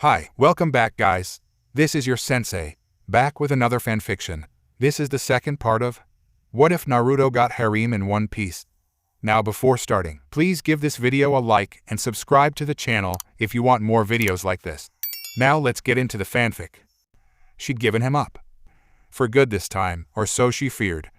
Hi, welcome back guys. This is your sensei, back with another fanfiction. This is the second part of What If Naruto Got Harem in One Piece? Now before starting, please give this video a like and subscribe to the channel if you want more videos like this. Now let's get into the fanfic. She'd given him up. For good this time, or so she feared.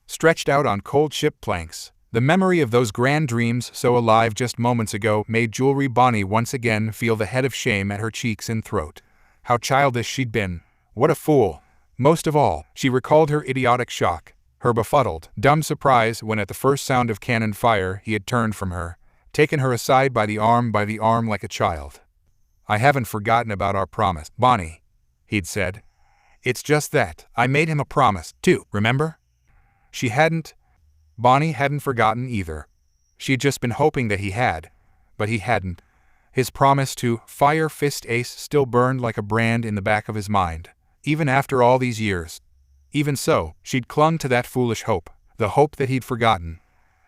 Stretched out on cold ship planks, the memory of those grand dreams so alive just moments ago made Jewelry Bonnie once again feel the head of shame at her cheeks and throat. How childish she'd been. What a fool. Most of all, she recalled her idiotic shock, her befuddled, dumb surprise when at the first sound of cannon fire he had turned from her, taken her aside by the arm like a child. "I haven't forgotten about our promise, Bonnie," he'd said. "It's just that I made him a promise, too, remember?" She hadn't. Bonnie hadn't forgotten either. She'd just been hoping that he had, but he hadn't. His promise to Fire Fist Ace still burned like a brand in the back of his mind, even after all these years. Even so, she'd clung to that foolish hope, the hope that he'd forgotten.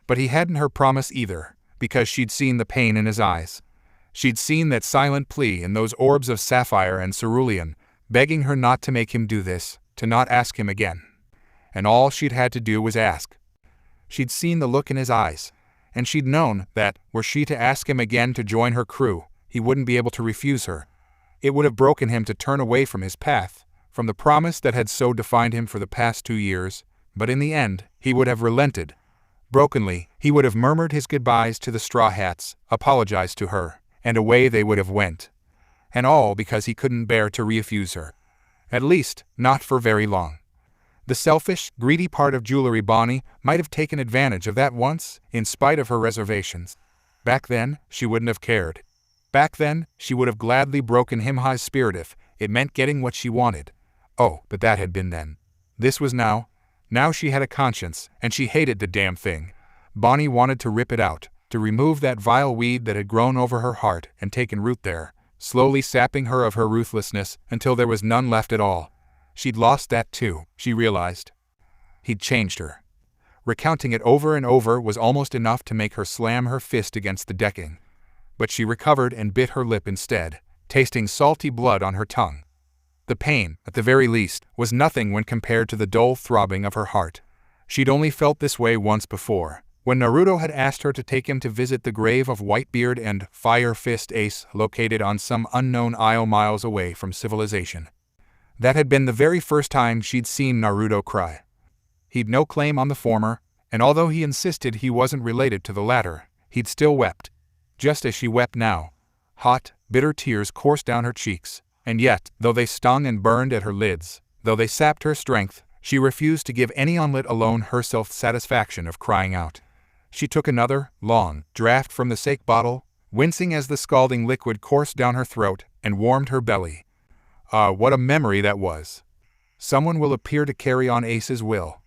But he hadn't her promise either, because she'd seen the pain in his eyes. She'd seen that silent plea in those orbs of sapphire and cerulean, begging her not to make him do this, to not ask him again. And all she'd had to do was ask. She'd seen the look in his eyes, and she'd known that, were she to ask him again to join her crew, he wouldn't be able to refuse her. It would have broken him to turn away from his path, from the promise that had so defined him for the past 2 years, but in the end, he would have relented. Brokenly, he would have murmured his goodbyes to the Straw Hats, apologized to her, and away they would have went. And all because he couldn't bear to refuse her. At least, not for very long. The selfish, greedy part of Jewelry Bonnie might have taken advantage of that once, in spite of her reservations. Back then, she wouldn't have cared. Back then, she would have gladly broken his spirit if it meant getting what she wanted. Oh, but that had been then. This was now. Now she had a conscience, and she hated the damn thing. Bonnie wanted to rip it out, to remove that vile weed that had grown over her heart and taken root there, slowly sapping her of her ruthlessness until there was none left at all. She'd lost that too, she realized. He'd changed her. Recounting it over and over was almost enough to make her slam her fist against the decking. But she recovered and bit her lip instead, tasting salty blood on her tongue. The pain, at the very least, was nothing when compared to the dull throbbing of her heart. She'd only felt this way once before, when Naruto had asked her to take him to visit the grave of Whitebeard and Fire Fist Ace located on some unknown isle miles away from civilization. That had been the very first time she'd seen Naruto cry. He'd no claim on the former, and although he insisted he wasn't related to the latter, he'd still wept. Just as she wept now. Hot, bitter tears coursed down her cheeks, and yet, though they stung and burned at her lids, though they sapped her strength, she refused to give any let alone her self-satisfaction of crying out. She took another, long, draught from the sake bottle, wincing as the scalding liquid coursed down her throat and warmed her belly. Ah, what a memory that was. Someone will appear to carry on Ace's will.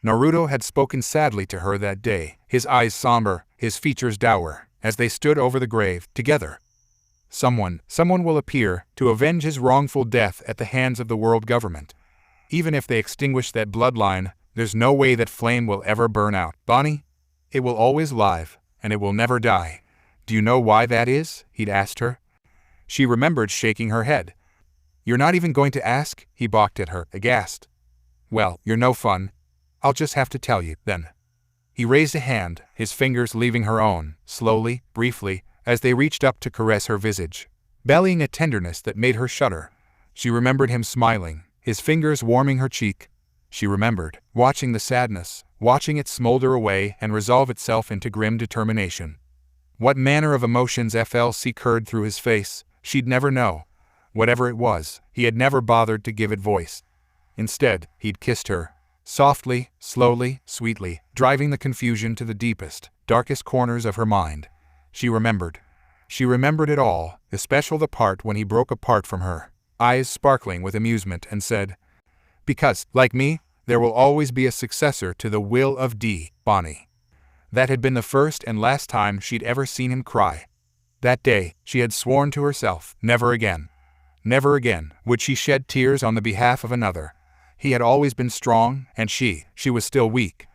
Naruto had spoken sadly to her that day, his eyes somber, his features dour, as they stood over the grave, together. Someone will appear to avenge his wrongful death at the hands of the world government. Even if they extinguish that bloodline, there's no way that flame will ever burn out. Bonnie? It will always live, and it will never die. Do you know why that is? He'd asked her. She remembered shaking her head. You're not even going to ask? He balked at her, aghast. Well, you're no fun. I'll just have to tell you, then. He raised a hand, his fingers leaving her own, slowly, briefly, as they reached up to caress her visage, bellying a tenderness that made her shudder. She remembered him smiling, his fingers warming her cheek. She remembered, watching the sadness, watching it smolder away and resolve itself into grim determination. What manner of emotions curled through his face, she'd never know. Whatever it was, he had never bothered to give it voice. Instead, he'd kissed her, softly, slowly, sweetly, driving the confusion to the deepest, darkest corners of her mind. She remembered. She remembered it all, especially the part when he broke apart from her, eyes sparkling with amusement, and said, "Because, like me, there will always be a successor to the will of Bonnie." That had been the first and last time she'd ever seen him cry. That day, she had sworn to herself, never again. Never again would she shed tears on the behalf of another. He had always been strong, and she was still weak.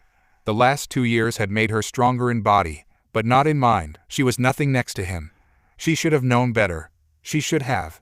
The last 2 years had made her stronger in body, but not in mind. She was nothing next to him. She should have known better. She should have.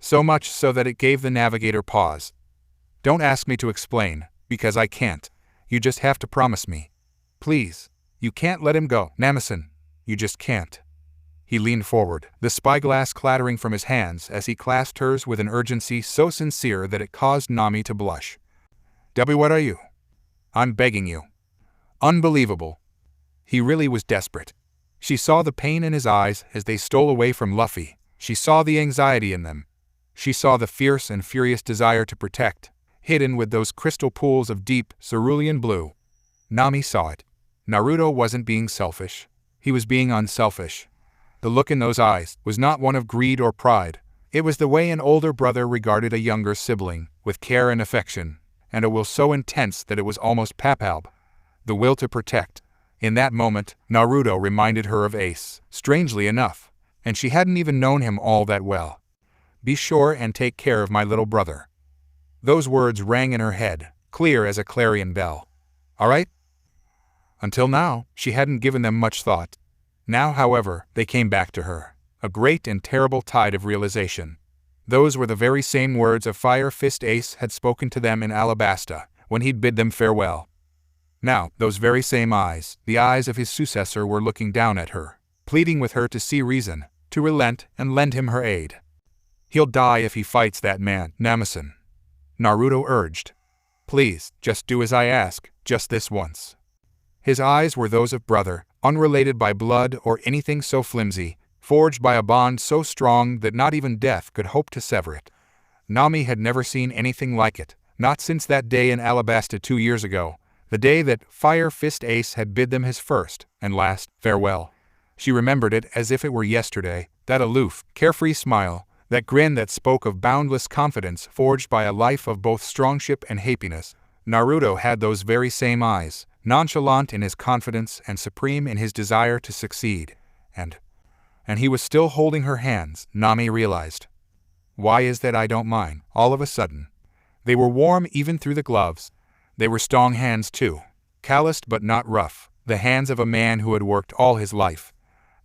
So much so that it gave the navigator pause. Don't ask me to explain, because I can't. You just have to promise me. Please. You can't let him go, Namison. You just can't. He leaned forward, the spyglass clattering from his hands as he clasped hers with an urgency so sincere that it caused Nami to blush. What are you? I'm begging you. Unbelievable. He really was desperate. She saw the pain in his eyes as they stole away from Luffy. She saw the anxiety in them. She saw the fierce and furious desire to protect, hidden with those crystal pools of deep, cerulean blue. Nami saw it. Naruto wasn't being selfish. He was being unselfish. The look in those eyes was not one of greed or pride. It was the way an older brother regarded a younger sibling, with care and affection, and a will so intense that it was almost palpable. The will to protect. In that moment, Naruto reminded her of Ace, strangely enough, and she hadn't even known him all that well. Be sure and take care of my little brother. Those words rang in her head, clear as a clarion bell. All right? Until now, she hadn't given them much thought. Now, however, they came back to her, a great and terrible tide of realization. Those were the very same words of Fire Fist Ace had spoken to them in Alabasta, when he'd bid them farewell. Now, those very same eyes, the eyes of his successor, were looking down at her, pleading with her to see reason, to relent and lend him her aid. He'll die if he fights that man, Namison. Naruto urged. Please, just do as I ask, just this once. His eyes were those of brother, unrelated by blood or anything so flimsy, forged by a bond so strong that not even death could hope to sever it. Nami had never seen anything like it, not since that day in Alabasta 2 years ago, the day that Fire Fist Ace had bid them his first and last farewell. She remembered it as if it were yesterday, that aloof, carefree smile, that grin that spoke of boundless confidence forged by a life of both strongship and happiness. Naruto had those very same eyes, nonchalant in his confidence and supreme in his desire to succeed. And he was still holding her hands, Nami realized. Why is that I don't mind, all of a sudden? They were warm even through the gloves. They were strong hands too, calloused but not rough, the hands of a man who had worked all his life.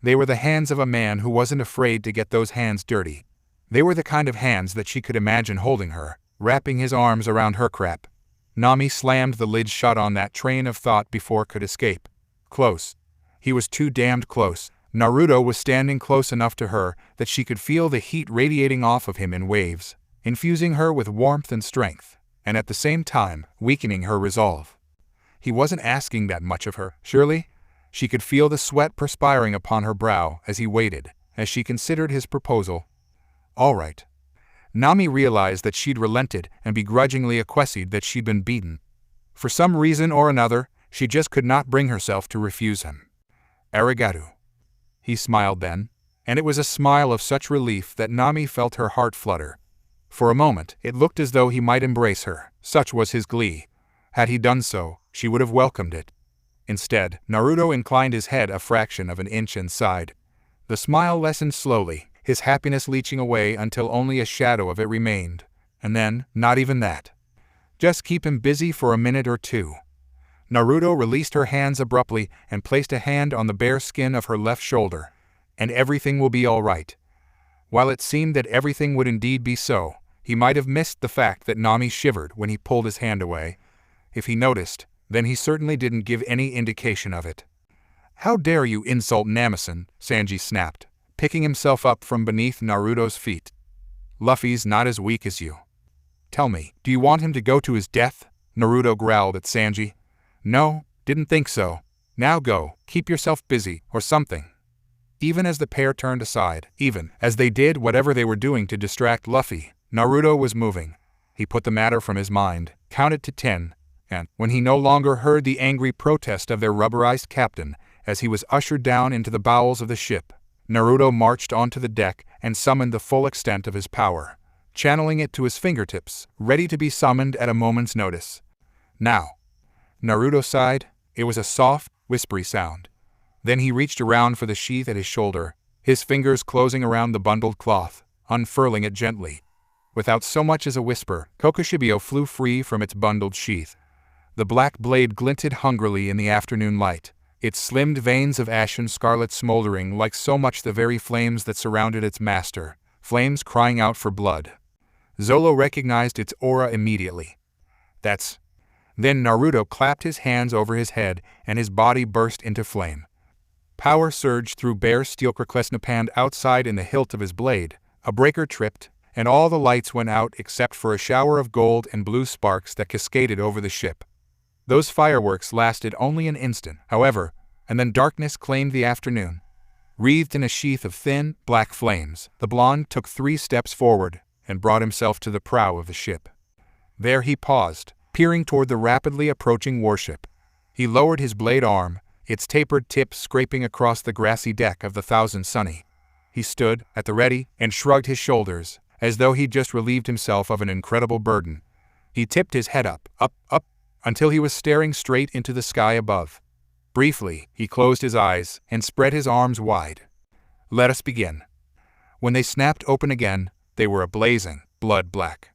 They were the hands of a man who wasn't afraid to get those hands dirty. They were the kind of hands that she could imagine holding her, wrapping his arms around her crap. Nami slammed the lid shut on that train of thought before it could escape. Close. He was too damned close. Naruto was standing close enough to her that she could feel the heat radiating off of him in waves, infusing her with warmth and strength, and at the same time, weakening her resolve. He wasn't asking that much of her, surely? She could feel the sweat perspiring upon her brow as he waited, as she considered his proposal. All right. Nami realized that she'd relented and begrudgingly acquiesced that she'd been beaten. For some reason or another, she just could not bring herself to refuse him. Arigato. He smiled then, and it was a smile of such relief that Nami felt her heart flutter. For a moment, it looked as though he might embrace her, such was his glee. Had he done so, she would have welcomed it. Instead, Naruto inclined his head a fraction of an inch and sighed. The smile lessened slowly, his happiness leaching away until only a shadow of it remained, and then, not even that. Just keep him busy for a minute or two. Naruto released her hands abruptly and placed a hand on the bare skin of her left shoulder, and everything will be all right. While it seemed that everything would indeed be so, he might have missed the fact that Nami shivered when he pulled his hand away. If he noticed, then he certainly didn't give any indication of it. How dare you insult Namison, Sanji snapped, picking himself up from beneath Naruto's feet. Luffy's not as weak as you. Tell me, do you want him to go to his death? Naruto growled at Sanji. No, didn't think so. Now go, keep yourself busy, or something. Even as the pair turned aside, even as they did whatever they were doing to distract Luffy, Naruto was moving. He put the matter from his mind, counted to 10, and, when he no longer heard the angry protest of their rubberized captain, as he was ushered down into the bowels of the ship, Naruto marched onto the deck and summoned the full extent of his power, channeling it to his fingertips, ready to be summoned at a moment's notice. Now. Naruto sighed. It was a soft, whispery sound. Then he reached around for the sheath at his shoulder, his fingers closing around the bundled cloth, unfurling it gently. Without so much as a whisper, Kokushibyo flew free from its bundled sheath. The black blade glinted hungrily in the afternoon light, its slimmed veins of ashen scarlet smoldering like so much the very flames that surrounded its master, flames crying out for blood. Zolo recognized its aura immediately. That's... Then Naruto clapped his hands over his head and his body burst into flame. Power surged through bare steel Kraken outside in the hilt of his blade, a breaker tripped, and all the lights went out except for a shower of gold and blue sparks that cascaded over the ship. Those fireworks lasted only an instant, however, and then darkness claimed the afternoon. Wreathed in a sheath of thin, black flames, the blonde took 3 steps forward and brought himself to the prow of the ship. There he paused, peering toward the rapidly approaching warship. He lowered his blade arm, its tapered tip scraping across the grassy deck of the Thousand Sunny. He stood, at the ready, and shrugged his shoulders, as though he'd just relieved himself of an incredible burden. He tipped his head up, until he was staring straight into the sky above. Briefly, he closed his eyes and spread his arms wide. Let us begin. When they snapped open again, they were a blazing, blood black.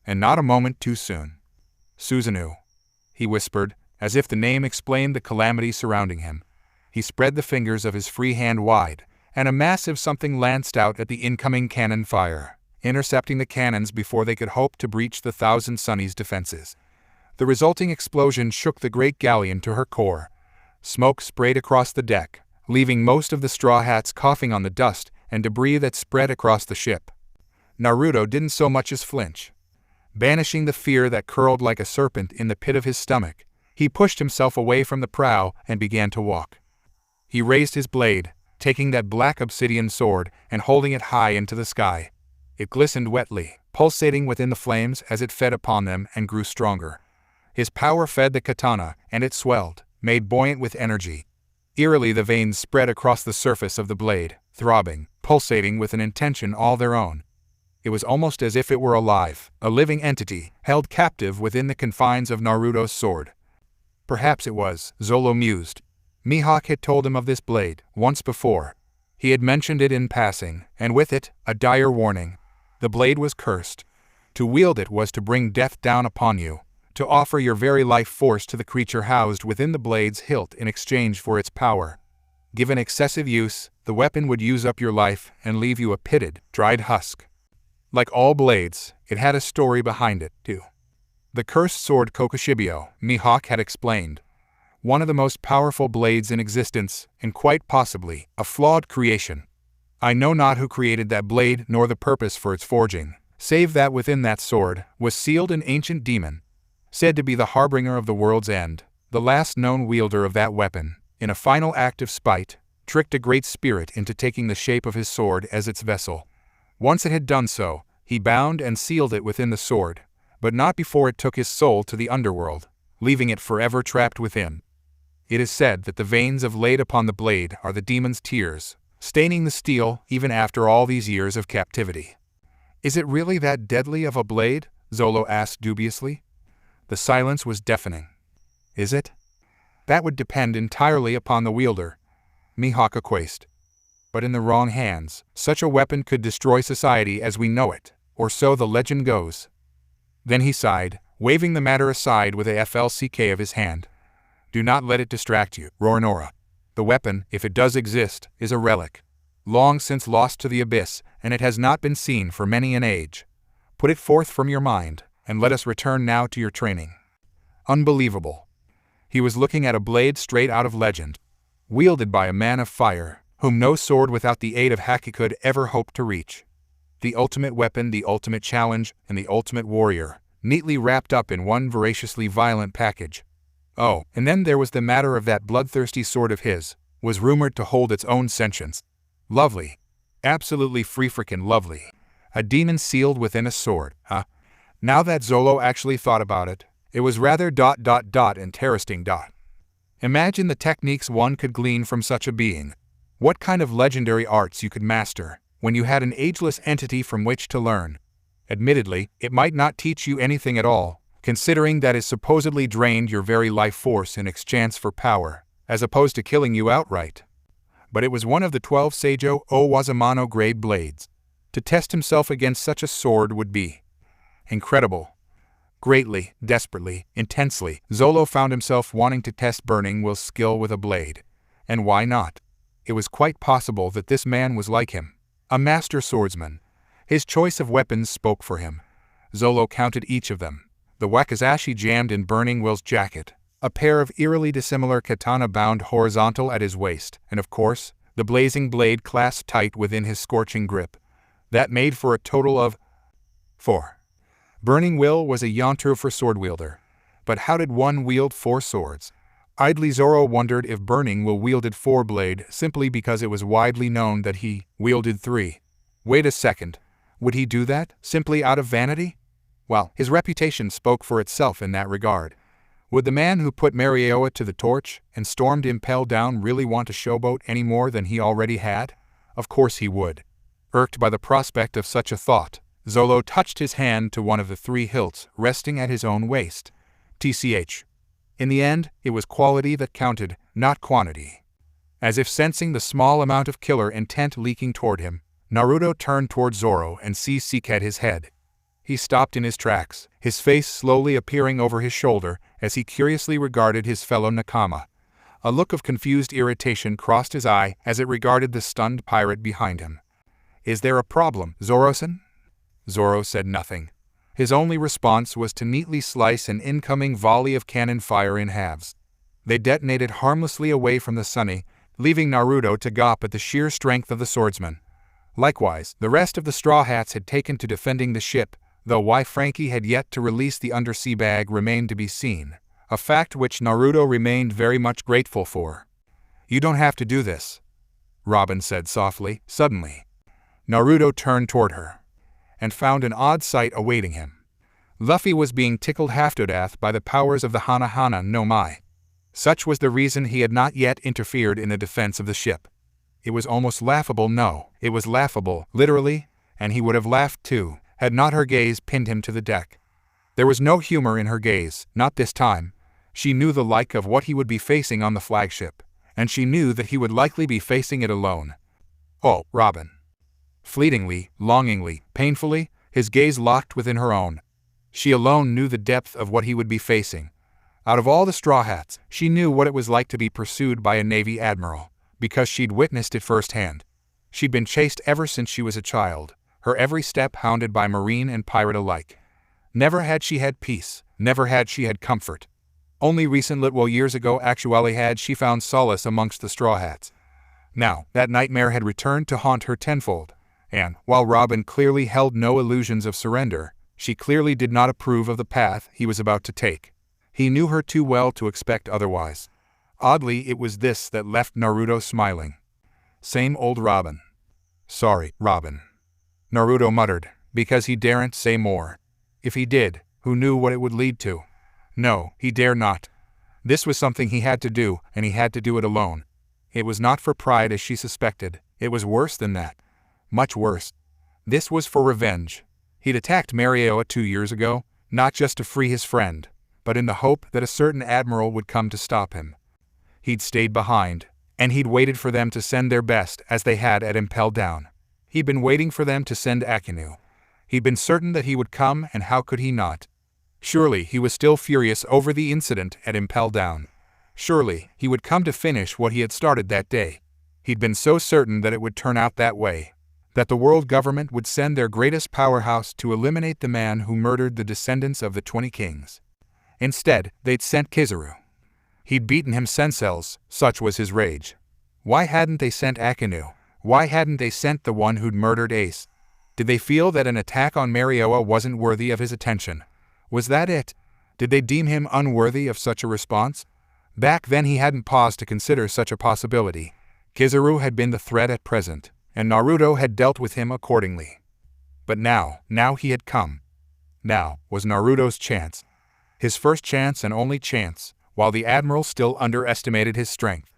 And not a moment too soon. Susanoo, he whispered, as if the name explained the calamity surrounding him. He spread the fingers of his free hand wide, and a massive something lanced out at the incoming cannon fire, intercepting the cannons before they could hope to breach the Thousand Sunny's defenses. The resulting explosion shook the great galleon to her core. Smoke sprayed across the deck, leaving most of the straw hats coughing on the dust and debris that spread across the ship. Naruto didn't so much as flinch. Banishing the fear that curled like a serpent in the pit of his stomach, he pushed himself away from the prow and began to walk. He raised his blade, taking that black obsidian sword and holding it high into the sky. It glistened wetly, pulsating within the flames as it fed upon them and grew stronger. His power fed the katana, and it swelled, made buoyant with energy. Eerily the veins spread across the surface of the blade, throbbing, pulsating with an intention all their own. It was almost as if it were alive, a living entity, held captive within the confines of Naruto's sword. Perhaps it was, Zolo mused. Mihawk had told him of this blade, once before. He had mentioned it in passing, and with it, a dire warning. The blade was cursed. To wield it was to bring death down upon you, to offer your very life force to the creature housed within the blade's hilt in exchange for its power. Given excessive use, the weapon would use up your life and leave you a pitted, dried husk. Like all blades, it had a story behind it, too. The cursed sword Kokushibyo, Mihawk had explained. One of the most powerful blades in existence, and quite possibly, a flawed creation. I know not who created that blade nor the purpose for its forging, save that within that sword was sealed an ancient demon, said to be the harbinger of the world's end. The last known wielder of that weapon, in a final act of spite, tricked a great spirit into taking the shape of his sword as its vessel. Once it had done so, he bound and sealed it within the sword, but not before it took his soul to the underworld, leaving it forever trapped within. It is said that the veins of laid upon the blade are the demon's tears, staining the steel even after all these years of captivity. Is it really that deadly of a blade? Zolo asked dubiously. The silence was deafening. Is it? That would depend entirely upon the wielder, Mihawk acquiesced. But in the wrong hands, such a weapon could destroy society as we know it, or so the legend goes. Then he sighed, waving the matter aside with a FLCK of his hand. Do not let it distract you, Roronoa. The weapon, if it does exist, is a relic. Long since lost to the abyss, and it has not been seen for many an age. Put it forth from your mind, and let us return now to your training. Unbelievable. He was looking at a blade straight out of legend, wielded by a man of fire, whom no sword without the aid of Haki could ever hope to reach. The ultimate weapon, the ultimate challenge, and the ultimate warrior, neatly wrapped up in one voraciously violent package. Oh, and then there was the matter of that bloodthirsty sword of his, was rumored to hold its own sentience. Lovely. Absolutely free-frickin' lovely. A demon sealed within a sword, huh? Now that Zolo actually thought about it, it was rather ... interesting. Imagine the techniques one could glean from such a being. What kind of legendary arts you could master, when you had an ageless entity from which to learn. Admittedly, it might not teach you anything at all, considering that it supposedly drained your very life force in exchange for power, as opposed to killing you outright. But it was one of the 12 Seijo Owazamano grade blades. To test himself against such a sword would be incredible. Greatly, desperately, intensely, Zolo found himself wanting to test Burning Will's skill with a blade. And why not? It was quite possible that this man was like him, a master swordsman. His choice of weapons spoke for him. Zolo counted each of them. The wakizashi jammed in Burning Will's jacket, a pair of eerily dissimilar katana bound horizontal at his waist, and of course, the blazing blade clasped tight within his scorching grip. That made for a total of 4. Burning Will was a yonto for sword wielder. But how did one wield 4 swords? Idly Zoro wondered if Burning Will wielded 4-blade simply because it was widely known that he wielded 3. Wait a second. Would he do that, simply out of vanity? Well, his reputation spoke for itself in that regard. Would the man who put Marioa to the torch and stormed Impel Down really want to showboat any more than he already had? Of course he would. Irked by the prospect of such a thought, Zolo touched his hand to one of the 3 hilts resting at his own waist. TCH. In the end, it was quality that counted, not quantity. As if sensing the small amount of killer intent leaking toward him, Naruto turned toward Zoro and seized at his head. He stopped in his tracks, his face slowly appearing over his shoulder as he curiously regarded his fellow Nakama. A look of confused irritation crossed his eye as it regarded the stunned pirate behind him. "Is there a problem, Zoro-san?" Zoro said nothing. His only response was to neatly slice an incoming volley of cannon fire in halves. They detonated harmlessly away from the Sunny, leaving Naruto to gawp at the sheer strength of the swordsman. Likewise, the rest of the Straw Hats had taken to defending the ship, though why Frankie had yet to release the undersea bag remained to be seen, a fact which Naruto remained very much grateful for. "You don't have to do this," Robin said softly, suddenly. Naruto turned toward her and found an odd sight awaiting him. Luffy was being tickled half to death by the powers of the Hana no Mai. Such was the reason he had not yet interfered in the defense of the ship. It was almost laughable, no, it was laughable, literally, and he would have laughed too, had not her gaze pinned him to the deck. There was no humor in her gaze, not this time. She knew the like of what he would be facing on the flagship, and she knew that he would likely be facing it alone. "Oh, Robin." Fleetingly, longingly, painfully, his gaze locked within her own. She alone knew the depth of what he would be facing. Out of all the Straw Hats, she knew what it was like to be pursued by a Navy admiral, because she'd witnessed it firsthand. She'd been chased ever since she was a child, her every step hounded by Marine and pirate alike. Never had she had peace, never had she had comfort. Only recent little years ago actually had she found solace amongst the Straw Hats. Now, that nightmare had returned to haunt her tenfold, and, while Robin clearly held no illusions of surrender, she clearly did not approve of the path he was about to take. He knew her too well to expect otherwise. Oddly, it was this that left Naruto smiling. Same old Robin. "Sorry, Robin," Naruto muttered, because he daren't say more. If he did, who knew what it would lead to? No, he dare not. This was something he had to do, and he had to do it alone. It was not for pride as she suspected, it was worse than that. Much worse. This was for revenge. He'd attacked Marioa 2 years ago, not just to free his friend, but in the hope that a certain admiral would come to stop him. He'd stayed behind, and he'd waited for them to send their best as they had at Impel Down. He'd been waiting for them to send Akinu. He'd been certain that he would come, and how could he not? Surely he was still furious over the incident at Impel Down. Surely he would come to finish what he had started that day. He'd been so certain that it would turn out that way, that the world government would send their greatest powerhouse to eliminate the man who murdered the descendants of the 20 kings. Instead, they'd sent Kizaru. He'd beaten him senseless, such was his rage. Why hadn't they sent Akinu? Why hadn't they sent the one who'd murdered Ace? Did they feel that an attack on Marioa wasn't worthy of his attention? Was that it? Did they deem him unworthy of such a response? Back then he hadn't paused to consider such a possibility. Kizaru had been the threat at present, and Naruto had dealt with him accordingly. But now he had come. Now was Naruto's chance. His first chance and only chance, while the Admiral still underestimated his strength.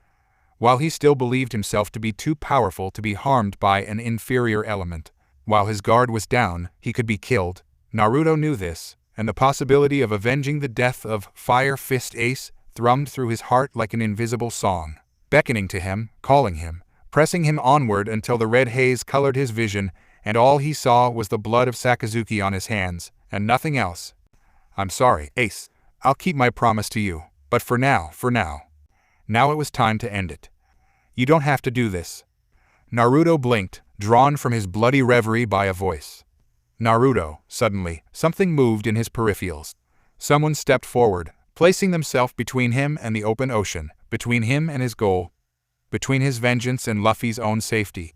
While he still believed himself to be too powerful to be harmed by an inferior element. While his guard was down, he could be killed. Naruto knew this, and the possibility of avenging the death of Fire Fist Ace thrummed through his heart like an invisible song, beckoning to him, calling him, pressing him onward until the red haze colored his vision, and all he saw was the blood of Sakazuki on his hands, and nothing else. "I'm sorry, Ace. I'll keep my promise to you, but for now. Now it was time to end it. You don't have to do this." Naruto blinked, drawn from his bloody reverie by a voice. Naruto, suddenly, something moved in his peripherals. Someone stepped forward, placing themselves between him and the open ocean, between him and his goal, between his vengeance and Luffy's own safety.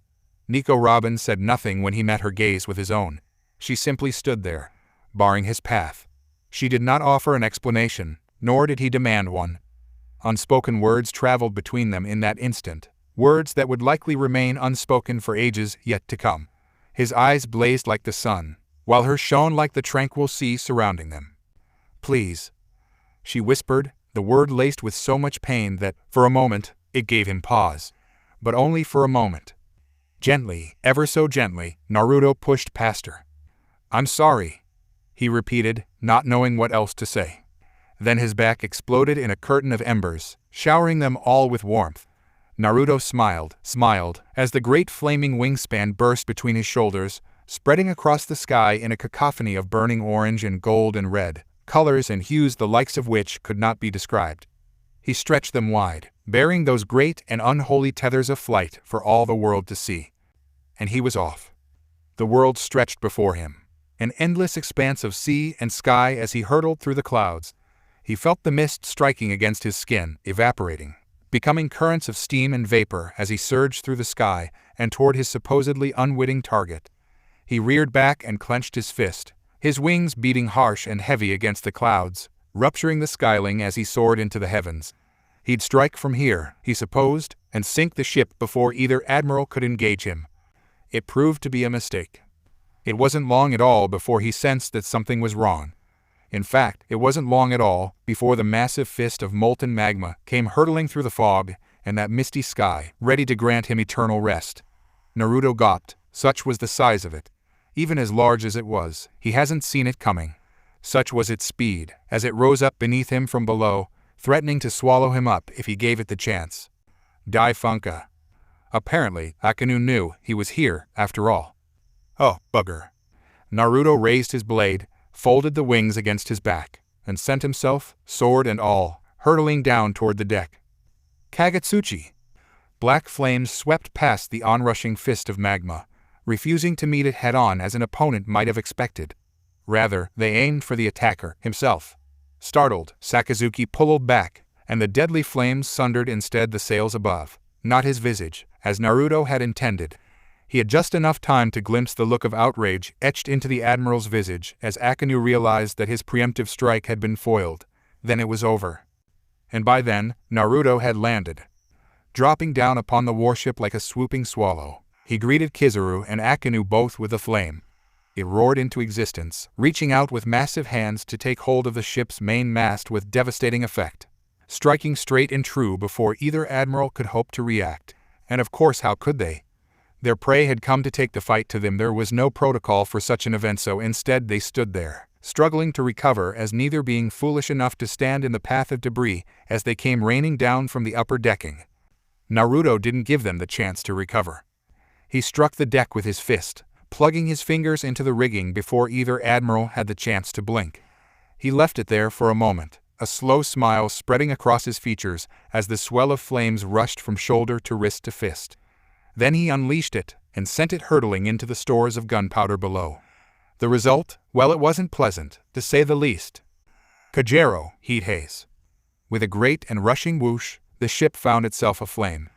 Nico Robin said nothing when he met her gaze with his own. She simply stood there, barring his path. She did not offer an explanation, nor did he demand one. Unspoken words traveled between them in that instant, words that would likely remain unspoken for ages yet to come. His eyes blazed like the sun, while hers shone like the tranquil sea surrounding them. "Please," she whispered, the word laced with so much pain that, for a moment, it gave him pause. But only for a moment. Gently, ever so gently, Naruto pushed past her. "I'm sorry," he repeated, not knowing what else to say. Then his back exploded in a curtain of embers, showering them all with warmth. Naruto smiled, as the great flaming wingspan burst between his shoulders, spreading across the sky in a cacophony of burning orange and gold and red, colors and hues the likes of which could not be described. He stretched them wide, bearing those great and unholy tethers of flight for all the world to see. And he was off. The world stretched before him, an endless expanse of sea and sky as he hurtled through the clouds. He felt the mist striking against his skin, evaporating, becoming currents of steam and vapor as he surged through the sky and toward his supposedly unwitting target. He reared back and clenched his fist, his wings beating harsh and heavy against the clouds, rupturing the skyline as he soared into the heavens. He'd strike from here, he supposed, and sink the ship before either admiral could engage him. It proved to be a mistake. It wasn't long at all before he sensed that something was wrong. In fact, it wasn't long at all before the massive fist of molten magma came hurtling through the fog and that misty sky, ready to grant him eternal rest. Naruto gawped, such was the size of it. Even as large as it was, he hasn't seen it coming. Such was its speed, as it rose up beneath him from below, threatening to swallow him up if he gave it the chance. Dai Funka. Apparently, Akinu knew he was here, after all. Oh, bugger. Naruto raised his blade, folded the wings against his back, and sent himself, sword and all, hurtling down toward the deck. Kagetsuchi! Black flames swept past the onrushing fist of magma, refusing to meet it head-on as an opponent might have expected. Rather, they aimed for the attacker himself. Startled, Sakazuki pulled back, and the deadly flames sundered instead the sails above, not his visage, as Naruto had intended. He had just enough time to glimpse the look of outrage etched into the Admiral's visage as Akinu realized that his preemptive strike had been foiled. Then it was over. And by then, Naruto had landed. Dropping down upon the warship like a swooping swallow, he greeted Kizaru and Akinu both with a flame. It roared into existence, reaching out with massive hands to take hold of the ship's main mast with devastating effect, striking straight and true before either admiral could hope to react. And of course, how could they? Their prey had come to take the fight to them. There was no protocol for such an event, so instead they stood there, struggling to recover as neither being foolish enough to stand in the path of debris as they came raining down from the upper decking. Naruto didn't give them the chance to recover. He struck the deck with his fist, plugging his fingers into the rigging before either admiral had the chance to blink. He left it there for a moment, a slow smile spreading across his features as the swell of flames rushed from shoulder to wrist to fist. Then he unleashed it and sent it hurtling into the stores of gunpowder below. The result? Well, it wasn't pleasant, to say the least. Kajero, heat haze. With a great and rushing whoosh, the ship found itself aflame.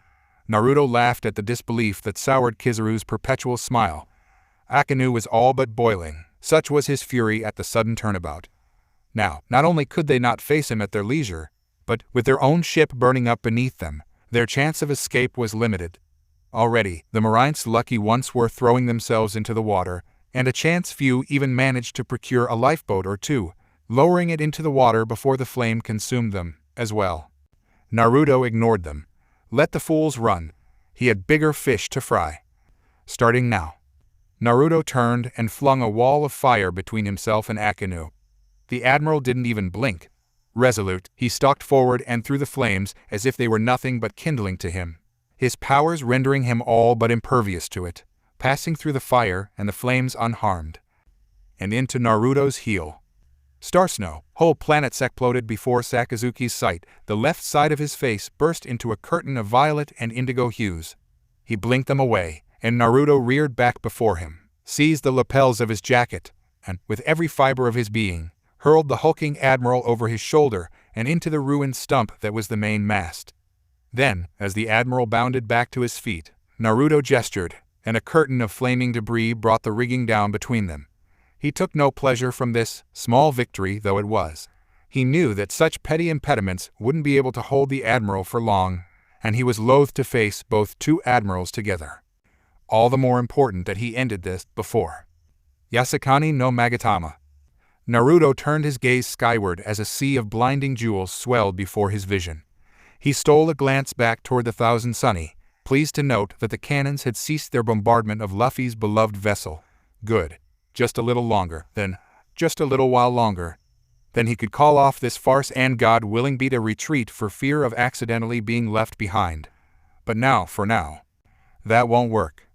Naruto laughed at the disbelief that soured Kizaru's perpetual smile. Akinu was all but boiling, such was his fury at the sudden turnabout. Now, not only could they not face him at their leisure, but, with their own ship burning up beneath them, their chance of escape was limited. Already, the Marine's lucky once were throwing themselves into the water, and a chance few even managed to procure a lifeboat or two, lowering it into the water before the flame consumed them, as well. Naruto ignored them. Let the fools run. He had bigger fish to fry. Starting now. Naruto turned and flung a wall of fire between himself and Akinu. The Admiral didn't even blink. Resolute, he stalked forward and through the flames as if they were nothing but kindling to him, his powers rendering him all but impervious to it, passing through the fire and the flames unharmed. And into Naruto's heel. Star snow, whole planets exploded before Sakazuki's sight. The left side of his face burst into a curtain of violet and indigo hues. He blinked them away, and Naruto reared back before him, seized the lapels of his jacket, and, with every fiber of his being, hurled the hulking Admiral over his shoulder and into the ruined stump that was the main mast. Then, as the Admiral bounded back to his feet, Naruto gestured, and a curtain of flaming debris brought the rigging down between them. He took no pleasure from this, small victory though it was. He knew that such petty impediments wouldn't be able to hold the Admiral for long, and he was loath to face both two Admirals together. All the more important that he ended this before. Yasukani no Magatama. Naruto turned his gaze skyward as a sea of blinding jewels swelled before his vision. He stole a glance back toward the Thousand Sunny, pleased to note that the cannons had ceased their bombardment of Luffy's beloved vessel. Good. Just a little longer, then, just a little while longer. Then he could call off this farce and God willing beat a retreat for fear of accidentally being left behind. But now, for now, that won't work.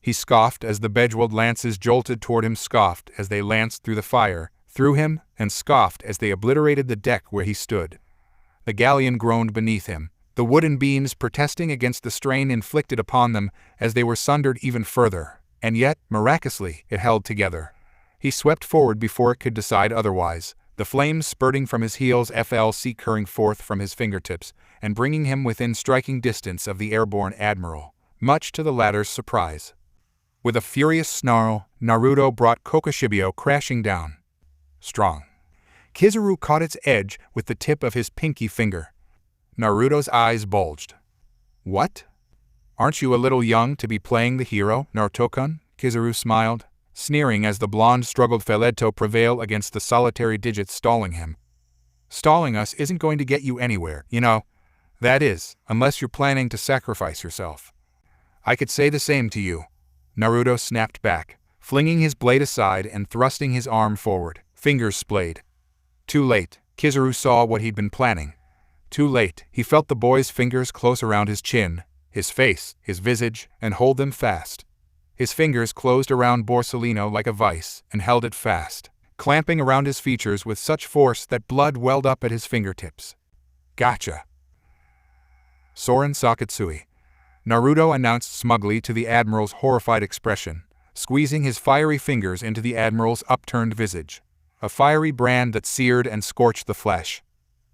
He scoffed as the Bejeweled lances jolted toward him, scoffed as they lanced through the fire, through him, and scoffed as they obliterated the deck where he stood. The galleon groaned beneath him, the wooden beams protesting against the strain inflicted upon them as they were sundered even further, and yet, miraculously, it held together. He swept forward before it could decide otherwise, the flames spurting from his heels, FLC curling forth from his fingertips, and bringing him within striking distance of the airborne Admiral, much to the latter's surprise. With a furious snarl, Naruto brought Kokushibyo crashing down. Strong. Kizaru caught its edge with the tip of his pinky finger. Naruto's eyes bulged. What? Aren't you a little young to be playing the hero, Naruto-kun? Kizaru smiled, sneering as the blonde struggled to prevail against the solitary digits stalling him. Stalling us isn't going to get you anywhere, you know. That is, unless you're planning to sacrifice yourself. I could say the same to you. Naruto snapped back, flinging his blade aside and thrusting his arm forward, fingers splayed. Too late, Kizaru saw what he'd been planning. Too late, he felt the boy's fingers close around his chin, his face, his visage, and hold them fast. His fingers closed around Borsellino like a vice and held it fast, clamping around his features with such force that blood welled up at his fingertips. Gotcha. Soren Sakatsui. Naruto announced smugly to the Admiral's horrified expression, squeezing his fiery fingers into the Admiral's upturned visage. A fiery brand that seared and scorched the flesh.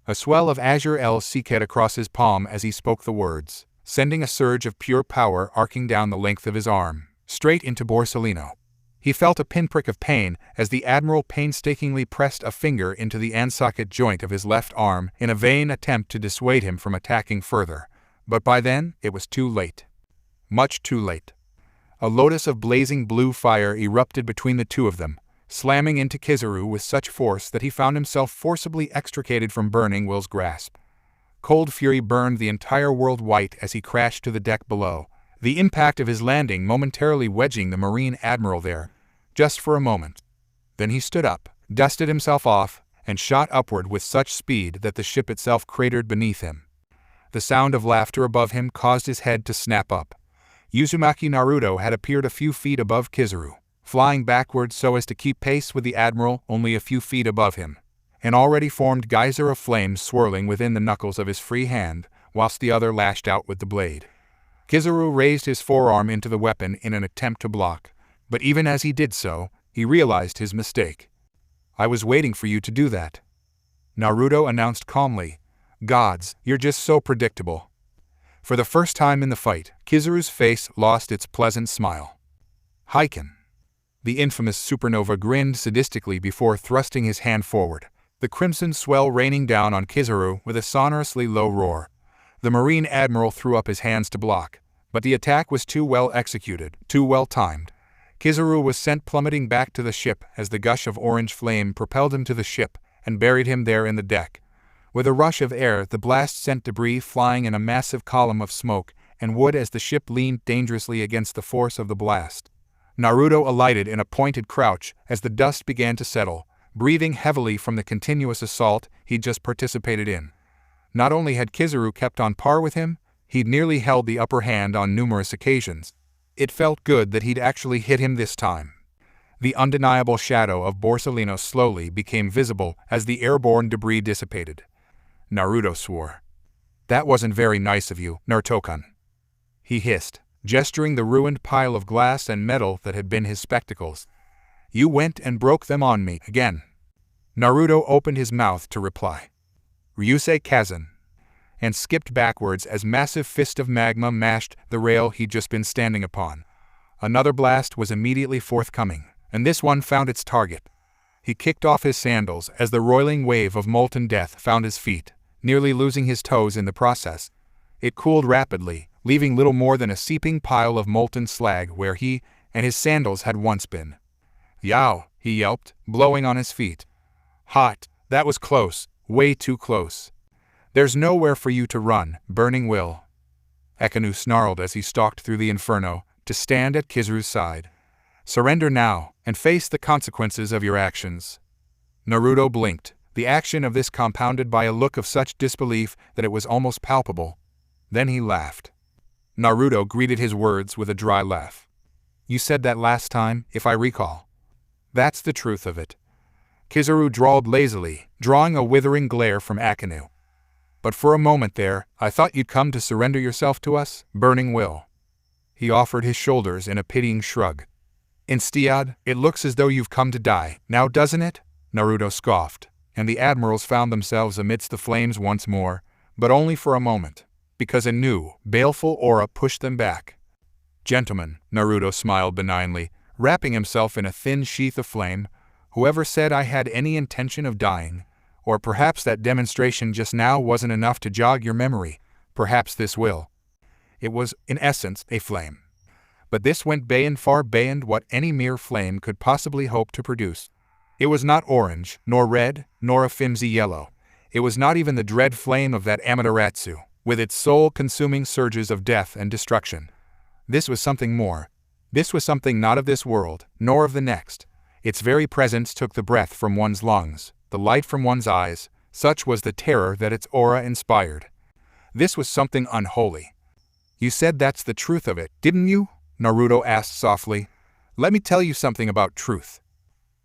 A swell of azure seeped across his palm as he spoke the words, sending a surge of pure power arcing down the length of his arm, straight into Borsellino. He felt a pinprick of pain as the Admiral painstakingly pressed a finger into the ansocket joint of his left arm in a vain attempt to dissuade him from attacking further. But by then, it was too late. Much too late. A lotus of blazing blue fire erupted between the two of them, slamming into Kizaru with such force that he found himself forcibly extricated from Burning Will's grasp. Cold fury burned the entire world white as he crashed to the deck below, the impact of his landing momentarily wedging the Marine Admiral there, just for a moment. Then he stood up, dusted himself off, and shot upward with such speed that the ship itself cratered beneath him. The sound of laughter above him caused his head to snap up. Uzumaki Naruto had appeared a few feet above Kizaru, flying backward so as to keep pace with the Admiral only a few feet above him, an already formed geyser of flames swirling within the knuckles of his free hand, whilst the other lashed out with the blade. Kizaru raised his forearm into the weapon in an attempt to block, but even as he did so, he realized his mistake. I was waiting for you to do that. Naruto announced calmly. Gods, you're just so predictable. For the first time in the fight, Kizaru's face lost its pleasant smile. Heiken. The infamous supernova grinned sadistically before thrusting his hand forward, the crimson swell raining down on Kizaru with a sonorously low roar. The Marine Admiral threw up his hands to block, but the attack was too well executed, too well timed. Kizaru was sent plummeting back to the ship as the gush of orange flame propelled him to the ship and buried him there in the deck. With a rush of air, the blast sent debris flying in a massive column of smoke and wood as the ship leaned dangerously against the force of the blast. Naruto alighted in a pointed crouch as the dust began to settle, breathing heavily from the continuous assault he'd just participated in. Not only had Kizaru kept on par with him, he'd nearly held the upper hand on numerous occasions. It felt good that he'd actually hit him this time. The undeniable shadow of Borsellino slowly became visible as the airborne debris dissipated. Naruto swore. That wasn't very nice of you, Naruto-kun. He hissed, gesturing the ruined pile of glass and metal that had been his spectacles. "You went and broke them on me again." Naruto opened his mouth to reply, "Ryusei Kazan," and skipped backwards as massive fist of magma mashed the rail he'd just been standing upon. Another blast was immediately forthcoming, and this one found its target. He kicked off his sandals as the roiling wave of molten death found his feet, nearly losing his toes in the process. It cooled rapidly, leaving little more than a seeping pile of molten slag where he and his sandals had once been. "Yow," he yelped, blowing on his feet. "Hot, that was close, way too close. There's nowhere for you to run, Burning Will." Akinu snarled as he stalked through the inferno, to stand at Kizaru's side. "Surrender now, and face the consequences of your actions." Naruto blinked, the action of this compounded by a look of such disbelief that it was almost palpable. Then he laughed. Naruto greeted his words with a dry laugh. "You said that last time, if I recall." "That's the truth of it." Kizaru drawled lazily, drawing a withering glare from Akinu. "But for a moment there, I thought you'd come to surrender yourself to us, Burning Will." He offered his shoulders in a pitying shrug. "Instead, it looks as though you've come to die, now doesn't it?" Naruto scoffed, and the Admirals found themselves amidst the flames once more, but only for a moment, because a new, baleful aura pushed them back. "Gentlemen," Naruto smiled benignly, wrapping himself in a thin sheath of flame, "whoever said I had any intention of dying, or perhaps that demonstration just now wasn't enough to jog your memory, perhaps this will." It was, in essence, a flame. But this went far beyond what any mere flame could possibly hope to produce. It was not orange, nor red, nor a flimsy yellow. It was not even the dread flame of that Amaterasu, with its soul-consuming surges of death and destruction. This was something more. This was something not of this world, nor of the next. Its very presence took the breath from one's lungs, the light from one's eyes, such was the terror that its aura inspired. This was something unholy. "You said that's the truth of it, didn't you?" Naruto asked softly. "Let me tell you something about truth."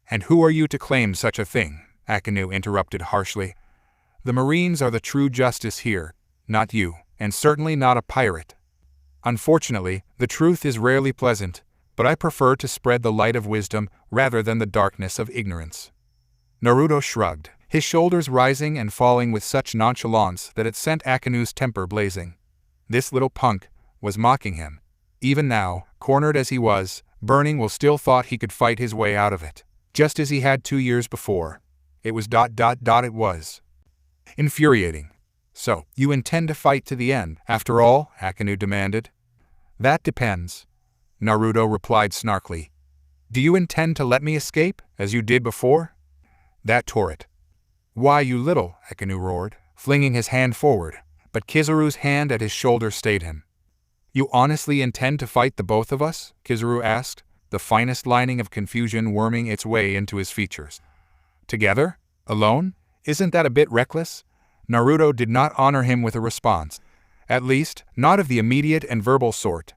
"And who are you to claim such a thing?" Akinu interrupted harshly. "The Marines are the true justice here, not you, and certainly not a pirate. Unfortunately, the truth is rarely pleasant, but I prefer to spread the light of wisdom rather than the darkness of ignorance." Naruto shrugged, his shoulders rising and falling with such nonchalance that it sent Akinu's temper blazing. This little punk was mocking him. Even now, cornered as he was, Burning Will still thought he could fight his way out of it, just as he had 2 years before. It was ... it was infuriating. "So, you intend to fight to the end, after all?" Akinu demanded. "That depends," Naruto replied snarkily. "Do you intend to let me escape, as you did before?" That tore it. "Why, you little," Akinu roared, flinging his hand forward, but Kizaru's hand at his shoulder stayed him. "You honestly intend to fight the both of us?" Kizaru asked, the finest lining of confusion worming its way into his features. "Together? Alone? Isn't that a bit reckless?" Naruto did not honor him with a response, at least, not of the immediate and verbal sort.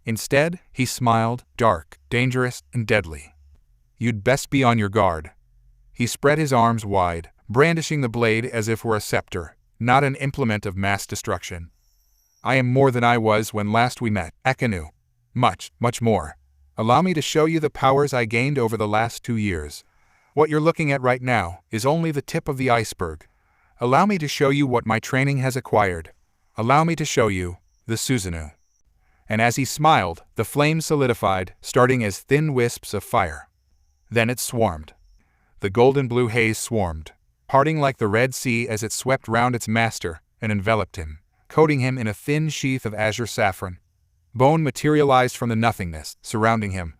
Instead, he smiled, dark, dangerous, and deadly. "You'd best be on your guard." He spread his arms wide, brandishing the blade as if were a scepter, not an implement of mass destruction. "I am more than I was when last we met, Akinu. Much, much more. Allow me to show you the powers I gained over the last 2 years. What you're looking at right now is only the tip of the iceberg. Allow me to show you what my training has acquired. Allow me to show you the Susanoo." And as he smiled, the flame solidified, starting as thin wisps of fire. Then it swarmed. The golden blue haze swarmed, parting like the Red Sea as it swept round its master and enveloped him, coating him in a thin sheath of azure saffron. Bone materialized from the nothingness surrounding him.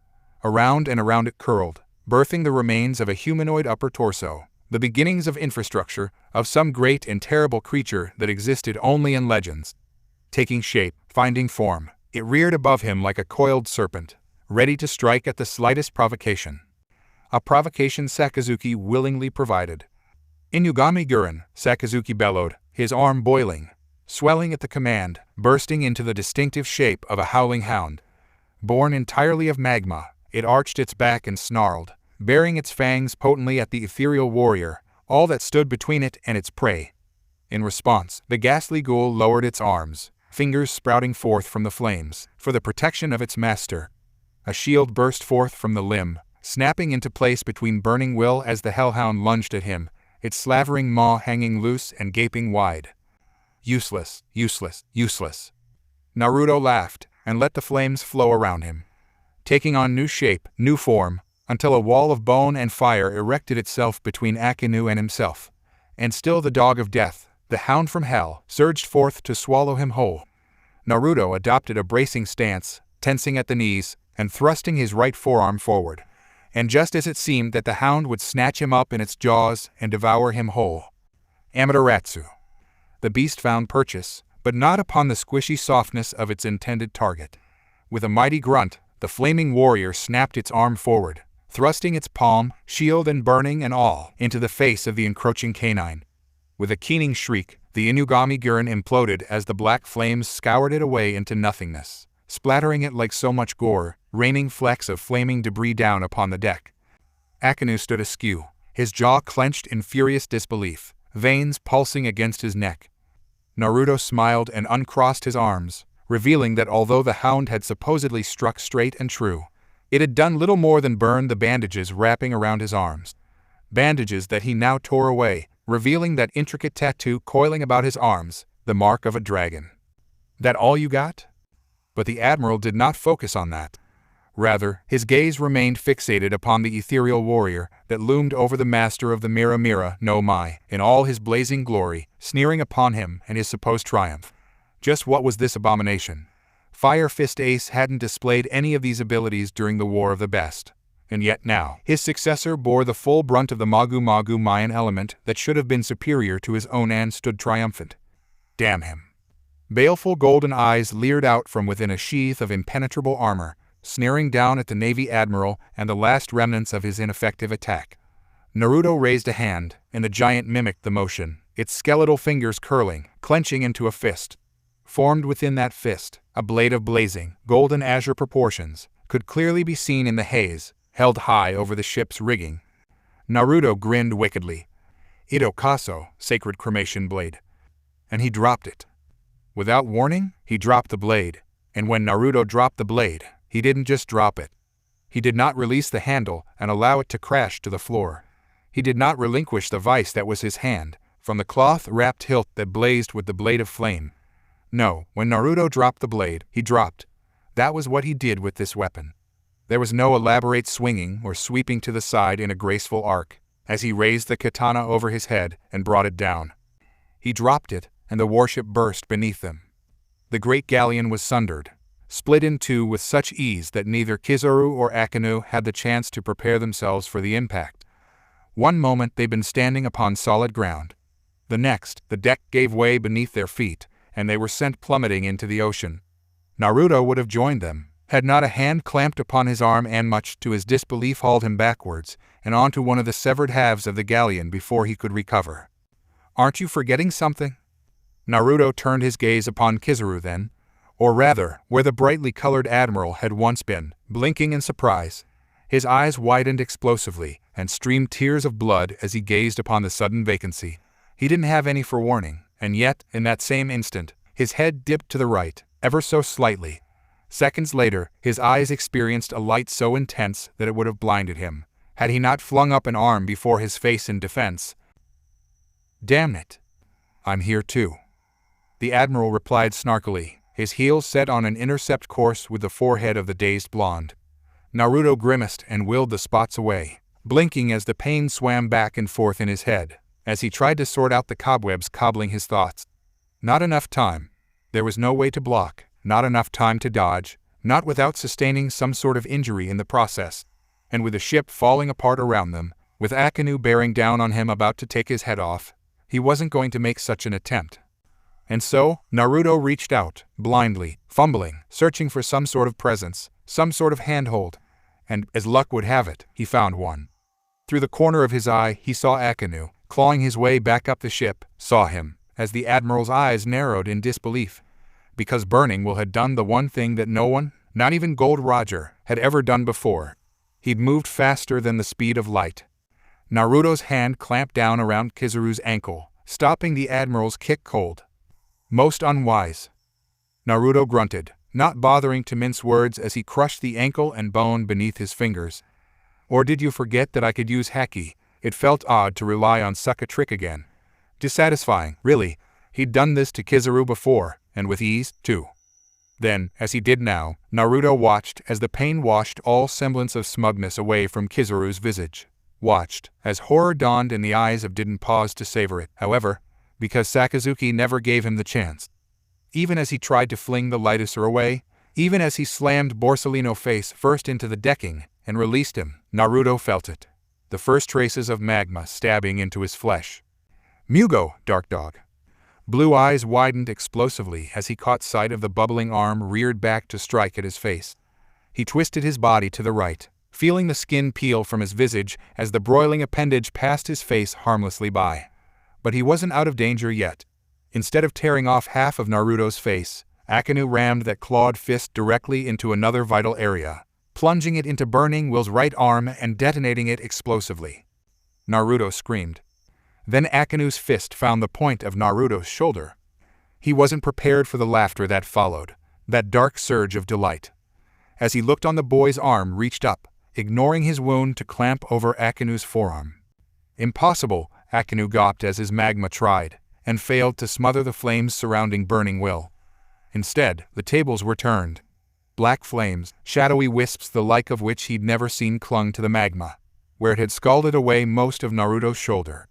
Around and around it curled, birthing the remains of a humanoid upper torso, the beginnings of infrastructure of some great and terrible creature that existed only in legends. Taking shape, finding form, it reared above him like a coiled serpent, ready to strike at the slightest provocation. A provocation Sakazuki willingly provided. "Inugami Guren," Sakazuki bellowed, his arm boiling, swelling at the command, bursting into the distinctive shape of a howling hound. Born entirely of magma, it arched its back and snarled, baring its fangs potently at the ethereal warrior, all that stood between it and its prey. In response, the ghastly ghoul lowered its arms, fingers sprouting forth from the flames, for the protection of its master. A shield burst forth from the limb, snapping into place between burning will as the hellhound lunged at him, its slavering maw hanging loose and gaping wide. Useless, useless, useless. Naruto laughed, and let the flames flow around him, taking on new shape, new form, until a wall of bone and fire erected itself between Akinu and himself. And still the dog of death, the hound from hell, surged forth to swallow him whole. Naruto adopted a bracing stance, tensing at the knees, and thrusting his right forearm forward. And just as it seemed that the hound would snatch him up in its jaws and devour him whole, Amaterasu. The beast found purchase, but not upon the squishy softness of its intended target. With a mighty grunt, the flaming warrior snapped its arm forward, thrusting its palm, shield and burning and all, into the face of the encroaching canine. With a keening shriek, the Inugami Gurren imploded as the black flames scoured it away into nothingness, splattering it like so much gore, raining flecks of flaming debris down upon the deck. Akinu stood askew, his jaw clenched in furious disbelief, veins pulsing against his neck. Naruto smiled and uncrossed his arms, revealing that although the hound had supposedly struck straight and true, it had done little more than burn the bandages wrapping around his arms. Bandages that he now tore away, revealing that intricate tattoo coiling about his arms, the mark of a dragon. That all you got? But the Admiral did not focus on that. Rather, his gaze remained fixated upon the ethereal warrior that loomed over the master of the Mera Mera no Mai in all his blazing glory, sneering upon him and his supposed triumph. Just what was this abomination? Fire Fist Ace hadn't displayed any of these abilities during the War of the Best, and yet now, his successor bore the full brunt of the Magu Magu Mayan element that should have been superior to his own and stood triumphant. Damn him. Baleful golden eyes leered out from within a sheath of impenetrable armor, snaring down at the Navy Admiral and the last remnants of his ineffective attack. Naruto raised a hand, and the giant mimicked the motion, its skeletal fingers curling, clenching into a fist. Formed within that fist, a blade of blazing, golden azure proportions, could clearly be seen in the haze, held high over the ship's rigging. Naruto grinned wickedly. Itokaso, sacred cremation blade. And he dropped it. Without warning, he dropped the blade, and when Naruto dropped the blade, he didn't just drop it. He did not release the handle and allow it to crash to the floor. He did not relinquish the vice that was his hand, from the cloth-wrapped hilt that blazed with the blade of flame. No, when Naruto dropped the blade, he dropped. That was what he did with this weapon. There was no elaborate swinging or sweeping to the side in a graceful arc, as he raised the katana over his head and brought it down. He dropped it, and the warship burst beneath them. The great galleon was sundered, split in two with such ease that neither Kizaru or Akinu had the chance to prepare themselves for the impact. One moment they'd been standing upon solid ground. The next, the deck gave way beneath their feet, and they were sent plummeting into the ocean. Naruto would have joined them, had not a hand clamped upon his arm and much to his disbelief hauled him backwards, and onto one of the severed halves of the galleon before he could recover. Aren't you forgetting something? Naruto turned his gaze upon Kizaru then, or rather, where the brightly colored Admiral had once been, blinking in surprise. His eyes widened explosively, and streamed tears of blood as he gazed upon the sudden vacancy. He didn't have any forewarning, and yet, in that same instant, his head dipped to the right, ever so slightly. Seconds later, his eyes experienced a light so intense that it would have blinded him, had he not flung up an arm before his face in defense. Damn it. I'm here too. The Admiral replied snarkily, his heels set on an intercept course with the forehead of the dazed blonde. Naruto grimaced and willed the spots away, blinking as the pain swam back and forth in his head, as he tried to sort out the cobwebs cobbling his thoughts. Not enough time. There was no way to block, not enough time to dodge, not without sustaining some sort of injury in the process. And with the ship falling apart around them, with Akinu bearing down on him about to take his head off, he wasn't going to make such an attempt. And so, Naruto reached out, blindly, fumbling, searching for some sort of presence, some sort of handhold, and, as luck would have it, he found one. Through the corner of his eye, he saw Akinu, clawing his way back up the ship, saw him, as the Admiral's eyes narrowed in disbelief. Because Burning Will had done the one thing that no one, not even Gold Roger, had ever done before. He'd moved faster than the speed of light. Naruto's hand clamped down around Kizaru's ankle, stopping the Admiral's kick cold. Most unwise. Naruto grunted, not bothering to mince words as he crushed the ankle and bone beneath his fingers. Or did you forget that I could use haki? It felt odd to rely on such a trick again. Dissatisfying, really. He'd done this to Kizaru before, and with ease, too. Then, as he did now, Naruto watched as the pain washed all semblance of smugness away from Kizaru's visage. Watched, as horror dawned in the eyes of didn't pause to savor it, however, because Sakazuki never gave him the chance. Even as he tried to fling the lighter away, even as he slammed Borsalino face first into the decking and released him, Naruto felt it. The first traces of magma stabbing into his flesh. Mugo, Dark Dog. Blue eyes widened explosively as he caught sight of the bubbling arm reared back to strike at his face. He twisted his body to the right, feeling the skin peel from his visage as the broiling appendage passed his face harmlessly by. But he wasn't out of danger yet. Instead of tearing off half of Naruto's face, Akinu rammed that clawed fist directly into another vital area, plunging it into Burning Will's right arm and detonating it explosively. Naruto screamed. Then Akinu's fist found the point of Naruto's shoulder. He wasn't prepared for the laughter that followed, that dark surge of delight. As he looked on, the boy's arm reached up, ignoring his wound to clamp over Akinu's forearm. Impossible, Akinu gawped as his magma tried, and failed to smother the flames surrounding Burning Will. Instead, the tables were turned. Black flames, shadowy wisps the like of which he'd never seen, clung to the magma, where it had scalded away most of Naruto's shoulder.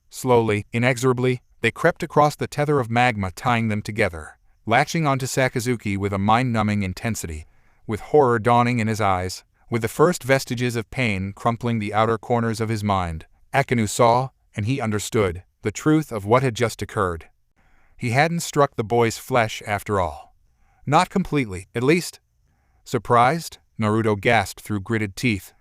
Slowly, inexorably, they crept across the tether of magma tying them together, latching onto Sakazuki with a mind-numbing intensity, with horror dawning in his eyes, with the first vestiges of pain crumpling the outer corners of his mind. Akinu saw, and he understood, the truth of what had just occurred. He hadn't struck the boy's flesh after all. Not completely, at least. Surprised? Naruto gasped through gritted teeth.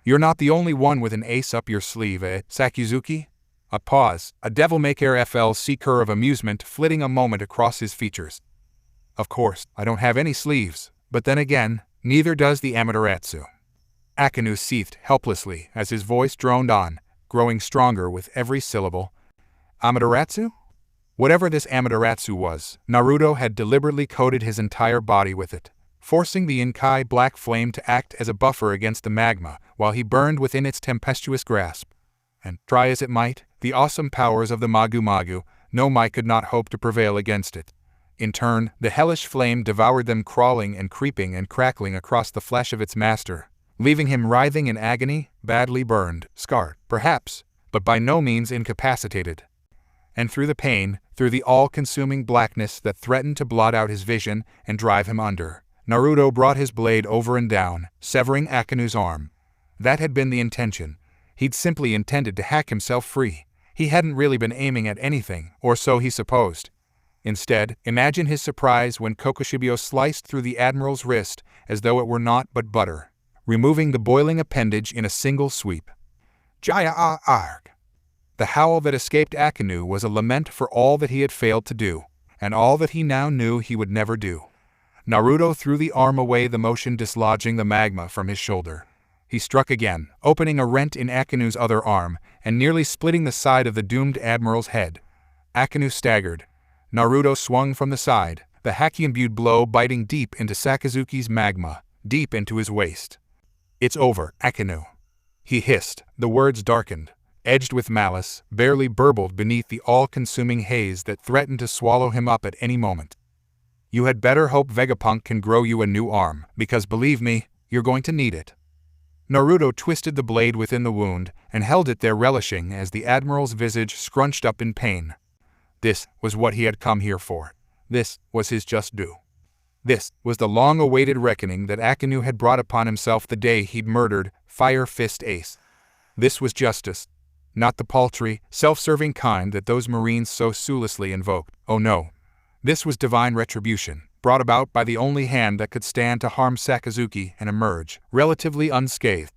You're not the only one with an ace up your sleeve, eh, Sakazuki? A pause, a devil-may-care FLC curve of amusement flitting a moment across his features. Of course, I don't have any sleeves, but then again, neither does the Amaterasu. Akinu seethed helplessly as his voice droned on, growing stronger with every syllable. Amaterasu? Whatever this Amaterasu was, Naruto had deliberately coated his entire body with it, forcing the Inkai black flame to act as a buffer against the magma while he burned within its tempestuous grasp. And, try as it might, the awesome powers of the Magu Magu, no might could not hope to prevail against it. In turn, the hellish flame devoured them, crawling and creeping and crackling across the flesh of its master, leaving him writhing in agony, badly burned, scarred, perhaps, but by no means incapacitated. And through the pain, through the all-consuming blackness that threatened to blot out his vision and drive him under, Naruto brought his blade over and down, severing Akinu's arm. That had been the intention. He'd simply intended to hack himself free. He hadn't really been aiming at anything, or so he supposed. Instead, imagine his surprise when Kokushibyo sliced through the Admiral's wrist as though it were naught but butter, removing the boiling appendage in a single sweep. Jaya-ah-arg! The howl that escaped Akinu was a lament for all that he had failed to do, and all that he now knew he would never do. Naruto threw the arm away, the motion dislodging the magma from his shoulder. He struck again, opening a rent in Akinu's other arm, and nearly splitting the side of the doomed Admiral's head. Akinu staggered. Naruto swung from the side, the haki-imbued blow biting deep into Sakazuki's magma, deep into his waist. It's over, Akinu. He hissed, the words darkened, edged with malice, barely burbled beneath the all-consuming haze that threatened to swallow him up at any moment. You had better hope Vegapunk can grow you a new arm, because believe me, you're going to need it. Naruto twisted the blade within the wound and held it there, relishing as the Admiral's visage scrunched up in pain. This was what he had come here for. This was his just due. This was the long-awaited reckoning that Akinu had brought upon himself the day he'd murdered Fire Fist Ace. This was justice. Not the paltry, self-serving kind that those Marines so soullessly invoked. Oh no. This was divine retribution, brought about by the only hand that could stand to harm Sakazuki and emerge, relatively unscathed.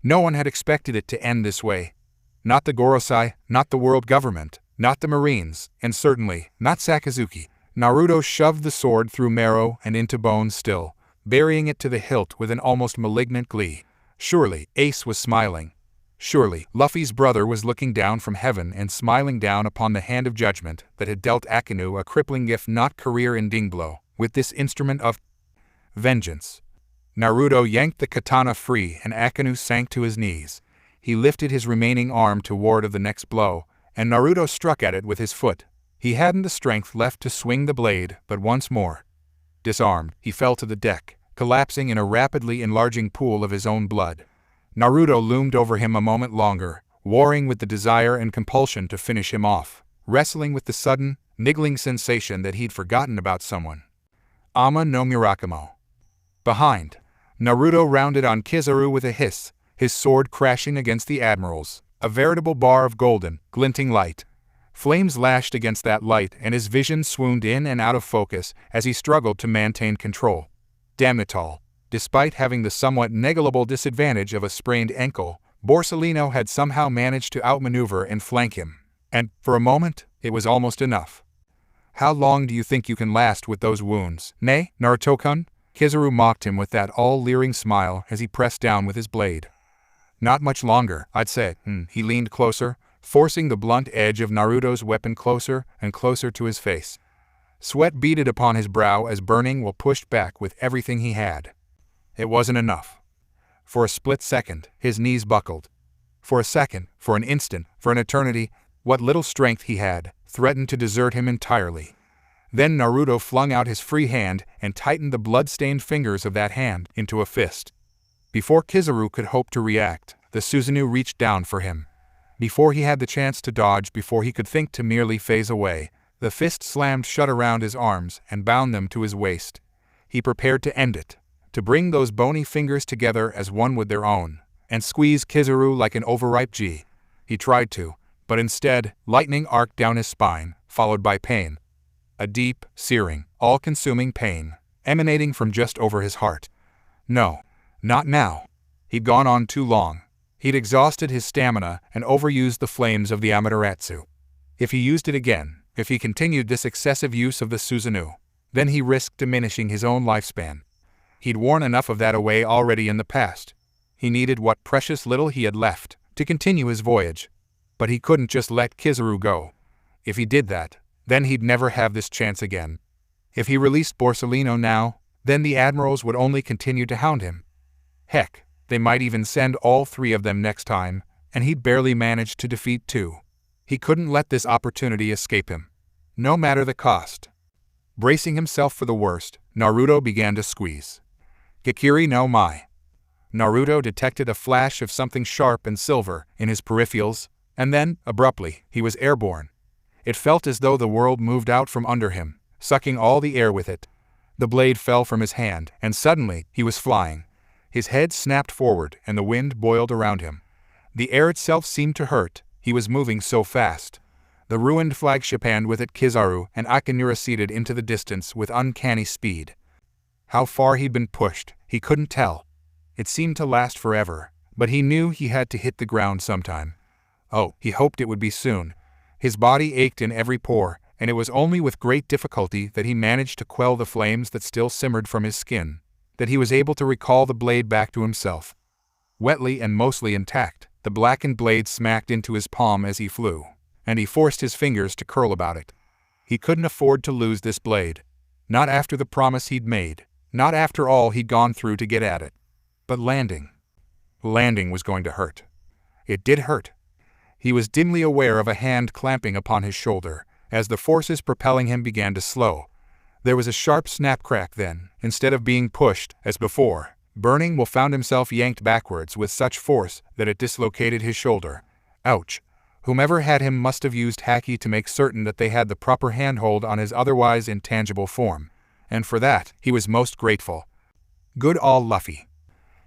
No one had expected it to end this way. Not the Gorosei, not the world government, not the Marines, and certainly not Sakazuki. Naruto shoved the sword through marrow and into bone still, burying it to the hilt with an almost malignant glee. Surely, Ace was smiling. Surely, Luffy's brother was looking down from heaven and smiling down upon the hand of judgment that had dealt Akinu a crippling if not career-ending blow. with this instrument of vengeance. Naruto yanked the katana free and Akinu sank to his knees. He lifted his remaining arm to ward of the next blow, and Naruto struck at it with his foot. He hadn't the strength left to swing the blade, but once more, disarmed, he fell to the deck, collapsing in a rapidly enlarging pool of his own blood. Naruto loomed over him a moment longer, warring with the desire and compulsion to finish him off, wrestling with the sudden, niggling sensation that he'd forgotten about someone. Ama no Murakamo. Behind, Naruto rounded on Kizaru with a hiss, his sword crashing against the Admirals, a veritable bar of golden, glinting light. Flames lashed against that light and his vision swooned in and out of focus as he struggled to maintain control. Damn it all. Despite having the somewhat negligible disadvantage of a sprained ankle, Borsellino had somehow managed to outmaneuver and flank him. And, for a moment, it was almost enough. How long do you think you can last with those wounds, nay, Naruto-kun? Kizaru mocked him with that all-leering smile as he pressed down with his blade. Not much longer, I'd say. He leaned closer, forcing the blunt edge of Naruto's weapon closer and closer to his face. Sweat beaded upon his brow as Burning Will pushed back with everything he had. It wasn't enough. For a split second, his knees buckled. For a second, for an instant, for an eternity, what little strength he had threatened to desert him entirely. Then Naruto flung out his free hand and tightened the blood-stained fingers of that hand into a fist. Before Kizaru could hope to react, the Susanoo reached down for him. Before he had the chance to dodge, before he could think to merely phase away, the fist slammed shut around his arms and bound them to his waist. He prepared to end it, to bring those bony fingers together as one with their own, and squeeze Kizaru like an overripe G. He tried to, but instead, lightning arced down his spine, followed by pain. A deep, searing, all-consuming pain, emanating from just over his heart. No, not now. He'd gone on too long. He'd exhausted his stamina and overused the flames of the Amaterasu. If he used it again, if he continued this excessive use of the Susanoo, then he risked diminishing his own lifespan. He'd worn enough of that away already in the past. He needed what precious little he had left to continue his voyage. But he couldn't just let Kizaru go. If he did that, then he'd never have this chance again. If he released Borsellino now, then the Admirals would only continue to hound him. Heck, they might even send all three of them next time, and he'd barely manage to defeat two. He couldn't let this opportunity escape him, no matter the cost. Bracing himself for the worst, Naruto began to squeeze. Kikiri no Mai. Naruto detected a flash of something sharp and silver in his peripherals, and then, abruptly, he was airborne. It felt as though the world moved out from under him, sucking all the air with it. The blade fell from his hand, and suddenly, he was flying. His head snapped forward, and the wind boiled around him. The air itself seemed to hurt, he was moving so fast. The ruined flagship and with it Kizaru and Akinu receded into the distance with uncanny speed. How far he'd been pushed, he couldn't tell. It seemed to last forever, but he knew he had to hit the ground sometime. Oh, he hoped it would be soon. His body ached in every pore, and it was only with great difficulty that he managed to quell the flames that still simmered from his skin, that he was able to recall the blade back to himself. Wetly and mostly intact, the blackened blade smacked into his palm as he flew, and he forced his fingers to curl about it. He couldn't afford to lose this blade. Not after the promise he'd made, not after all he'd gone through to get at it. But landing was going to hurt. It did hurt. He was dimly aware of a hand clamping upon his shoulder, as the forces propelling him began to slow. There was a sharp snap crack then, instead of being pushed, as before, Burning Will found himself yanked backwards with such force that it dislocated his shoulder. Ouch. Whomever had him must have used haki to make certain that they had the proper handhold on his otherwise intangible form, and for that, he was most grateful. Good all Luffy.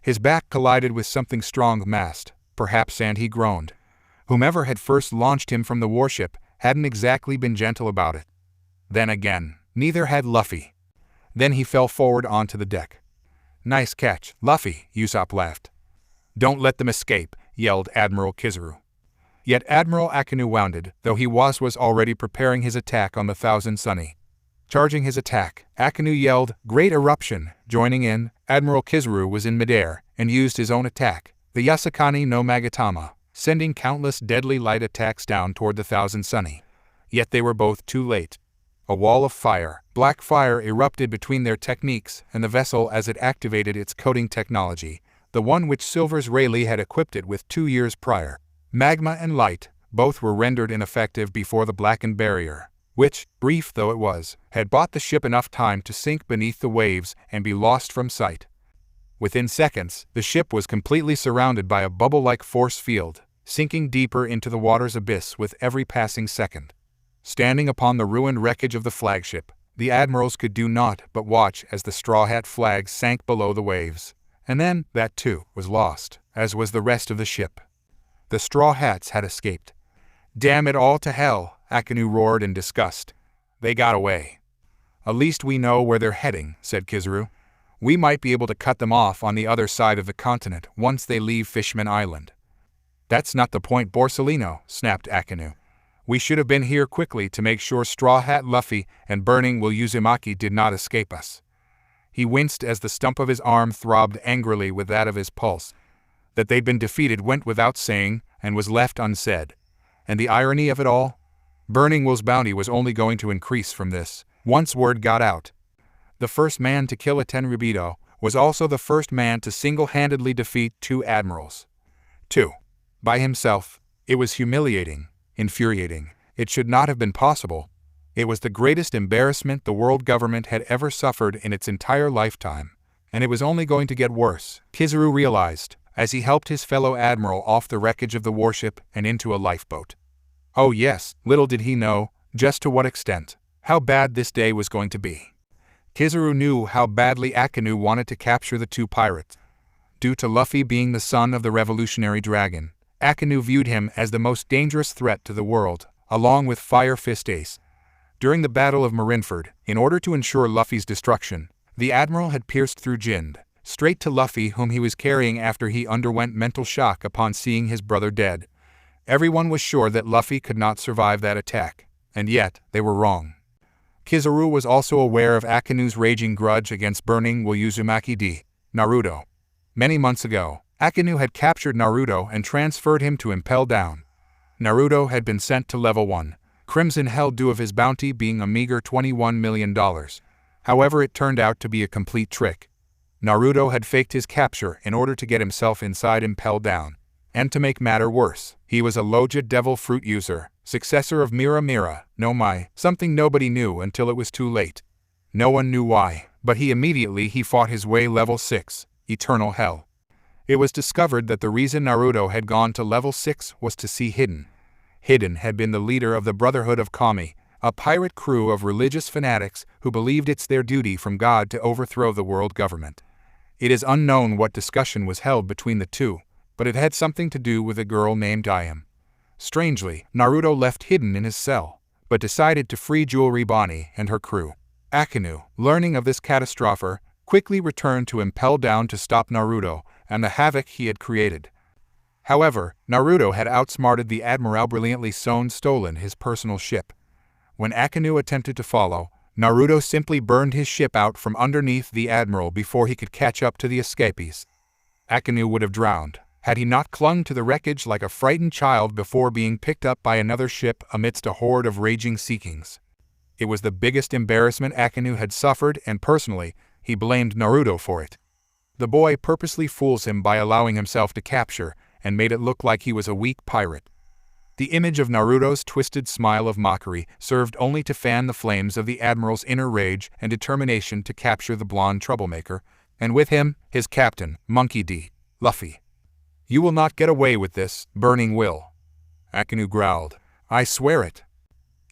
His back collided with something strong massed, perhaps, and he groaned. Whomever had first launched him from the warship hadn't exactly been gentle about it. Then again, neither had Luffy. Then he fell forward onto the deck. Nice catch, Luffy, Usopp laughed. Don't let them escape, yelled Admiral Kizaru. Yet Admiral Akinu wounded, though he was already preparing his attack on the Thousand Sunny. Charging his attack, Akinu yelled, Great Eruption! Joining in, Admiral Kizaru was in midair and used his own attack, the Yasakani no Magatama, sending countless deadly light attacks down toward the Thousand Sunny. Yet they were both too late. A wall of fire, black fire, erupted between their techniques and the vessel as it activated its coating technology, the one which Silver's Rayleigh had equipped it with 2 years prior. Magma and light, both were rendered ineffective before the blackened barrier, which, brief though it was, had bought the ship enough time to sink beneath the waves and be lost from sight. Within seconds, the ship was completely surrounded by a bubble-like force field, sinking deeper into the water's abyss with every passing second. Standing upon the ruined wreckage of the flagship, the Admirals could do naught but watch as the Straw Hat flag sank below the waves. And then, that too, was lost, as was the rest of the ship. The Straw Hats had escaped. "Damn it all to hell," Akinu roared in disgust. "They got away." "At least we know where they're heading," said Kizaru. "We might be able to cut them off on the other side of the continent once they leave Fishman Island." "That's not the point, Borsellino," snapped Akinu. "We should have been here quickly to make sure Straw Hat Luffy and Burning Will Uzumaki did not escape us." He winced as the stump of his arm throbbed angrily with that of his pulse. That they'd been defeated went without saying and was left unsaid. And the irony of it all? Burning Will's bounty was only going to increase from this, once word got out. The first man to kill a Tenryubito was also the first man to single-handedly defeat 2 admirals. 2. By himself. It was humiliating, infuriating. It should not have been possible. It was the greatest embarrassment the world government had ever suffered in its entire lifetime. And it was only going to get worse, Kizaru realized, as he helped his fellow admiral off the wreckage of the warship and into a lifeboat. Oh yes, little did he know, just to what extent, how bad this day was going to be. Kizaru knew how badly Akinu wanted to capture the 2 pirates. Due to Luffy being the son of the revolutionary dragon, Akinu viewed him as the most dangerous threat to the world, along with Fire Fist Ace. During the Battle of Marineford, in order to ensure Luffy's destruction, the Admiral had pierced through Jind, straight to Luffy, whom he was carrying after he underwent mental shock upon seeing his brother dead. Everyone was sure that Luffy could not survive that attack, and yet they were wrong. Kizaru was also aware of Akinu's raging grudge against Burning Will Uzumaki D. Naruto. Many months ago, Akinu had captured Naruto and transferred him to Impel Down. Naruto had been sent to Level 1, Crimson Hell due of his bounty being a meager $21 million. However, it turned out to be a complete trick. Naruto had faked his capture in order to get himself inside Impel Down. And to make matter worse, he was a Loja Devil Fruit user, successor of Mera Mera, no Mai, something nobody knew until it was too late. No one knew why, but he immediately fought his way Level 6, Eternal Hell. It was discovered that the reason Naruto had gone to Level 6 was to see Hidden. Hidden had been the leader of the Brotherhood of Kami, a pirate crew of religious fanatics who believed it's their duty from God to overthrow the world government. It is unknown what discussion was held between the two, but it had something to do with a girl named Ayam. Strangely, Naruto left Hidden in his cell, but decided to free Jewelry Bonnie and her crew. Akinu, learning of this catastrophe, quickly returned to Impel Down to stop Naruto and the havoc he had created. However, Naruto had outsmarted the Admiral, brilliantly stolen his personal ship. When Akinu attempted to follow, Naruto simply burned his ship out from underneath the Admiral before he could catch up to the escapees. Akinu would have drowned, had he not clung to the wreckage like a frightened child before being picked up by another ship amidst a horde of raging Sea Kings. It was the biggest embarrassment Akinu had suffered, and personally, he blamed Naruto for it. The boy purposely fools him by allowing himself to capture, and made it look like he was a weak pirate. The image of Naruto's twisted smile of mockery served only to fan the flames of the Admiral's inner rage and determination to capture the blonde troublemaker, and with him, his captain, Monkey D. Luffy. "You will not get away with this, Burning Will," Akinu growled. "I swear it."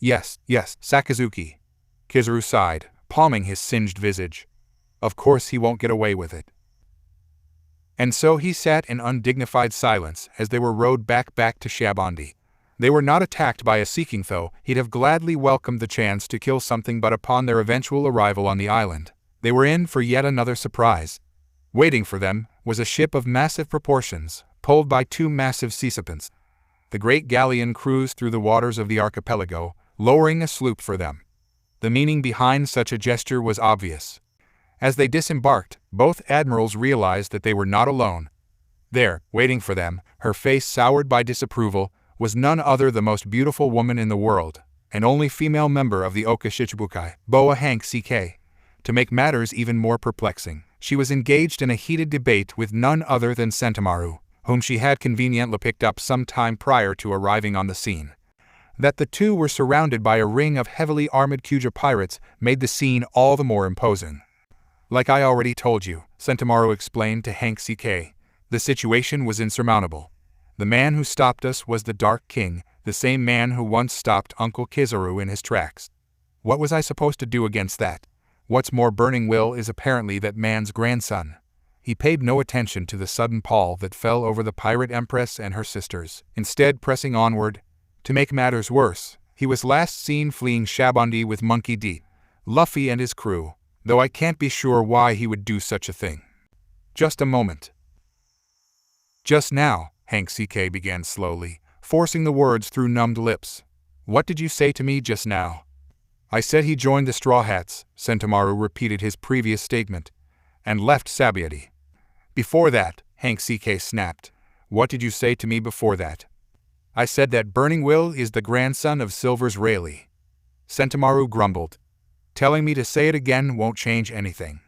Yes, Sakazuki." Kizaru sighed, palming his singed visage. "Of course he won't get away with it." And so he sat in undignified silence as they were rowed back to Shabondi. They were not attacked by a Sea King, though he'd have gladly welcomed the chance to kill something, but upon their eventual arrival on the island, they were in for yet another surprise. Waiting for them was a ship of massive proportions, pulled by 2 massive sea serpents. The great galleon cruised through the waters of the archipelago, lowering a sloop for them. The meaning behind such a gesture was obvious. As they disembarked, both admirals realized that they were not alone. There, waiting for them, her face soured by disapproval, was none other the most beautiful woman in the world, and only female member of the Okashichibukai, Boa Hancock. To make matters even more perplexing, she was engaged in a heated debate with none other than Sentomaru, whom she had conveniently picked up some time prior to arriving on the scene. That the two were surrounded by a ring of heavily armored Kyuja pirates made the scene all the more imposing. Like I already told you, Sentomaru explained to Hancock, the situation was insurmountable. The man who stopped us was the Dark King, the same man who once stopped Uncle Kizaru in his tracks. What was I supposed to do against that? What's more, Burning Will is apparently that man's grandson. He paid no attention to the sudden pall that fell over the pirate empress and her sisters, instead pressing onward. To make matters worse, he was last seen fleeing Shabondi with Monkey D, Luffy and his crew, though I can't be sure why he would do such a thing. Just a moment. Just now, Hancock began slowly, forcing the words through numbed lips. What did you say to me just now? I said he joined the Straw Hats, Sentomaru repeated his previous statement, and left Sabaody. Before that, Hancock snapped. What did you say to me before that? I said that Burning Will is the grandson of Silver's Rayleigh. Sentomaru grumbled. Telling me to say it again won't change anything.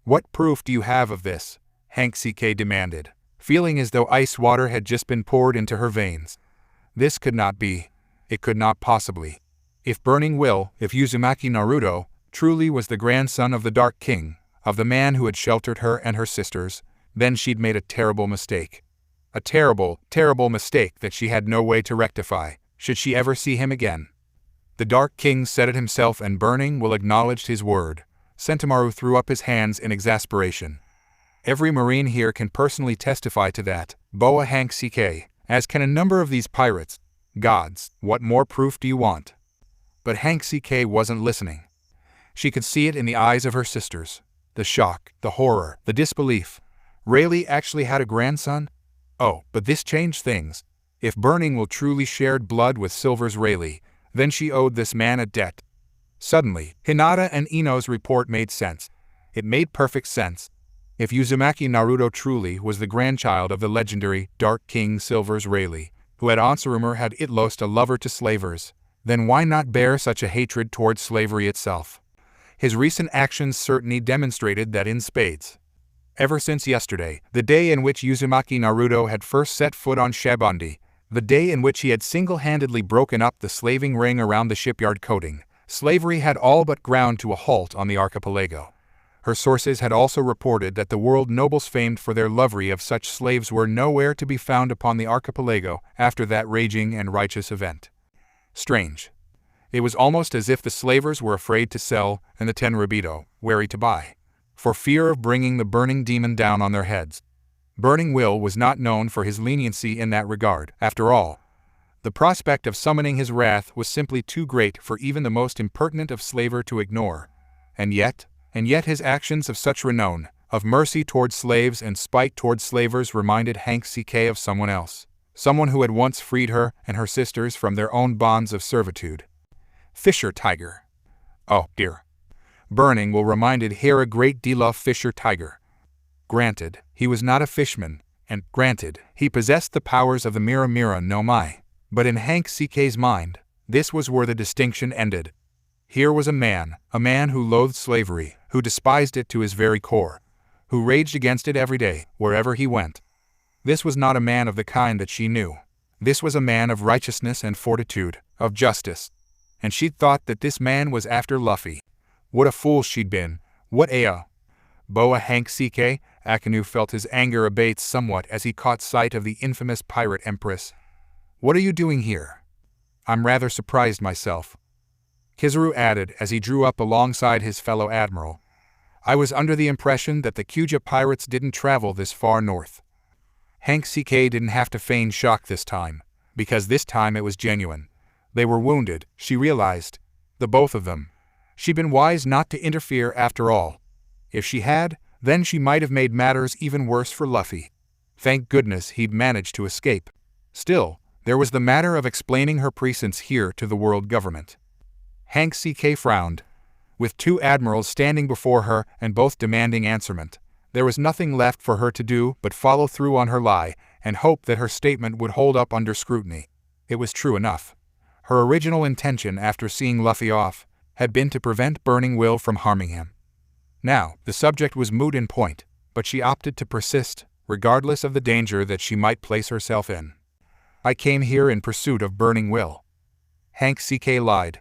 What proof do you have of this? Hancock demanded, feeling as though ice water had just been poured into her veins. This could not be. It could not possibly. If Burning Will, if Uzumaki Naruto, truly was the grandson of the Dark King, of the man who had sheltered her and her sisters, then she'd made a terrible mistake. A terrible, terrible mistake that she had no way to rectify, should she ever see him again. The Dark King said it himself, and Burning Will acknowledged his word. Sentomaru threw up his hands in exasperation. Every Marine here can personally testify to that, Boa Hancock, as can a number of these pirates. Gods, what more proof do you want? But Hancock wasn't listening. She could see it in the eyes of her sisters. The shock, the horror, the disbelief. Rayleigh actually had a grandson? Oh, but this changed things. If Burning Will truly shared blood with Silver's Rayleigh, then she owed this man a debt. Suddenly, Hinata and Ino's report made sense. It made perfect sense. If Uzumaki Naruto truly was the grandchild of the legendary Dark King Silver's Rayleigh, who had rumor had it lost a lover to slavers, then why not bear such a hatred towards slavery itself? His recent actions certainly demonstrated that in spades. Ever since yesterday, the day in which Uzumaki Naruto had first set foot on Shabondi, the day in which he had single-handedly broken up the slaving ring around the shipyard coating, slavery had all but ground to a halt on the archipelago. Her sources had also reported that the world nobles famed for their lovery of such slaves were nowhere to be found upon the archipelago after that raging and righteous event. Strange. It was almost as if the slavers were afraid to sell and the Tenryubito wary to buy, for fear of bringing the burning demon down on their heads. Burning Will was not known for his leniency in that regard, after all. The prospect of summoning his wrath was simply too great for even the most impertinent of slaver to ignore. And yet his actions of such renown, of mercy towards slaves and spite towards slavers reminded Hancock of someone else. Someone who had once freed her and her sisters from their own bonds of servitude. Fisher Tiger. Oh, dear. Burning Will reminded her a great deal of Fisher Tiger. Granted, he was not a fishman, and, granted, he possessed the powers of the Mera Mera no Mai. But in Hancock's mind, this was where the distinction ended. Here was a man who loathed slavery, who despised it to his very core, who raged against it every day, wherever he went. This was not a man of the kind that she knew. This was a man of righteousness and fortitude, of justice. And she'd thought that this man was after Luffy. What a fool she'd been. What a... Boa Hancock, Akinu felt his anger abate somewhat as he caught sight of the infamous pirate empress. What are you doing here? I'm rather surprised myself. Kizaru added as he drew up alongside his fellow admiral. I was under the impression that the Kyuja pirates didn't travel this far north. Hancock didn't have to feign shock this time, because this time it was genuine. They were wounded, she realized. The both of them. She'd been wise not to interfere after all. If she had, then she might have made matters even worse for Luffy. Thank goodness he'd managed to escape. Still, there was the matter of explaining her presence here to the world government. Hancock frowned. With two admirals standing before her and both demanding answerment, there was nothing left for her to do but follow through on her lie and hope that her statement would hold up under scrutiny. It was true enough. Her original intention after seeing Luffy off had been to prevent Burning Will from harming him. Now, the subject was moot in point, but she opted to persist, regardless of the danger that she might place herself in. I came here in pursuit of Burning Will. Hank CK lied.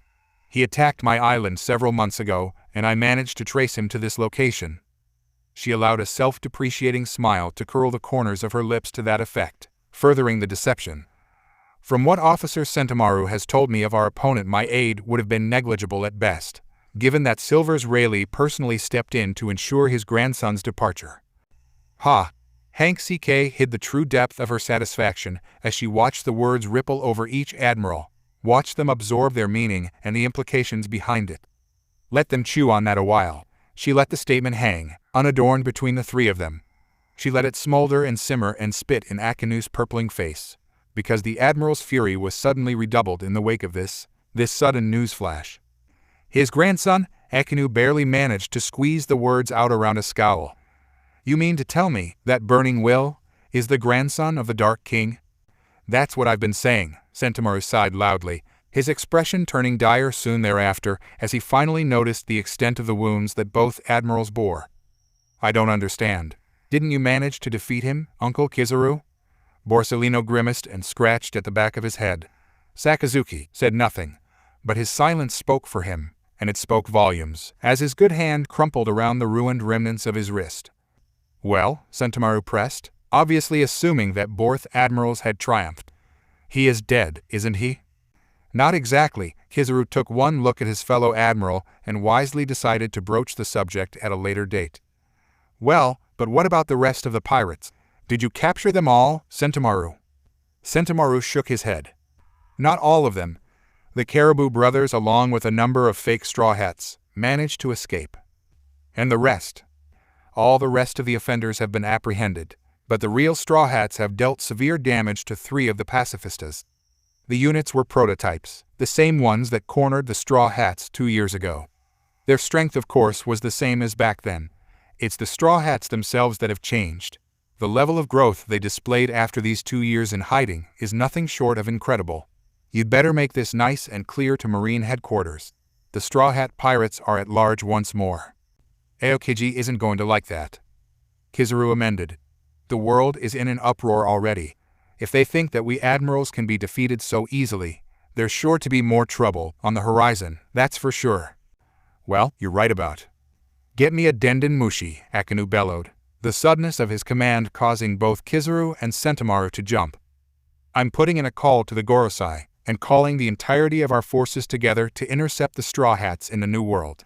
He attacked my island several months ago, and I managed to trace him to this location. She allowed a self-depreciating smile to curl the corners of her lips to that effect, furthering the deception. From what Officer Sentomaru has told me of our opponent, my aid would have been negligible at best, given that Silver's Rayleigh personally stepped in to ensure his grandson's departure. Ha! Hank CK hid the true depth of her satisfaction as she watched the words ripple over each admiral, watched them absorb their meaning and the implications behind it. Let them chew on that a while. She let the statement hang, unadorned between the three of them. She let it smolder and simmer and spit in Akinu's purpling face, because the Admiral's fury was suddenly redoubled in the wake of this sudden news flash. His grandson? Akinu barely managed to squeeze the words out around a scowl. You mean to tell me that Burning Will is the grandson of the Dark King? That's what I've been saying, Sentomaru sighed loudly, his expression turning dire soon thereafter as he finally noticed the extent of the wounds that both admirals bore. I don't understand. Didn't you manage to defeat him, Uncle Kizaru? Borsellino grimaced and scratched at the back of his head. Sakazuki said nothing, but his silence spoke for him, and it spoke volumes, as his good hand crumpled around the ruined remnants of his wrist. Well, Sentomaru pressed, obviously assuming that both admirals had triumphed. He is dead, isn't he? Not exactly. Kizaru took one look at his fellow admiral and wisely decided to broach the subject at a later date. Well, but what about the rest of the pirates? Did you capture them all, Sentomaru? Sentomaru shook his head. Not all of them. The Caribou brothers, along with a number of fake Straw Hats, managed to escape. And the rest? All the rest of the offenders have been apprehended, but the real Straw Hats have dealt severe damage to 3 of the pacifistas. The units were prototypes, the same ones that cornered the Straw Hats 2 years ago. Their strength, of course, was the same as back then. It's the Straw Hats themselves that have changed. The level of growth they displayed after these 2 years in hiding is nothing short of incredible. You'd better make this nice and clear to Marine headquarters. The Straw Hat pirates are at large once more. Aokiji isn't going to like that. Kizaru amended. The world is in an uproar already. If they think that we admirals can be defeated so easily, there's sure to be more trouble on the horizon, that's for sure. Well, you're right about. Get me a Denden Mushi, Akinu bellowed, the suddenness of his command causing both Kizaru and Sentomaru to jump. I'm putting in a call to the Gorosei, and calling the entirety of our forces together to intercept the Straw Hats in the New World.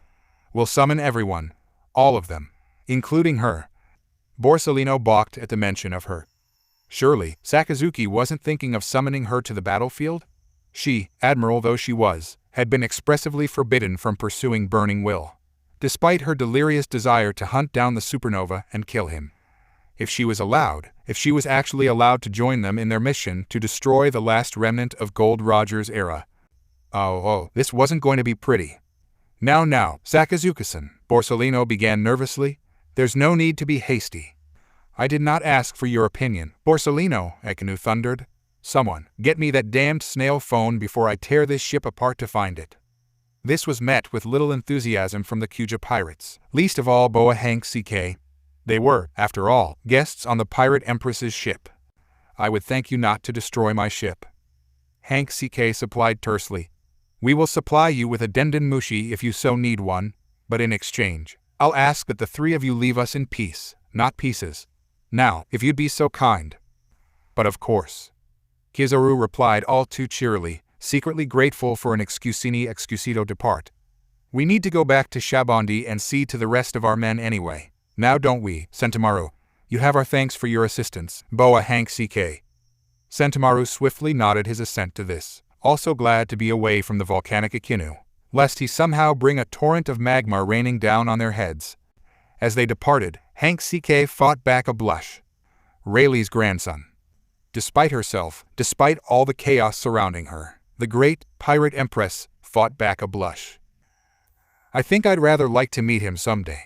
We'll summon everyone, all of them, including her. Borsellino balked at the mention of her. Surely, Sakazuki wasn't thinking of summoning her to the battlefield? She, admiral though she was, had been expressively forbidden from pursuing Burning Will, despite her delirious desire to hunt down the supernova and kill him. If she was actually allowed to join them in their mission to destroy the last remnant of Gold Roger's era. Oh, this wasn't going to be pretty. Now, Sakazuki-san, Borsellino began nervously, there's no need to be hasty. I did not ask for your opinion, Borsellino, Akinu thundered. Someone, get me that damned snail phone before I tear this ship apart to find it. This was met with little enthusiasm from the Kuja pirates, least of all Boa Hancock. They were, after all, guests on the Pirate Empress's ship. I would thank you not to destroy my ship. Hank CK supplied tersely. We will supply you with a Denden Mushi if you so need one, but in exchange, I'll ask that the 3 of you leave us in peace, not pieces. Now, if you'd be so kind. But of course. Kizaru replied all too cheerily, secretly grateful for an excusito depart. We need to go back to Shabondi and see to the rest of our men anyway. Now don't we, Sentomaru? You have our thanks for your assistance, Boa Hank CK. Sentomaru swiftly nodded his assent to this, also glad to be away from the volcanic Akinu, lest he somehow bring a torrent of magma raining down on their heads. As they departed, Hank CK fought back a blush. Rayleigh's grandson. Despite herself, despite all the chaos surrounding her, the great Pirate Empress fought back a blush. I think I'd rather like to meet him someday.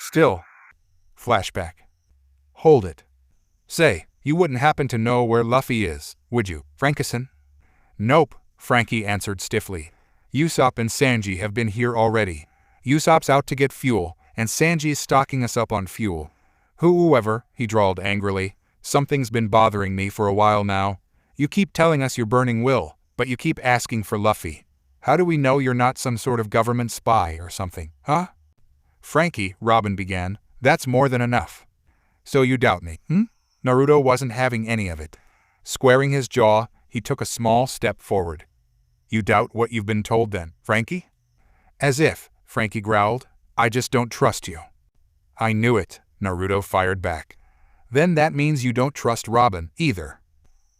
Still. Flashback. Hold it. Say, you wouldn't happen to know where Luffy is, would you, Frankison? Nope, Frankie answered stiffly. Usopp and Sanji have been here already. Usopp's out to get fuel, and Sanji's stocking us up on fuel. Whoever, he drawled angrily, something's been bothering me for a while now. You keep telling us you're burning Will, but you keep asking for Luffy. How do we know you're not some sort of government spy or something, huh? Frankie, Robin began, that's more than enough. So you doubt me, Naruto wasn't having any of it. Squaring his jaw, he took a small step forward. You doubt what you've been told then, Frankie? As if, Frankie growled, I just don't trust you. I knew it, Naruto fired back. Then that means you don't trust Robin, either.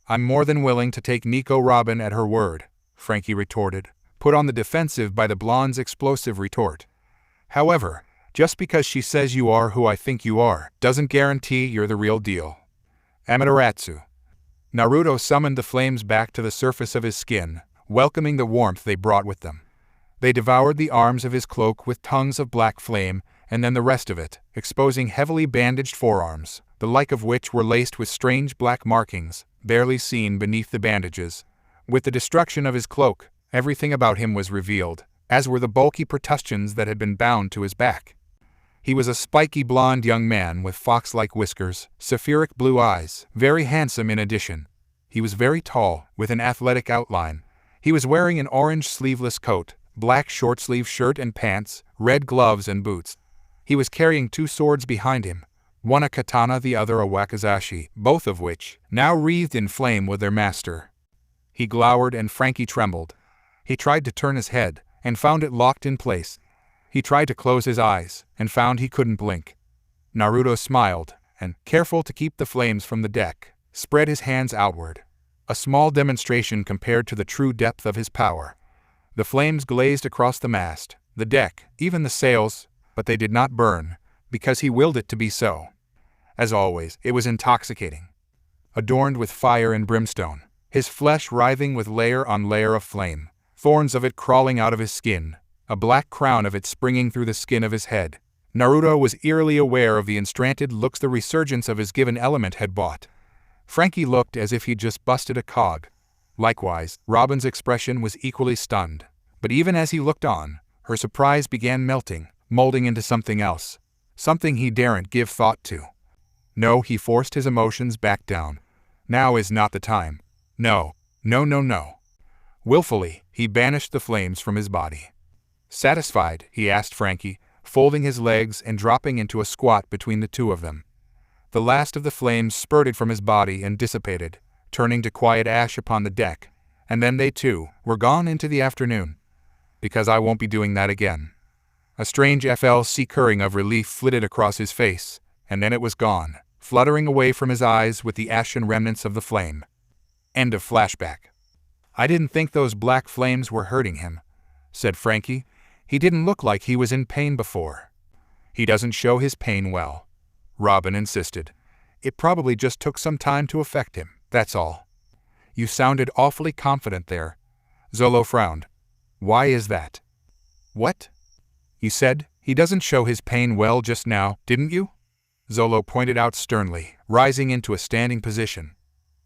I'm more than willing to take Nico Robin at her word, Frankie retorted, put on the defensive by the blonde's explosive retort. However, just because she says you are who I think you are, doesn't guarantee you're the real deal. Amaterasu. Naruto summoned the flames back to the surface of his skin, welcoming the warmth they brought with them. They devoured the arms of his cloak with tongues of black flame, and then the rest of it, exposing heavily bandaged forearms, the like of which were laced with strange black markings, barely seen beneath the bandages. With the destruction of his cloak, everything about him was revealed, as were the bulky protusions that had been bound to his back. He was a spiky blonde young man with fox-like whiskers, sapphiric blue eyes, very handsome in addition. He was very tall, with an athletic outline. He was wearing an orange sleeveless coat, black short-sleeve shirt and pants, red gloves and boots. He was carrying 2 swords behind him, one a katana, the other a wakizashi, both of which, now wreathed in flame, were their master. He glowered and Frankie trembled. He tried to turn his head, and found it locked in place. He tried to close his eyes, and found he couldn't blink. Naruto smiled, and, careful to keep the flames from the deck, spread his hands outward. A small demonstration compared to the true depth of his power. The flames glazed across the mast, the deck, even the sails, but they did not burn, because he willed it to be so. As always, it was intoxicating. Adorned with fire and brimstone, his flesh writhing with layer on layer of flame, thorns of it crawling out of his skin, a black crown of it springing through the skin of his head. Naruto was eerily aware of the enchanted looks the resurgence of his given element had brought. Frankie looked as if he'd just busted a cog. Likewise, Robin's expression was equally stunned. But even as he looked on, her surprise began melting, molding into something else. Something he daren't give thought to. No, he forced his emotions back down. Now is not the time. No. Willfully, he banished the flames from his body. Satisfied, he asked Frankie, folding his legs and dropping into a squat between the two of them. The last of the flames spurted from his body and dissipated, turning to quiet ash upon the deck, and then they too were gone into the afternoon. Because I won't be doing that again. A strange FLC curring of relief flitted across his face, and then it was gone, fluttering away from his eyes with the ashen remnants of the flame. End of flashback. I didn't think those black flames were hurting him, said Frankie. He didn't look like he was in pain before. He doesn't show his pain well, Robin insisted. It probably just took some time to affect him, that's all. You sounded awfully confident there. Zolo frowned. Why is that? What? You said, he doesn't show his pain well just now, didn't you? Zolo pointed out sternly, rising into a standing position.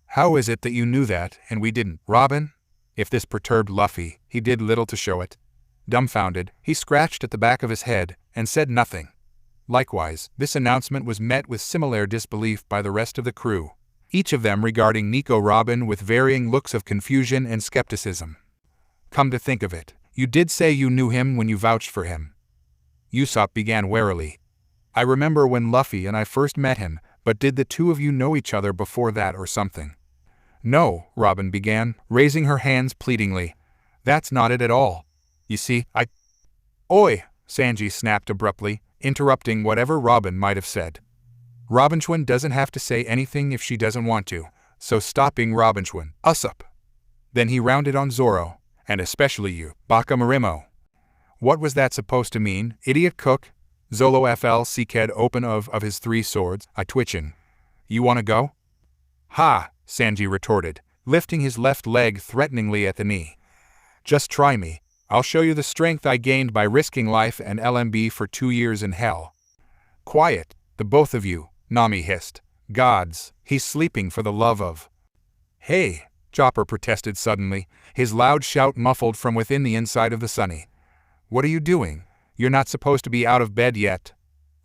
How is it that you knew that, and we didn't, Robin? If this perturbed Luffy, he did little to show it. Dumbfounded, he scratched at the back of his head, and said nothing. Likewise, this announcement was met with similar disbelief by the rest of the crew, each of them regarding Nico Robin with varying looks of confusion and skepticism. Come to think of it, you did say you knew him when you vouched for him. Usopp began warily. I remember when Luffy and I first met him, but did the two of you know each other before that or something? No, Robin began, raising her hands pleadingly. That's not it at all. You see, Oi, Sanji snapped abruptly, interrupting whatever Robin might have said. Robinchwen doesn't have to say anything if she doesn't want to, so stopping Robinchwen, Usopp. Then he rounded on Zoro, and especially you, Baka Marimo. What was that supposed to mean, idiot cook? Zolo FL open of his 3 swords, twitching. You wanna go? Ha, Sanji retorted, lifting his left leg threateningly at the knee. Just try me. I'll show you the strength I gained by risking life and LMB for 2 years in hell. Quiet, the both of you, Nami hissed. Gods, he's sleeping for the love of. Hey, Chopper protested suddenly, his loud shout muffled from within the inside of the Sunny. What are you doing? You're not supposed to be out of bed yet.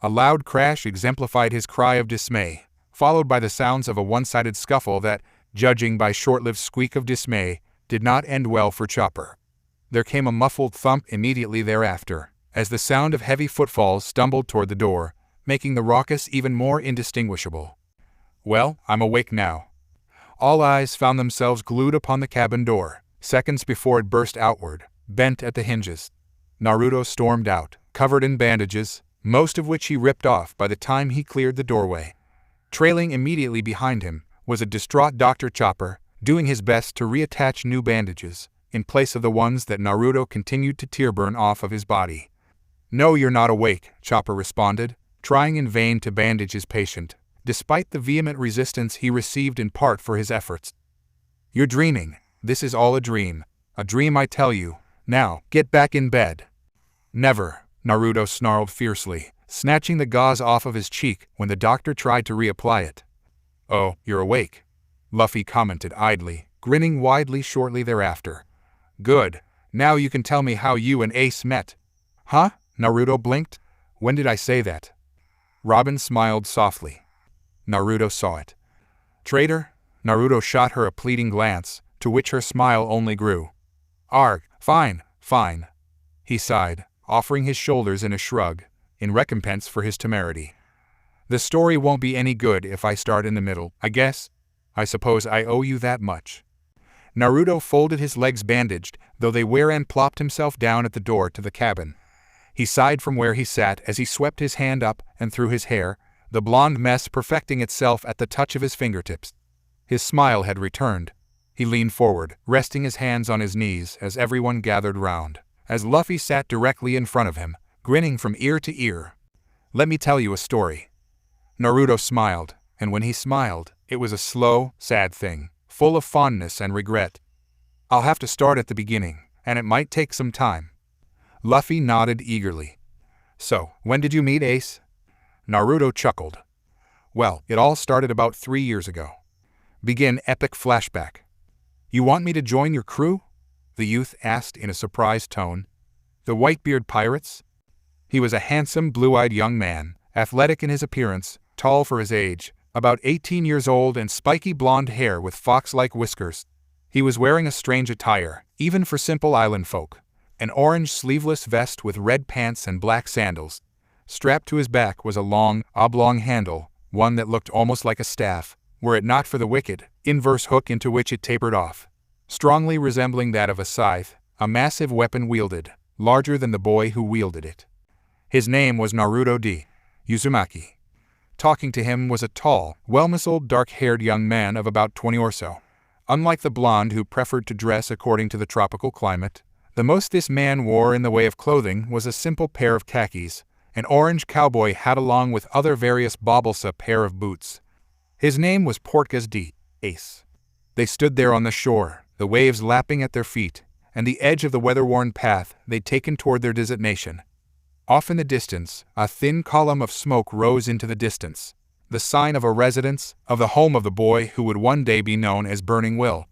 A loud crash exemplified his cry of dismay, followed by the sounds of a one-sided scuffle that, judging by short-lived squeak of dismay, did not end well for Chopper. There came a muffled thump immediately thereafter, as the sound of heavy footfalls stumbled toward the door, making the raucous even more indistinguishable. Well, I'm awake now. All eyes found themselves glued upon the cabin door, seconds before it burst outward, bent at the hinges. Naruto stormed out, covered in bandages, most of which he ripped off by the time he cleared the doorway. Trailing immediately behind him was a distraught Dr. Chopper, doing his best to reattach new bandages, in place of the ones that Naruto continued to tear burn off of his body. No, you're not awake, Chopper responded, trying in vain to bandage his patient, despite the vehement resistance he received in part for his efforts. You're dreaming. This is all a dream. A dream, I tell you. Now, get back in bed. Never, Naruto snarled fiercely, snatching the gauze off of his cheek when the doctor tried to reapply it. Oh, you're awake, Luffy commented idly, grinning widely shortly thereafter. Good. Now you can tell me how you and Ace met. Huh? Naruto blinked. When did I say that? Robin smiled softly. Naruto saw it. Traitor? Naruto shot her a pleading glance, to which her smile only grew. Arg, fine, fine. He sighed, offering his shoulders in a shrug, in recompense for his temerity. The story won't be any good if I start in the middle, I guess. I suppose I owe you that much. Naruto folded his legs bandaged, though they were, and plopped himself down at the door to the cabin. He sighed from where he sat as he swept his hand up and through his hair, the blonde mess perfecting itself at the touch of his fingertips. His smile had returned. He leaned forward, resting his hands on his knees as everyone gathered round, as Luffy sat directly in front of him, grinning from ear to ear. Let me tell you a story. Naruto smiled, and when he smiled, it was a slow, sad thing, full of fondness and regret. I'll have to start at the beginning, and it might take some time. Luffy nodded eagerly. So, when did you meet Ace? Naruto chuckled. Well, it all started about 3 years ago. Begin epic flashback. You want me to join your crew? The youth asked in a surprised tone. The Whitebeard Pirates? He was a handsome, blue-eyed young man, athletic in his appearance, tall for his age, about 18 years old, and spiky blonde hair with fox-like whiskers. He was wearing a strange attire, even for simple island folk. An orange sleeveless vest with red pants and black sandals. Strapped to his back was a long, oblong handle, one that looked almost like a staff, were it not for the wicked, inverse hook into which it tapered off. Strongly resembling that of a scythe, a massive weapon wielded, larger than the boy who wielded it. His name was Naruto D. Uzumaki. Talking to him was a tall, well-muscled, dark-haired young man of about 20 or so. Unlike the blonde who preferred to dress according to the tropical climate, the most this man wore in the way of clothing was a simple pair of khakis, an orange cowboy hat along with other various baubles, a pair of boots. His name was Portgas D. Ace. They stood there on the shore, the waves lapping at their feet, and the edge of the weather-worn path they'd taken toward their destination. Off in the distance, a thin column of smoke rose into the distance, the sign of a residence, of the home of the boy who would one day be known as Burning Will.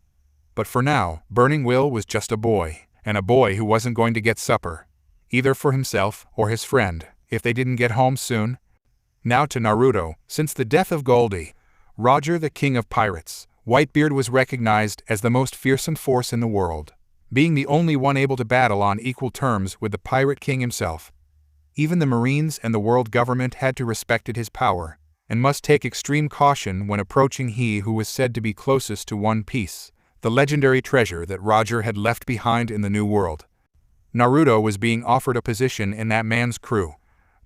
But for now, Burning Will was just a boy, and a boy who wasn't going to get supper, either for himself or his friend, if they didn't get home soon. Now to Naruto, since the death of Goldie, Roger the King of Pirates, Whitebeard was recognized as the most fearsome force in the world, being the only one able to battle on equal terms with the Pirate King himself. Even the Marines and the world government had to respect his power, and must take extreme caution when approaching he who was said to be closest to One Piece, the legendary treasure that Roger had left behind in the New World. Naruto was being offered a position in that man's crew,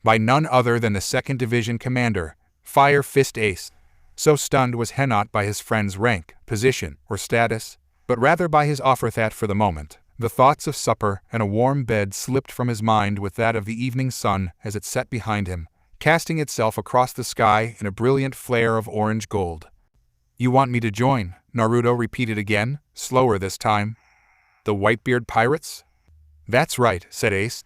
by none other than the 2nd Division Commander, Fire Fist Ace. So stunned was he not by his friend's rank, position, or status, but rather by his offer that for the moment, the thoughts of supper and a warm bed slipped from his mind with that of the evening sun as it set behind him, casting itself across the sky in a brilliant flare of orange gold. You want me to join? Naruto repeated again, slower this time. The Whitebeard Pirates? That's right, said Ace.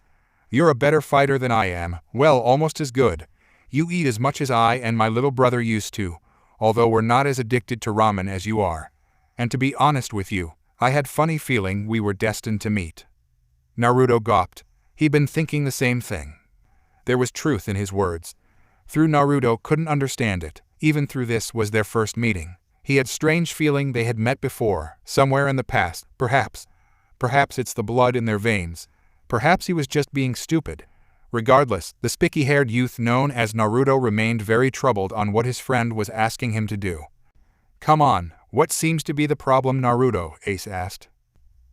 You're a better fighter than I am, well, almost as good. You eat as much as I and my little brother used to, although we're not as addicted to ramen as you are. And to be honest with you, I had funny feeling we were destined to meet." Naruto gawped. He'd been thinking the same thing. There was truth in his words. Though Naruto couldn't understand it, even through this was their first meeting. He had strange feeling they had met before, somewhere in the past, perhaps. Perhaps it's the blood in their veins. Perhaps he was just being stupid. Regardless, the spiky-haired youth known as Naruto remained very troubled on what his friend was asking him to do. "Come on, what seems to be the problem, Naruto?" Ace asked.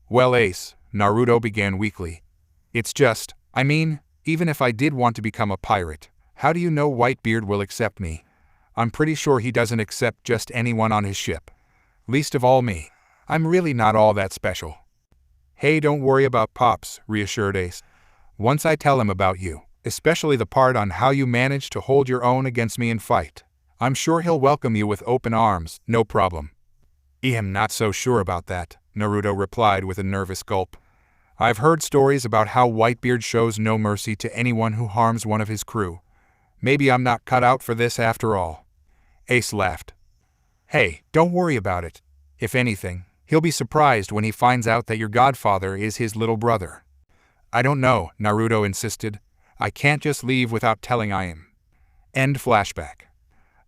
"Well, Ace," Naruto began weakly. "It's just, even if I did want to become a pirate, how do you know Whitebeard will accept me? I'm pretty sure he doesn't accept just anyone on his ship. Least of all me. I'm really not all that special." "Hey, don't worry about Pops," reassured Ace. "Once I tell him about you, especially the part on how you managed to hold your own against me in fight, I'm sure he'll welcome you with open arms, no problem." "I'm not so sure about that," Naruto replied with a nervous gulp. "I've heard stories about how Whitebeard shows no mercy to anyone who harms one of his crew. Maybe I'm not cut out for this after all." Ace laughed. "Hey, don't worry about it. If anything, he'll be surprised when he finds out that your godfather is his little brother." "I don't know," Naruto insisted. "I can't just leave without telling him." End flashback.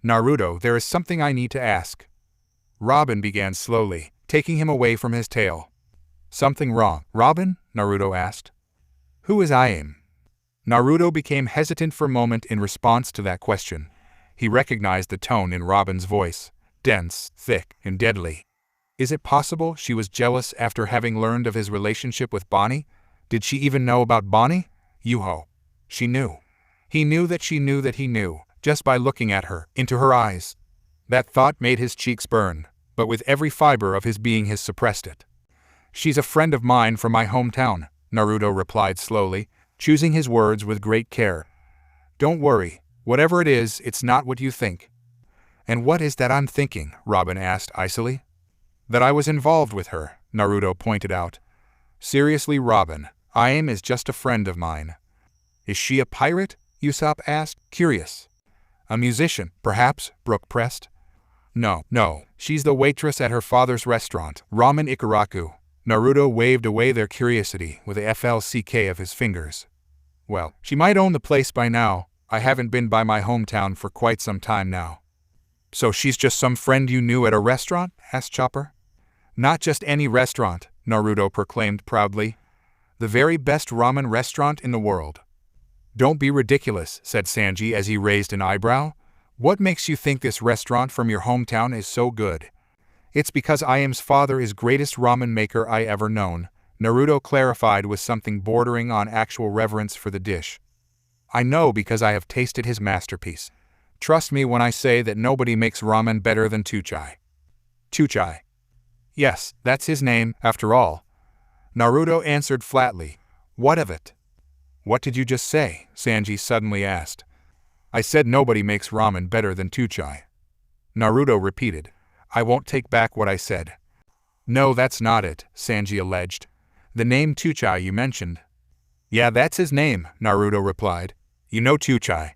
"Naruto, there is something I need to ask." Robin began slowly, taking him away from his tale. "Something wrong, Robin?" Naruto asked. "Who is Im?" Naruto became hesitant for a moment in response to that question. He recognized the tone in Robin's voice, dense, thick, and deadly. Is it possible she was jealous after having learned of his relationship with Bonnie? Did she even know about Bonnie? Yuho. She knew. He knew that she knew that he knew, just by looking at her, into her eyes. That thought made his cheeks burn, but with every fiber of his being he suppressed it. "She's a friend of mine from my hometown," Naruto replied slowly, choosing his words with great care. "Don't worry, whatever it is, it's not what you think." "And what is that I'm thinking?" Robin asked icily. "That I was involved with her," Naruto pointed out. "Seriously, Robin, Im is just a friend of mine." "Is she a pirate?" Usopp asked, curious. "A musician, perhaps?" Brook pressed. No, she's the waitress at her father's restaurant, Ramen Ikaraku." Naruto waved away their curiosity with a FLCK of his fingers. "Well, she might own the place by now. I haven't been by my hometown for quite some time now." "So she's just some friend you knew at a restaurant?" asked Chopper. "Not just any restaurant," Naruto proclaimed proudly. "The very best ramen restaurant in the world." "Don't be ridiculous," said Sanji as he raised an eyebrow. "What makes you think this restaurant from your hometown is so good?" "It's because Im's father is greatest ramen maker I ever known," Naruto clarified with something bordering on actual reverence for the dish. "I know because I have tasted his masterpiece. Trust me when I say that nobody makes ramen better than Tuchai." "Tuchai?" "Yes, that's his name, after all." Naruto answered flatly. "What of it?" "What did you just say?" Sanji suddenly asked. "I said nobody makes ramen better than Tuchai." Naruto repeated. "I won't take back what I said." "No, that's not it," Sanji alleged. "The name Tuchai you mentioned." "Yeah, that's his name," Naruto replied. "You know Tuchai."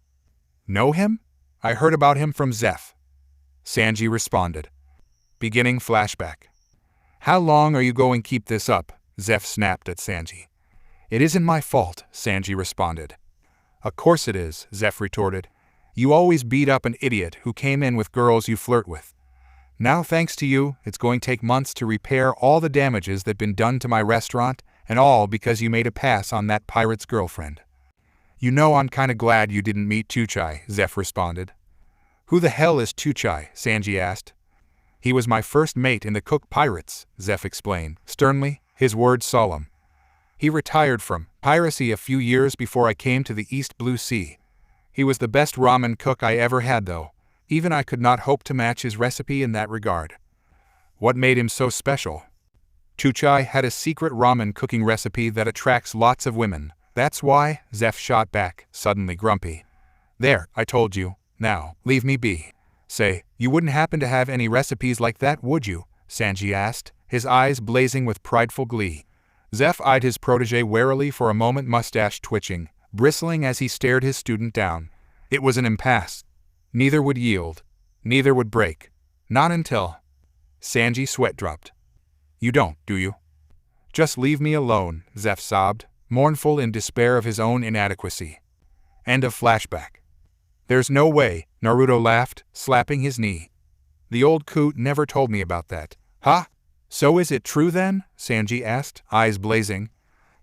"Know him? I heard about him from Zeph." Sanji responded. Beginning flashback. "How long are you going to keep this up?" Zeph snapped at Sanji. "It isn't my fault," Sanji responded. "Of course it is," Zeph retorted. "You always beat up an idiot who came in with girls you flirt with. Now thanks to you, it's going to take months to repair all the damages that been done to my restaurant, and all because you made a pass on that pirate's girlfriend." "You know I'm kinda glad you didn't meet Tuchai," Zeph responded. "Who the hell is Tuchai?" Sanji asked. "He was my first mate in the Cook Pirates," Zeph explained, sternly, his words solemn. "He retired from piracy a few years before I came to the East Blue Sea. He was the best ramen cook I ever had though. Even I could not hope to match his recipe in that regard." "What made him so special?" "Tuchai had a secret ramen cooking recipe that attracts lots of women. That's why," Zeph shot back, suddenly grumpy. "There, I told you. Now, leave me be." "Say, you wouldn't happen to have any recipes like that, would you?" Sanji asked, his eyes blazing with prideful glee. Zeph eyed his protege warily for a moment, mustache twitching, bristling as he stared his student down. It was an impasse. Neither would yield. Neither would break. Not until... Sanji's sweat dropped. You don't, do you? Just leave me alone, Zeph sobbed, mournful in despair of his own inadequacy. End of flashback. There's no way, Naruto laughed, slapping his knee. The old coot never told me about that. Huh? So is it true then? Sanji asked, eyes blazing.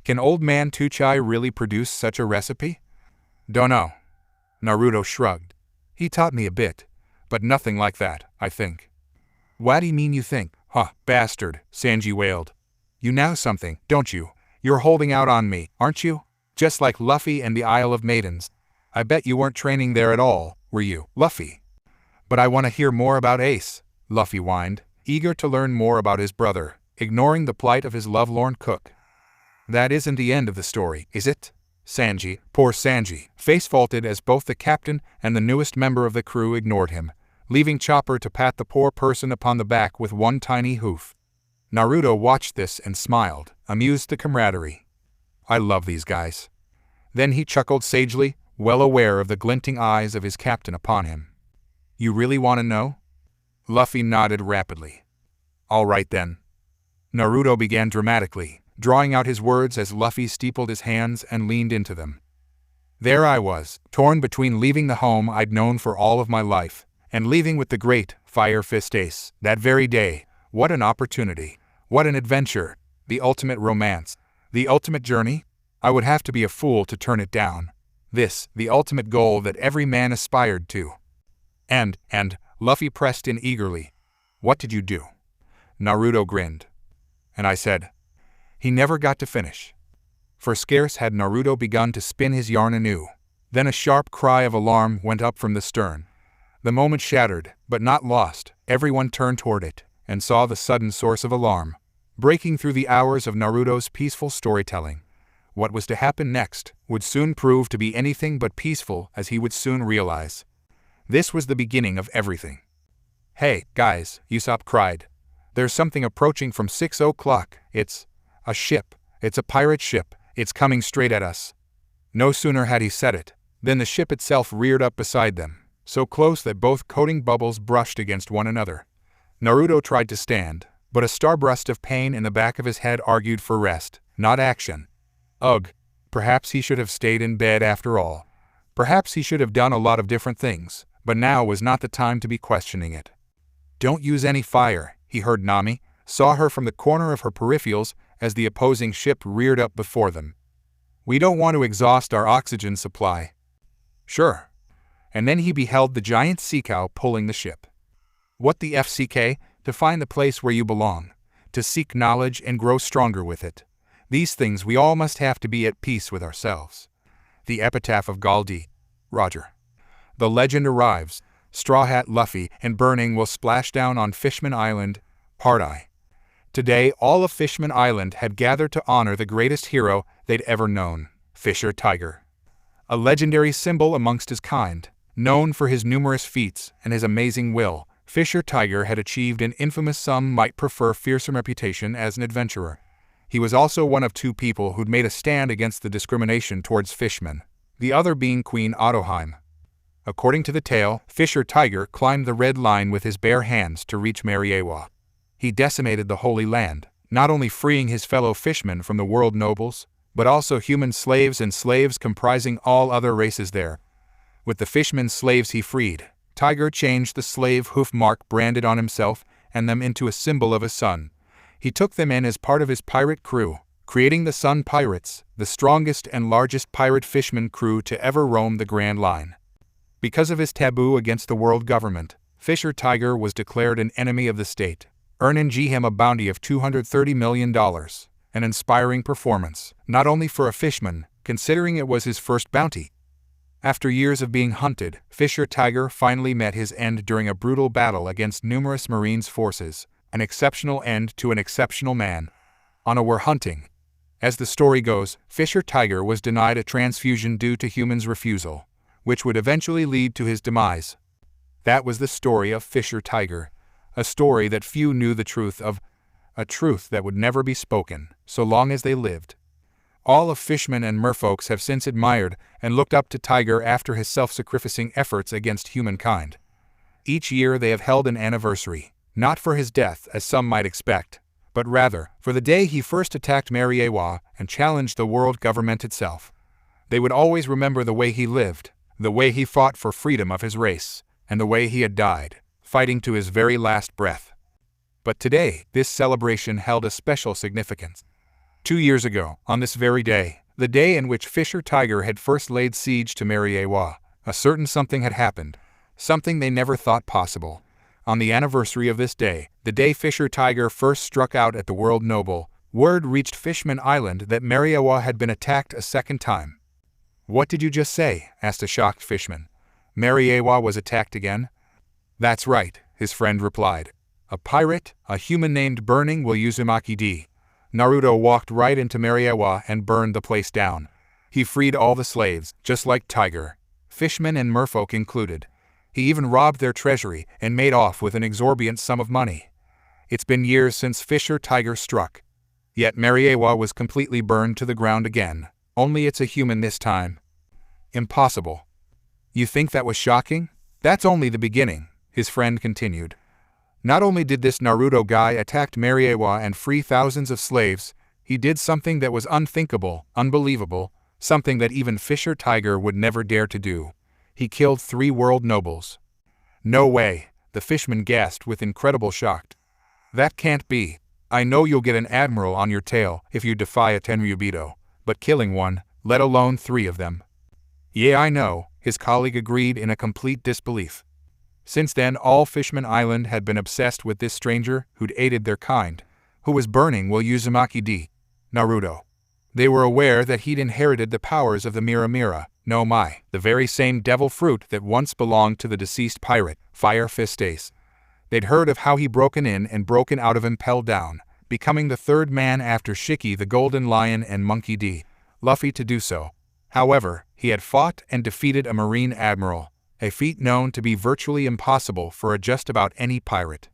Can old man Tuchai really produce such a recipe? Dunno. Naruto shrugged. He taught me a bit, but nothing like that, I think. What do you mean you think? Huh, bastard, Sanji wailed. You know something, don't you? You're holding out on me, aren't you? Just like Luffy and the Isle of Maidens. I bet you weren't training there at all, were you, Luffy? But I want to hear more about Ace, Luffy whined, eager to learn more about his brother, ignoring the plight of his lovelorn cook. That isn't the end of the story, is it? Sanji, poor Sanji, face-faulted as both the captain and the newest member of the crew ignored him, leaving Chopper to pat the poor person upon the back with one tiny hoof. Naruto watched this and smiled, amused the camaraderie. I love these guys. Then he chuckled sagely, well aware of the glinting eyes of his captain upon him. You really want to know? Luffy nodded rapidly. All right then. Naruto began dramatically, drawing out his words as Luffy steepled his hands and leaned into them. There I was, torn between leaving the home I'd known for all of my life, and leaving with the great Fire Fist Ace that very day. What an opportunity. What an adventure. The ultimate romance. The ultimate journey? I would have to be a fool to turn it down. This, the ultimate goal that every man aspired to. And, Luffy pressed in eagerly. What did you do? Naruto grinned. And I said. He never got to finish. For scarce had Naruto begun to spin his yarn anew. Then a sharp cry of alarm went up from the stern. The moment shattered, but not lost, everyone turned toward it, and saw the sudden source of alarm, breaking through the hours of Naruto's peaceful storytelling. What was to happen next would soon prove to be anything but peaceful, as he would soon realize. This was the beginning of everything. Hey, guys, Usopp cried. There's something approaching from 6 o'clock. It's a ship. It's a pirate ship. It's coming straight at us. No sooner had he said it, than the ship itself reared up beside them, so close that both coating bubbles brushed against one another. Naruto tried to stand, but a starburst of pain in the back of his head argued for rest, not action. Ugh, perhaps he should have stayed in bed after all. Perhaps he should have done a lot of different things, but now was not the time to be questioning it. Don't use any fire, he heard Nami, saw her from the corner of her peripherals as the opposing ship reared up before them. We don't want to exhaust our oxygen supply. Sure. And then he beheld the giant sea cow pulling the ship. What the FCK? To find the place where you belong, to seek knowledge and grow stronger with it. These things we all must have to be at peace with ourselves. The epitaph of Galdi. Roger. The legend arrives. Straw Hat Luffy and Burning will splash down on Fishman Island. Part I. Today all of Fishman Island had gathered to honor the greatest hero they'd ever known, Fisher Tiger. A legendary symbol amongst his kind, known for his numerous feats and his amazing will, Fisher Tiger had achieved an infamous, some might prefer fearsome reputation as an adventurer. He was also one of two people who'd made a stand against the discrimination towards fishmen, the other being Queen Ottoheim. According to the tale, Fisher Tiger climbed the Red Line with his bare hands to reach Mariewa. He decimated the Holy Land, not only freeing his fellow fishmen from the world nobles, but also human slaves and slaves comprising all other races there. With the fishmen slaves he freed, Tiger changed the slave hoof mark branded on himself and them into a symbol of a sun. He took them in as part of his pirate crew, creating the Sun Pirates, the strongest and largest pirate fisherman crew to ever roam the Grand Line. Because of his taboo against the world government, Fisher Tiger was declared an enemy of the state, earning him a bounty of $230 million, an inspiring performance, not only for a fisherman, considering it was his first bounty. After years of being hunted, Fisher Tiger finally met his end during a brutal battle against numerous Marines' forces, an exceptional end to an exceptional man. On a war hunting. As the story goes, Fisher Tiger was denied a transfusion due to humans' refusal, which would eventually lead to his demise. That was the story of Fisher Tiger, a story that few knew the truth of, a truth that would never be spoken, so long as they lived. All of Fishman and merfolks have since admired and looked up to Tiger after his self-sacrificing efforts against humankind. Each year they have held an anniversary, not for his death as some might expect, but rather for the day he first attacked Mera and challenged the world government itself. They would always remember the way he lived, the way he fought for freedom of his race, and the way he had died, fighting to his very last breath. But today, this celebration held a special significance. 2 years ago, on this very day, the day in which Fisher Tiger had first laid siege to Mera, a certain something had happened, something they never thought possible. On the anniversary of this day, the day Fisher Tiger first struck out at the world noble, word reached Fishman Island that Mera had been attacked a second time. "What did you just say?" asked a shocked Fishman. "Mera was attacked again?" "That's right," his friend replied. "A pirate, a human named Burning will Uzumaki D. Naruto walked right into Mera and burned the place down. He freed all the slaves, just like Tiger, Fishmen and merfolk included. He even robbed their treasury and made off with an exorbitant sum of money. It's been years since Fisher Tiger struck. Yet Mera was completely burned to the ground again, only it's a human this time. Impossible. You think that was shocking? That's only the beginning," his friend continued. "Not only did this Naruto guy attack Mera and free thousands of slaves, he did something that was unthinkable, unbelievable, something that even Fisher Tiger would never dare to do. He killed 3 world nobles." "No way," the Fishman gasped with incredible shock. "That can't be. I know you'll get an admiral on your tail if you defy a Tenryubito, but killing 1, let alone 3 of them." "Yeah, I know," his colleague agreed in a complete disbelief. Since then, all Fishman Island had been obsessed with this stranger who'd aided their kind, who was burning while Uzumaki D. Naruto. They were aware that he'd inherited the powers of the Mera Mera, no Mai, the very same devil fruit that once belonged to the deceased pirate, Fire Fist Ace. They'd heard of how he broken in and broken out of Impel Down, becoming the 3rd man after Shiki the Golden Lion and Monkey D. Luffy to do so. However, he had fought and defeated a Marine Admiral, a feat known to be virtually impossible for just about any pirate.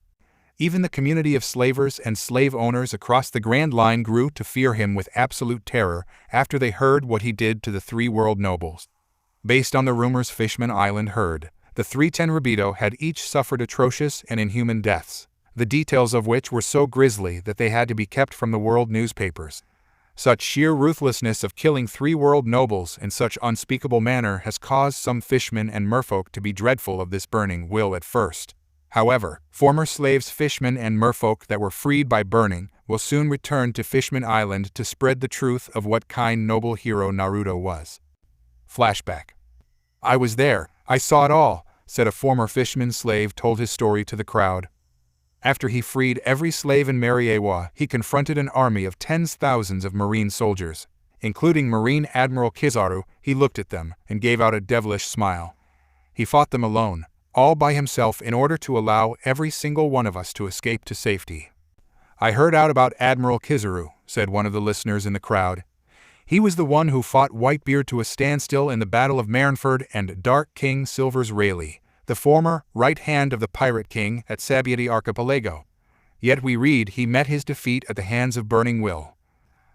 Even the community of slavers and slave owners across the Grand Line grew to fear him with absolute terror after they heard what he did to the 3 world nobles. Based on the rumors Fishman Island heard, the 3 Tenryubito had each suffered atrocious and inhuman deaths, the details of which were so grisly that they had to be kept from the world newspapers. Such sheer ruthlessness of killing 3 world nobles in such unspeakable manner has caused some fishmen and merfolk to be dreadful of this burning will at first. However, former slaves fishmen and merfolk that were freed by burning will soon return to Fishman Island to spread the truth of what kind noble hero Naruto was. Flashback. "I was there, I saw it all," said a former fishman slave told his story to the crowd. After he freed every slave in Mera, he confronted an army of tens thousands of Marine soldiers. Including Marine Admiral Kizaru, he looked at them and gave out a devilish smile. He fought them alone, all by himself in order to allow every single one of us to escape to safety. "I heard out about Admiral Kizaru," said one of the listeners in the crowd. "He was the one who fought Whitebeard to a standstill in the Battle of Marineford and Dark King Silver's Rayleigh, the former right hand of the Pirate King at Sabaody Archipelago. Yet we read he met his defeat at the hands of Burning Will."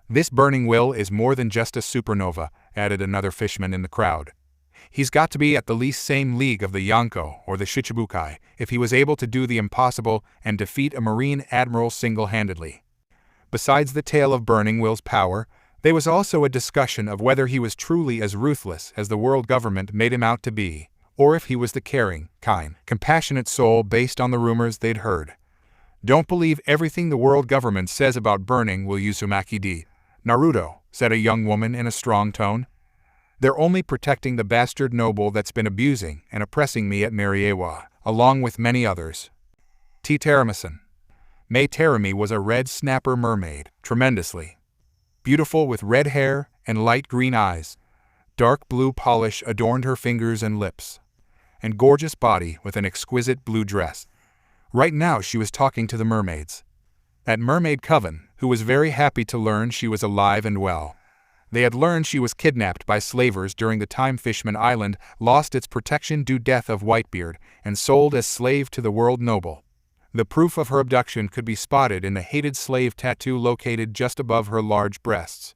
"This Burning Will is more than just a supernova," added another fishman in the crowd. "He's got to be at the least same league of the Yonko or the Shichibukai if he was able to do the impossible and defeat a Marine Admiral single-handedly." Besides the tale of Burning Will's power, there was also a discussion of whether he was truly as ruthless as the world government made him out to be, or if he was the caring, kind, compassionate soul based on the rumors they'd heard. "Don't believe everything the world government says about Burning Will Uzumaki D. Naruto," said a young woman in a strong tone. "They're only protecting the bastard noble that's been abusing and oppressing me at Mera, along with many others." T. Teramason. May Terami was a red snapper mermaid, tremendously beautiful with red hair and light green eyes. Dark blue polish adorned her fingers and lips, and gorgeous body with an exquisite blue dress. Right now she was talking to the mermaids at Mermaid Coven, who was very happy to learn she was alive and well. They had learned she was kidnapped by slavers during the time Fishman Island lost its protection due death of Whitebeard and sold as slave to the world noble. The proof of her abduction could be spotted in the hated slave tattoo located just above her large breasts.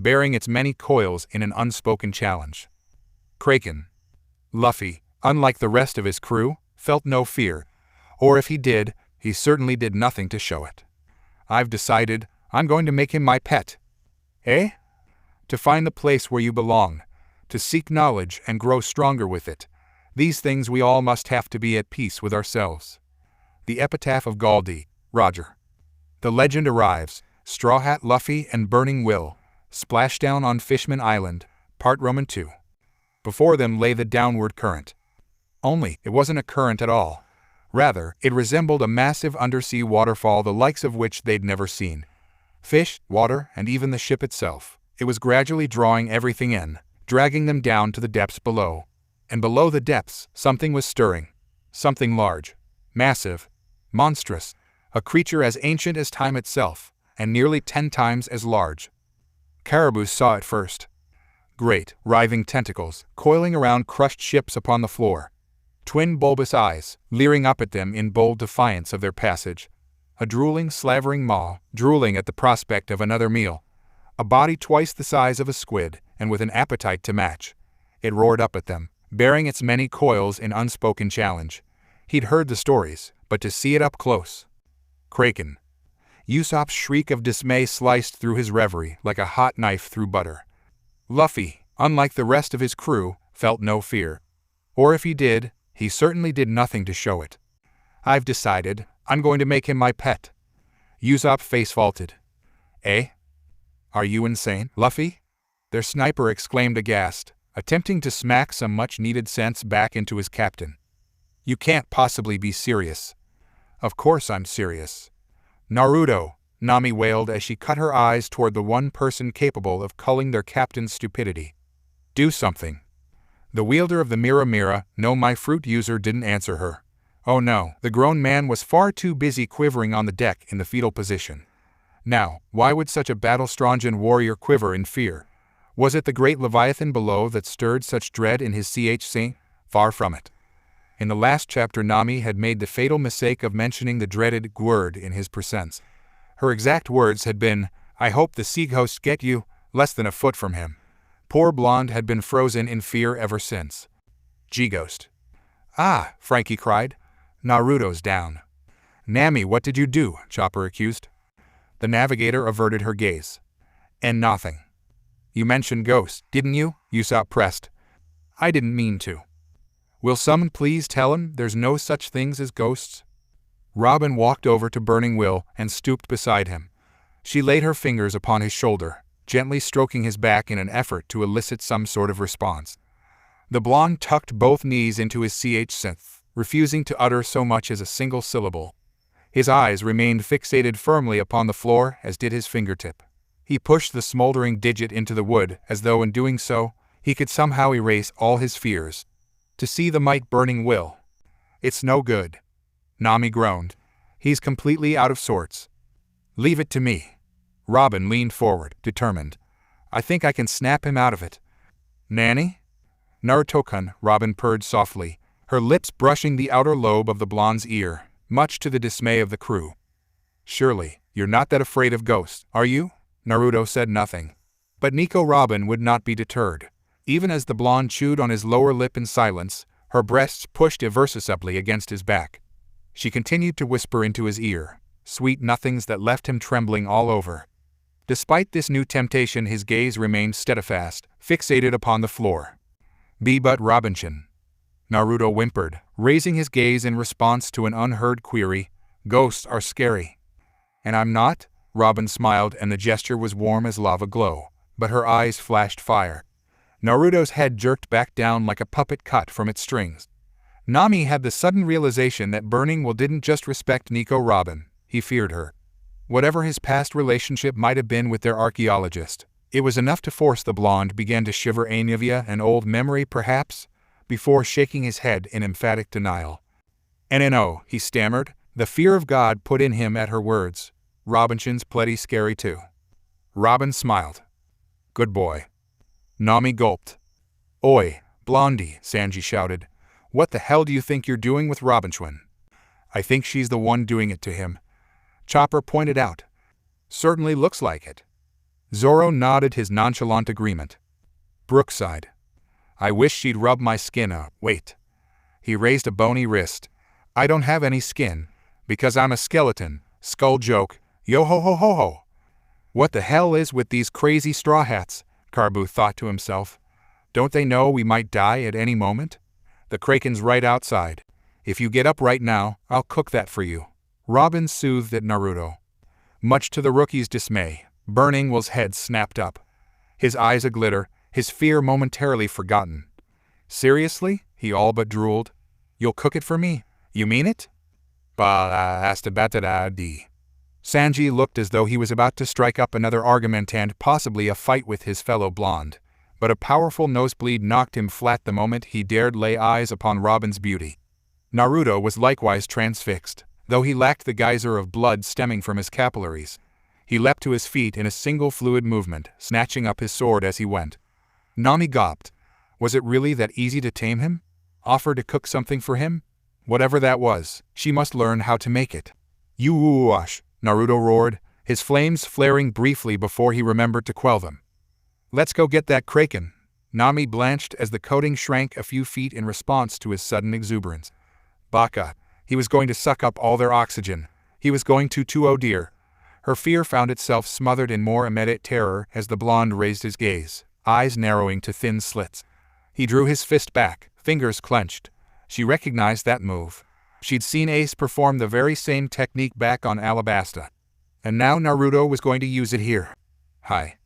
bearing its many coils in an unspoken challenge. Kraken. Luffy, unlike the rest of his crew, felt no fear, or if he did, he certainly did nothing to show it. I've decided I'm going to make him my pet. Eh? To find the place where you belong, to seek knowledge and grow stronger with it. These things we all must have to be at peace with ourselves. The Epitaph of Hody, Roger. The legend arrives, Straw Hat Luffy and Burning Will, splashdown on Fishman Island, Part Roman 2. Before them lay the downward current. Only, it wasn't a current at all. Rather, it resembled a massive undersea waterfall the likes of which they'd never seen. Fish, water, and even the ship itself. It was gradually drawing everything in, dragging them down to the depths below. And below the depths, something was stirring. Something large, massive, monstrous, a creature as ancient as time itself, and nearly 10 times as large. Caribou saw it first. Great, writhing tentacles, coiling around crushed ships upon the floor. Twin bulbous eyes, leering up at them in bold defiance of their passage. A drooling, slavering maw, drooling at the prospect of another meal. A body twice the size of a squid, and with an appetite to match. It roared up at them, bearing its many coils in unspoken challenge. He'd heard the stories, but to see it up close. Kraken. Usopp's shriek of dismay sliced through his reverie like a hot knife through butter. Luffy, unlike the rest of his crew, felt no fear. Or if he did, he certainly did nothing to show it. I've decided, I'm going to make him my pet. Usopp face vaulted. Eh? Are you insane, Luffy? Their sniper exclaimed aghast, attempting to smack some much-needed sense back into his captain. You can't possibly be serious. Of course I'm serious. Naruto, Nami wailed as she cut her eyes toward the one person capable of culling their captain's stupidity. Do something. The wielder of the Mera Mera, no my fruit user, didn't answer her. Oh no, the grown man was far too busy quivering on the deck in the fetal position. Now, why would such a battle-strong warrior quiver in fear? Was it the great Leviathan below that stirred such dread in his CHC? Far from it. In the last chapter Nami had made the fatal mistake of mentioning the dreaded word in his presence. Her exact words had been, I hope the sea ghosts get you, less than a foot from him. Poor blonde had been frozen in fear ever since. G-Ghost. Ah, Frankie cried. Naruto's down. Nami, what did you do? Chopper accused. The navigator averted her gaze. And nothing. You mentioned ghosts, didn't you? Usopp pressed. I didn't mean to. Will someone please tell him there's no such things as ghosts? Robin walked over to Burning Will and stooped beside him. She laid her fingers upon his shoulder, gently stroking his back in an effort to elicit some sort of response. The blonde tucked both knees into his synth, refusing to utter so much as a single syllable. His eyes remained fixated firmly upon the floor, as did his fingertip. He pushed the smoldering digit into the wood, as though in doing so, he could somehow erase all his fears. To see the might Burning Will. It's no good. Nami groaned. He's completely out of sorts. Leave it to me. Robin leaned forward, determined. I think I can snap him out of it. Nanny? Naruto-kun, Robin purred softly, her lips brushing the outer lobe of the blonde's ear, much to the dismay of the crew. Surely, you're not that afraid of ghosts, are you? Naruto said nothing. But Nico Robin would not be deterred. Even as the blonde chewed on his lower lip in silence, her breasts pushed irreversibly against his back. She continued to whisper into his ear, sweet nothings that left him trembling all over. Despite this new temptation, his gaze remained steadfast, fixated upon the floor. Be but Robinchan. Naruto whimpered, raising his gaze in response to an unheard query. Ghosts are scary. And I'm not? Robin smiled, and the gesture was warm as lava glow, but her eyes flashed fire. Naruto's head jerked back down like a puppet cut from its strings. Nami had the sudden realization that Burning Will didn't just respect Nico Robin, he feared her. Whatever his past relationship might have been with their archaeologist, it was enough to force the blonde began to shiver. Ainavia, an old memory perhaps? Before shaking his head in emphatic denial. "No," he stammered, the fear of God put in him at her words. Robinson's plenty scary too. Robin smiled. Good boy. Nami gulped. Oi, Blondie, Sanji shouted. What the hell do you think you're doing with Robinson? I think she's the one doing it to him. Chopper pointed out. Certainly looks like it. Zoro nodded his nonchalant agreement. Brookside. I wish she'd rub my skin up. Wait. He raised a bony wrist. I don't have any skin. Because I'm a skeleton. Skull joke. Yo ho ho ho ho. What the hell is with these crazy straw hats? Caribou thought to himself. Don't they know we might die at any moment? The Kraken's right outside. If you get up right now, I'll cook that for you. Robin soothed at Naruto. Much to the rookie's dismay, Burning Will's head snapped up. His eyes aglitter, his fear momentarily forgotten. Seriously? He all but drooled. You'll cook it for me? You mean it? Sanji looked as though he was about to strike up another argument and possibly a fight with his fellow blonde. But a powerful nosebleed knocked him flat the moment he dared lay eyes upon Robin's beauty. Naruto was likewise transfixed, though he lacked the geyser of blood stemming from his capillaries. He leapt to his feet in a single fluid movement, snatching up his sword as he went. Nami gawped. Was it really that easy to tame him? Offer to cook something for him? Whatever that was, she must learn how to make it. You wash, Naruto roared, his flames flaring briefly before he remembered to quell them. Let's go get that Kraken. Nami blanched as the coating shrank a few feet in response to his sudden exuberance. Baka. He was going to suck up all their oxygen. He was going to too, oh dear. Her fear found itself smothered in more immediate terror as the blonde raised his gaze, eyes narrowing to thin slits. He drew his fist back, fingers clenched. She recognized that move. She'd seen Ace perform the very same technique back on Alabasta. And now Naruto was going to use it here. Hi.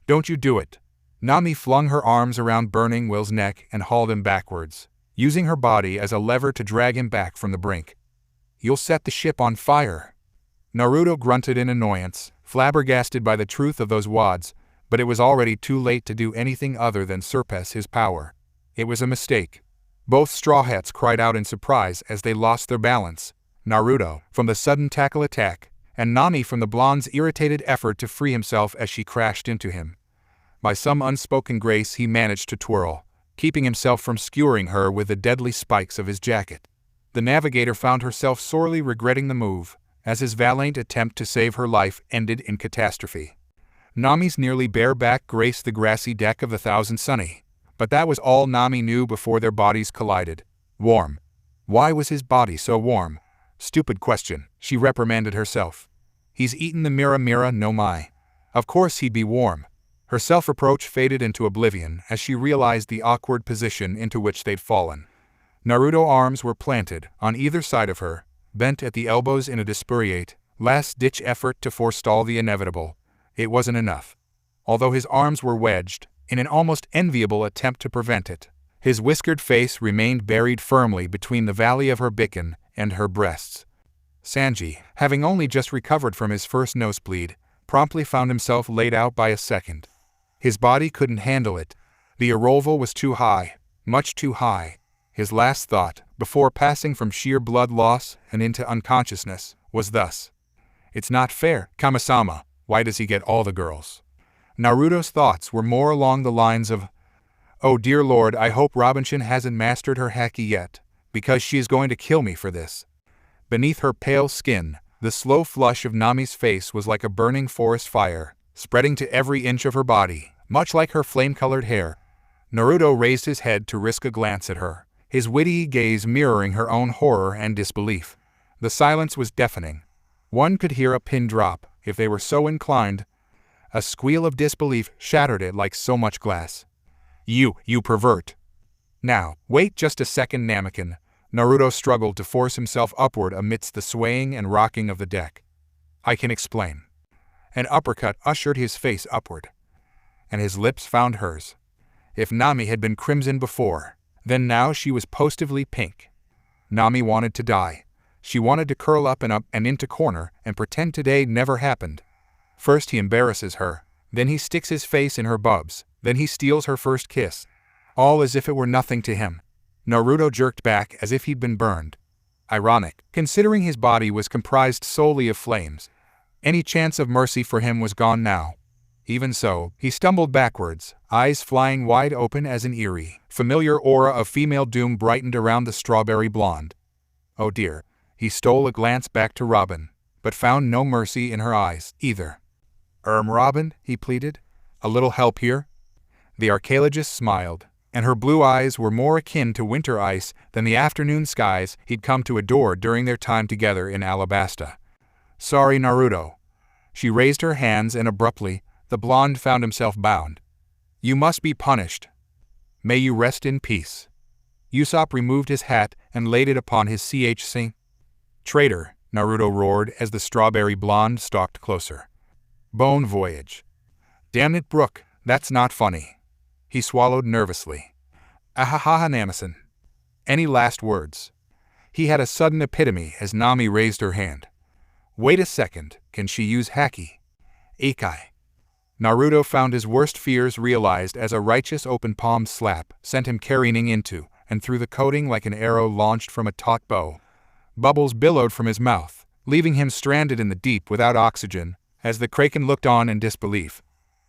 Don't you do it. Nami flung her arms around Burning Will's neck and hauled him backwards, using her body as a lever to drag him back from the brink. You'll set the ship on fire. Naruto grunted in annoyance, flabbergasted by the truth of those wads, but it was already too late to do anything other than surpass his power. It was a mistake. Both Straw Hats cried out in surprise as they lost their balance, Naruto from the sudden tackle attack, and Nami from the blonde's irritated effort to free himself as she crashed into him. By some unspoken grace he managed to twirl, keeping himself from skewering her with the deadly spikes of his jacket. The navigator found herself sorely regretting the move, as his valiant attempt to save her life ended in catastrophe. Nami's nearly bare back graced the grassy deck of the Thousand Sunny, but that was all Nami knew before their bodies collided. Warm. Why was his body so warm? Stupid question, she reprimanded herself. He's eaten the Mera Mera no mai. Of course he'd be warm. Her self-reproach faded into oblivion as she realized the awkward position into which they'd fallen. Naruto's arms were planted on either side of her, bent at the elbows in a desperate, last-ditch effort to forestall the inevitable. It wasn't enough. Although his arms were wedged, in an almost enviable attempt to prevent it, his whiskered face remained buried firmly between the valley of her beacon and her breasts. Sanji, having only just recovered from his first nosebleed, promptly found himself laid out by a second. His body couldn't handle it. The arrival was too high, much too high. His last thought, before passing from sheer blood loss and into unconsciousness, was thus. It's not fair, Kami-sama. Why does he get all the girls? Naruto's thoughts were more along the lines of, oh dear lord, I hope Robinshin hasn't mastered her haki yet, because she is going to kill me for this. Beneath her pale skin, the slow flush of Nami's face was like a burning forest fire, spreading to every inch of her body, much like her flame-colored hair. Naruto raised his head to risk a glance at her, his witty gaze mirroring her own horror and disbelief. The silence was deafening. One could hear a pin drop, if they were so inclined. A squeal of disbelief shattered it like so much glass. You pervert. Now, wait just a second, Namekin. Naruto struggled to force himself upward amidst the swaying and rocking of the deck. I can explain. An uppercut ushered his face upward, and his lips found hers. If Nami had been crimson before, then now she was positively pink. Nami wanted to die. She wanted to curl up and into corner and pretend today never happened. First he embarrasses her, then he sticks his face in her bubs, then he steals her first kiss. All as if it were nothing to him. Naruto jerked back as if he'd been burned. Ironic, considering his body was comprised solely of flames. Any chance of mercy for him was gone now. Even so, he stumbled backwards, eyes flying wide open as an eerie, familiar aura of female doom brightened around the strawberry blonde. Oh dear. He stole a glance back to Robin, but found no mercy in her eyes, either. Robin, he pleaded. A little help here? The archaeologist smiled, and her blue eyes were more akin to winter ice than the afternoon skies he'd come to adore during their time together in Alabasta. Sorry, Naruto. She raised her hands and abruptly, the blonde found himself bound. You must be punished. May you rest in peace. Usopp removed his hat and laid it upon his chc. Traitor, Naruto roared as the strawberry blonde stalked closer. Bone voyage. Damn it, Brook, that's not funny. He swallowed nervously. Ahaha Namison. Any last words? He had a sudden epitome as Nami raised her hand. Wait a second, can she use haki? Ikai. Naruto found his worst fears realized as a righteous open palm slap sent him careening into and through the coating like an arrow launched from a taut bow. Bubbles billowed from his mouth, leaving him stranded in the deep without oxygen, as the Kraken looked on in disbelief.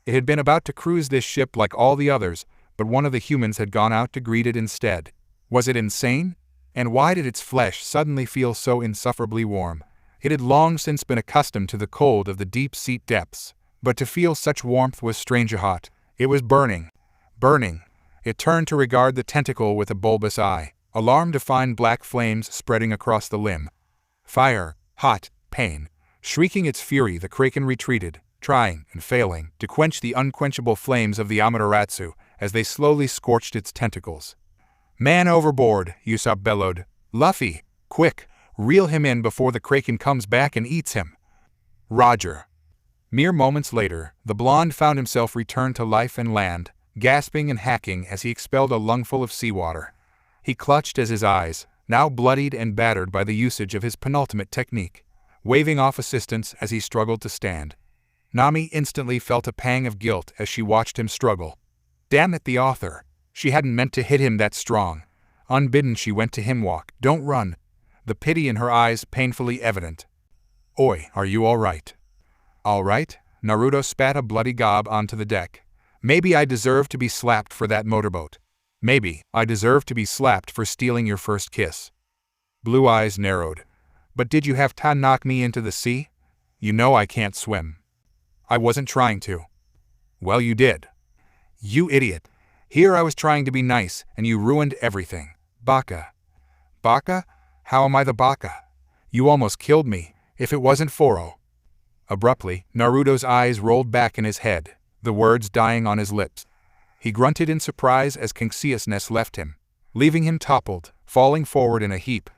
It had been about to cruise this ship like all the others, but one of the humans had gone out to greet it instead. Was it insane? And why did its flesh suddenly feel so insufferably warm? It had long since been accustomed to the cold of the deep-sea depths, but to feel such warmth was strangely hot. It was burning. Burning. It turned to regard the tentacle with a bulbous eye, alarmed to find black flames spreading across the limb. Fire, hot, pain. Shrieking its fury, the Kraken retreated, trying and failing to quench the unquenchable flames of the Amaterasu as they slowly scorched its tentacles. Man overboard, Usopp bellowed. Luffy, quick, reel him in before the Kraken comes back and eats him. Roger. Mere moments later, the blonde found himself returned to life and land, gasping and hacking as he expelled a lungful of seawater. He clutched as his eyes, now bloodied and battered by the usage of his penultimate technique, waving off assistance as he struggled to stand. Nami instantly felt a pang of guilt as she watched him struggle. Damn it, the author. She hadn't meant to hit him that strong. Unbidden she went to him. Walk, don't run. The pity in her eyes painfully evident. Oi, are you all right? All right? Naruto spat a bloody gob onto the deck. Maybe I deserve to be slapped for that motorboat. Maybe I deserve to be slapped for stealing your first kiss. Blue eyes narrowed. But did you have to knock me into the sea? You know I can't swim. I wasn't trying to. Well, you did. You idiot. Here I was trying to be nice, and you ruined everything. Baka. Baka? How am I the baka? You almost killed me, if it wasn't for Abruptly, Naruto's eyes rolled back in his head, the words dying on his lips. He grunted in surprise as consciousness left him, leaving him toppled, falling forward in a heap.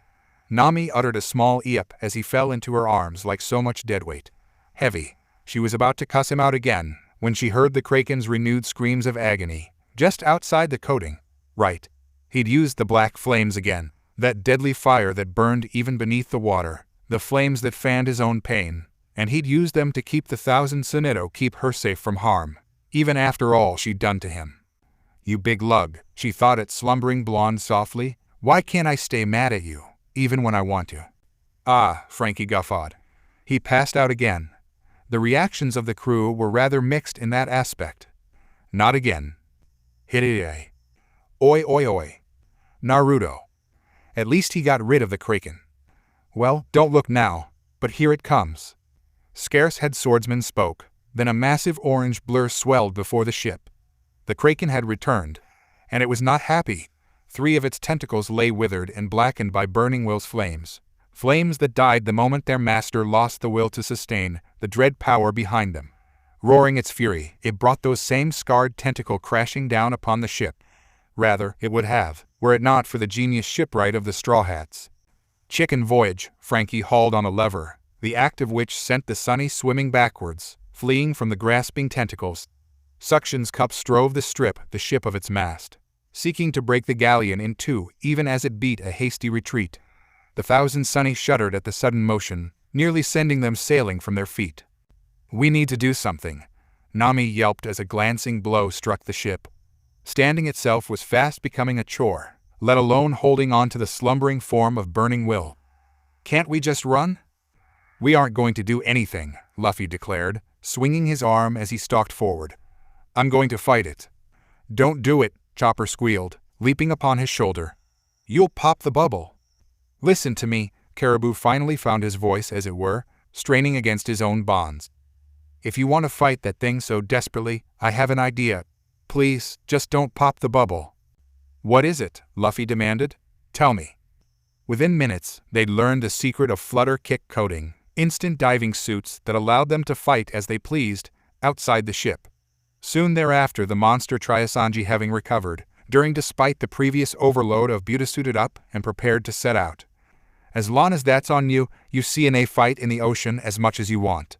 Nami uttered a small yip as he fell into her arms like so much deadweight. Heavy. She was about to cuss him out again, when she heard the Kraken's renewed screams of agony, just outside the coating. Right. He'd used the black flames again, that deadly fire that burned even beneath the water, the flames that fanned his own pain, and he'd used them to keep the thousand Soneto keep her safe from harm, even after all she'd done to him. You big lug, she thought at slumbering blonde softly, why can't I stay mad at you, even when I want to? Ah, Frankie guffawed. He passed out again. The reactions of the crew were rather mixed in that aspect. Not again. Hit. Oi oi oi. Naruto. At least he got rid of the Kraken. Well, don't look now, but here it comes. Scarce had swordsman spoke, then a massive orange blur swelled before the ship. The Kraken had returned, and it was not happy. 3 of its tentacles lay withered and blackened by burning will's flames. Flames that died the moment their master lost the will to sustain the dread power behind them. Roaring its fury, it brought those same scarred tentacle crashing down upon the ship. Rather, it would have, were it not for the genius shipwright of the Straw Hats. Chicken voyage, Frankie hauled on a lever, the act of which sent the Sunny swimming backwards, fleeing from the grasping tentacles. Suction's cup strove to strip the ship of its mast, seeking to break the galleon in two even as it beat a hasty retreat. The thousand Sunny shuddered at the sudden motion, nearly sending them sailing from their feet. We need to do something, Nami yelped as a glancing blow struck the ship. Standing itself was fast becoming a chore, let alone holding on to the slumbering form of burning will. Can't we just run? We aren't going to do anything, Luffy declared, swinging his arm as he stalked forward. I'm going to fight it. Don't do it, Chopper squealed, leaping upon his shoulder. You'll pop the bubble. Listen to me, Caribou finally found his voice as it were, straining against his own bonds. If you want to fight that thing so desperately, I have an idea. Please, just don't pop the bubble." "What is it?" Luffy demanded. "Tell me." Within minutes, they'd learned the secret of flutter kick coating, instant diving suits that allowed them to fight as they pleased, outside the ship. Soon thereafter, the monster Triasanji having recovered, despite the previous overload of Buta suited up and prepared to set out. "As long as that's on you, you see a fight in the ocean as much as you want."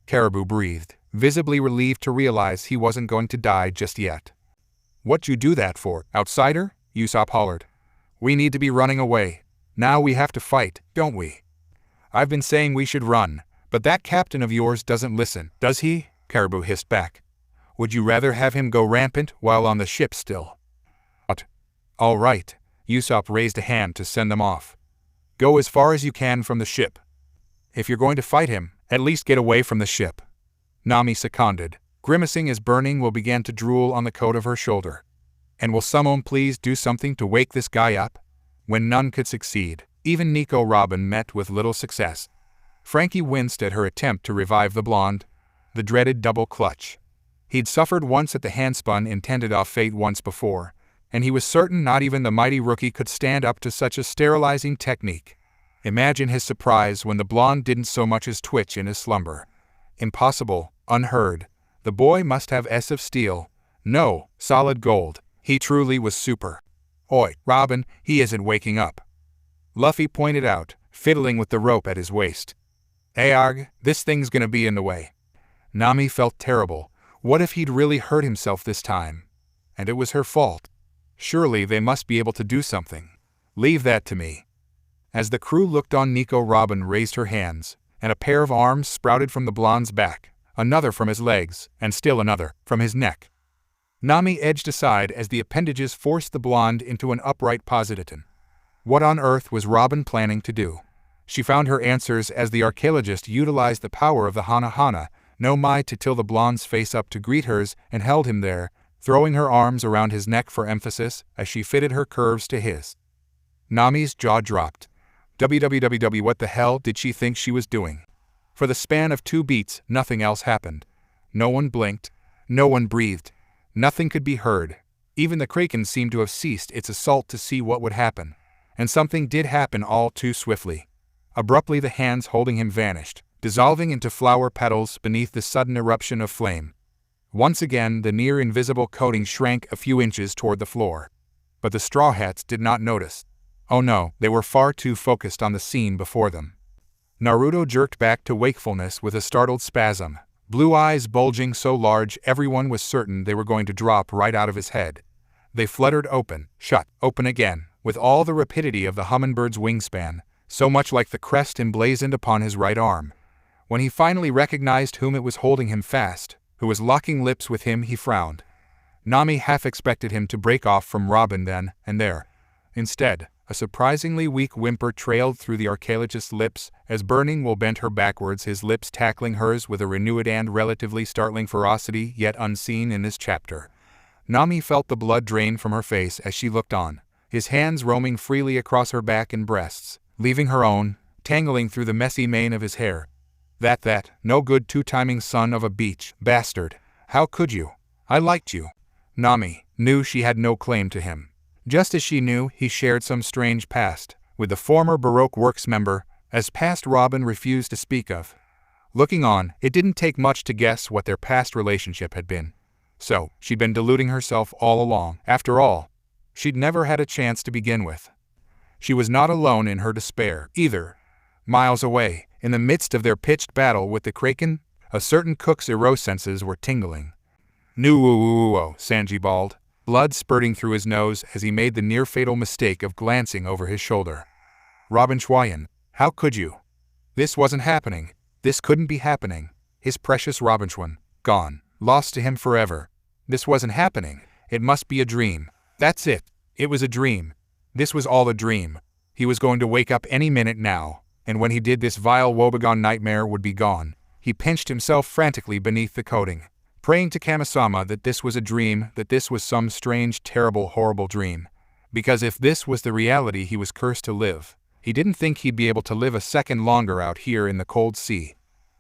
Caribou breathed, visibly relieved to realize he wasn't going to die just yet. "What you do that for, outsider?" Usopp hollered. "We need to be running away. Now we have to fight, don't we?" "I've been saying we should run, but that captain of yours doesn't listen, does he?" Caribou hissed back. "Would you rather have him go rampant while on the ship still?" "All right." Usopp raised a hand to send them off. "Go as far as you can from the ship. If you're going to fight him, at least get away from the ship." Nami seconded, grimacing as Burning Will began to drool on the coat of her shoulder. "And will someone please do something to wake this guy up?" When none could succeed, even Nico Robin met with little success. Frankie winced at her attempt to revive the blonde. The dreaded double clutch. He'd suffered once at the handspun intended off Fate once before, and he was certain not even the mighty rookie could stand up to such a sterilizing technique. Imagine his surprise when the blonde didn't so much as twitch in his slumber. Impossible, unheard. The boy must have S of steel. No, solid gold. He truly was super. "Oi, Robin, he isn't waking up," Luffy pointed out, fiddling with the rope at his waist. "Arg, this thing's gonna be in the way." Nami felt terrible. What if he'd really hurt himself this time? And it was her fault. Surely they must be able to do something. "Leave that to me." As the crew looked on, Nico Robin raised her hands, and a pair of arms sprouted from the blonde's back, another from his legs, and still another from his neck. Nami edged aside as the appendages forced the blonde into an upright position. What on earth was Robin planning to do? She found her answers as the archaeologist utilized the power of the Hana Hana no Mai to tilt the blonde's face up to greet hers and held him there, throwing her arms around his neck for emphasis as she fitted her curves to his. Nami's jaw dropped. WWW, what the hell did she think she was doing? For the span of 2 beats, nothing else happened. No one blinked. No one breathed. Nothing could be heard. Even the Kraken seemed to have ceased its assault to see what would happen. And something did happen all too swiftly. Abruptly the hands holding him vanished, dissolving into flower petals beneath the sudden eruption of flame. Once again the near-invisible coating shrank a few inches toward the floor. But the Straw Hats did not notice. Oh no, they were far too focused on the scene before them. Naruto jerked back to wakefulness with a startled spasm, blue eyes bulging so large everyone was certain they were going to drop right out of his head. They fluttered open, shut, open again, with all the rapidity of the hummingbird's wingspan, so much like the crest emblazoned upon his right arm. When he finally recognized whom it was holding him fast, who was locking lips with him, he frowned. Nami half expected him to break off from Robin then and there. Instead, a surprisingly weak whimper trailed through the archaeologist's lips as Burning Will bent her backwards, his lips tackling hers with a renewed and relatively startling ferocity yet unseen in this chapter. Nami felt the blood drain from her face as she looked on, his hands roaming freely across her back and breasts, leaving her own, tangling through the messy mane of his hair. That, no good 2-timing son of a beach bastard. How could you? I liked you. Nami knew she had no claim to him. Just as she knew he shared some strange past with the former Baroque Works member, as past Robin refused to speak of. Looking on, it didn't take much to guess what their past relationship had been. So, she'd been deluding herself all along. After all, she'd never had a chance to begin with. She was not alone in her despair, either. Miles away, in the midst of their pitched battle with the Kraken, a certain cook's senses were tingling. "Nu-woo-woo-woo-woo," Sanji bawled, blood spurting through his nose as he made the near-fatal mistake of glancing over his shoulder. "Robin Schwayen, how could you? This wasn't happening. This couldn't be happening. His precious Robin Schwan, gone, lost to him forever. This wasn't happening. It must be a dream. That's it. It was a dream. This was all a dream. He was going to wake up any minute now, and when he did, this vile woebegone nightmare would be gone." He pinched himself frantically beneath the coating, praying to Kamisama that this was a dream, that this was some strange, terrible, horrible dream. Because if this was the reality he was cursed to live, he didn't think he'd be able to live a second longer out here in the cold sea.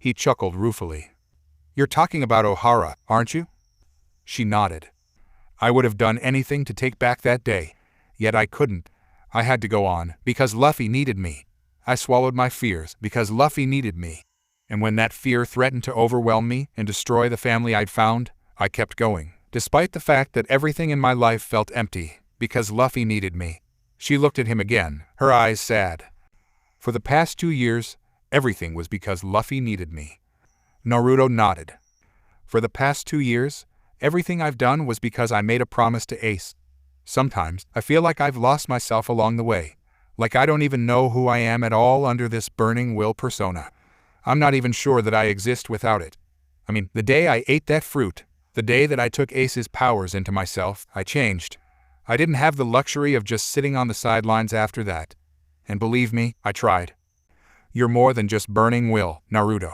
He chuckled ruefully. You're talking about Ohara, aren't you? She nodded. I would have done anything to take back that day, yet I couldn't. I had to go on, because Luffy needed me. I swallowed my fears, because Luffy needed me. And when that fear threatened to overwhelm me and destroy the family I'd found, I kept going, despite the fact that everything in my life felt empty, because Luffy needed me. She looked at him again, her eyes sad. For the past 2 years, everything was because Luffy needed me. Naruto nodded. For the past 2 years, everything I've done was because I made a promise to Ace. Sometimes, I feel like I've lost myself along the way. Like I don't even know who I am at all under this burning will persona. I'm not even sure that I exist without it. I mean, the day I ate that fruit, the day that I took Ace's powers into myself, I changed. I didn't have the luxury of just sitting on the sidelines after that. And believe me, I tried. You're more than just burning will, Naruto.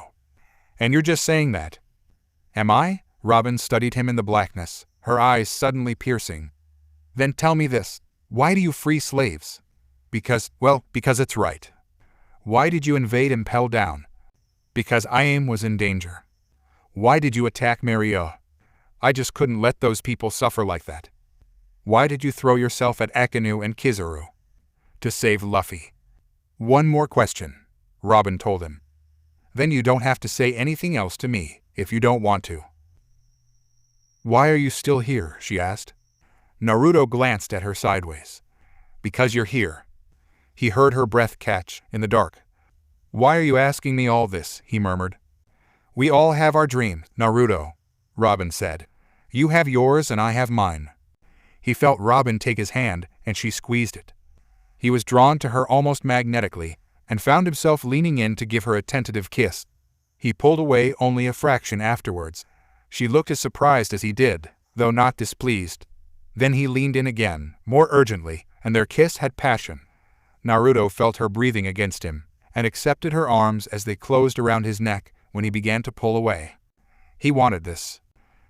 And you're just saying that. Am I? Robin studied him in the blackness, her eyes suddenly piercing. Then tell me this. Why do you free slaves? Because it's right. Why did you invade Impel Down? Because Iam was in danger. Why did you attack Mario? I just couldn't let those people suffer like that. Why did you throw yourself at Akinu and Kizaru? To save Luffy. One more question, Robin told him. Then you don't have to say anything else to me, if you don't want to. Why are you still here? She asked. Naruto glanced at her sideways. Because you're here. He heard her breath catch in the dark. Why are you asking me all this? He murmured. We all have our dreams, Naruto, Robin said. You have yours and I have mine. He felt Robin take his hand, and she squeezed it. He was drawn to her almost magnetically, and found himself leaning in to give her a tentative kiss. He pulled away only a fraction afterwards. She looked as surprised as he did, though not displeased. Then he leaned in again, more urgently, and their kiss had passion. Naruto felt her breathing against him, and accepted her arms as they closed around his neck when he began to pull away. He wanted this.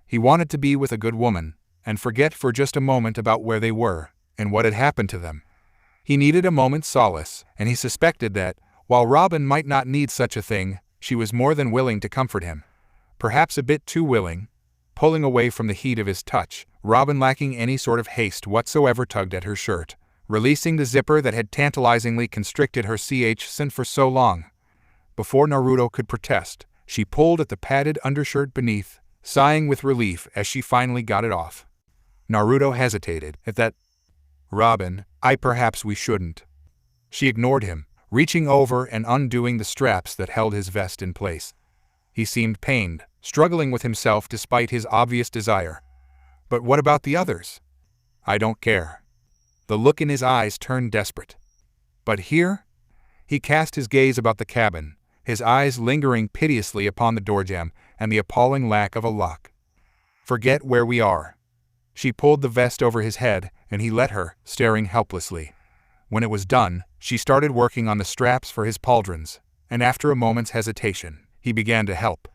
He wanted to be with a good woman, and forget for just a moment about where they were, and what had happened to them. He needed a moment's solace, and he suspected that, while Robin might not need such a thing, she was more than willing to comfort him. Perhaps a bit too willing. Pulling away from the heat of his touch, Robin, lacking any sort of haste whatsoever, tugged at her shirt, releasing the zipper that had tantalizingly constricted her sin for so long. Before Naruto could protest, she pulled at the padded undershirt beneath, sighing with relief as she finally got it off. Naruto hesitated at that. Robin, perhaps we shouldn't. She ignored him, reaching over and undoing the straps that held his vest in place. He seemed pained, struggling with himself despite his obvious desire. But what about the others? I don't care. The look in his eyes turned desperate. But here? He cast his gaze about the cabin, his eyes lingering piteously upon the doorjamb and the appalling lack of a lock. Forget where we are. She pulled the vest over his head, and he let her, staring helplessly. When it was done, she started working on the straps for his pauldrons, and after a moment's hesitation, he began to help.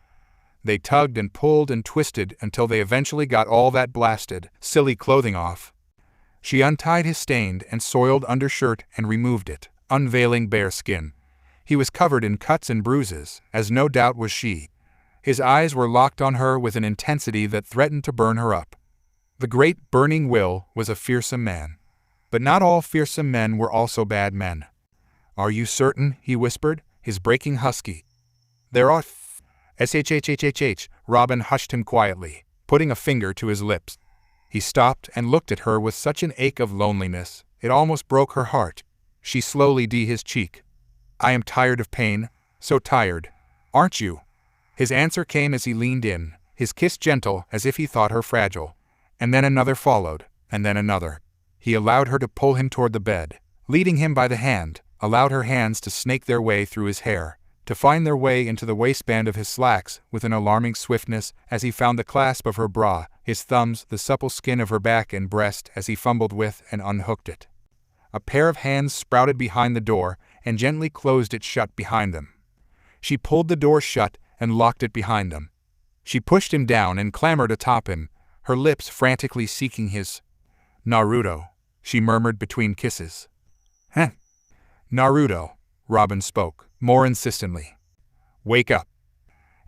They tugged and pulled and twisted until they eventually got all that blasted, silly clothing off. She untied his stained and soiled undershirt and removed it, unveiling bare skin. He was covered in cuts and bruises, as no doubt was she. His eyes were locked on her with an intensity that threatened to burn her up. The great burning will was a fearsome man. But not all fearsome men were also bad men. Are you certain? He whispered, his breaking husky. There are shhhhh. Robin hushed him quietly, putting a finger to his lips. He stopped and looked at her with such an ache of loneliness, it almost broke her heart. She slowly d his cheek. I am tired of pain, so tired. Aren't you? His answer came as he leaned in, his kiss gentle as if he thought her fragile. And then another followed, and then another. He allowed her to pull him toward the bed, leading him by the hand, allowed her hands to snake their way through his hair, to find their way into the waistband of his slacks with an alarming swiftness as he found the clasp of her bra, his thumbs the supple skin of her back and breast as he fumbled with and unhooked it. A pair of hands sprouted behind the door and gently closed it shut behind them. She pulled the door shut and locked it behind them. She pushed him down and clambered atop him, her lips frantically seeking his. Naruto, she murmured between kisses. Naruto, Robin spoke, more insistently. Wake up.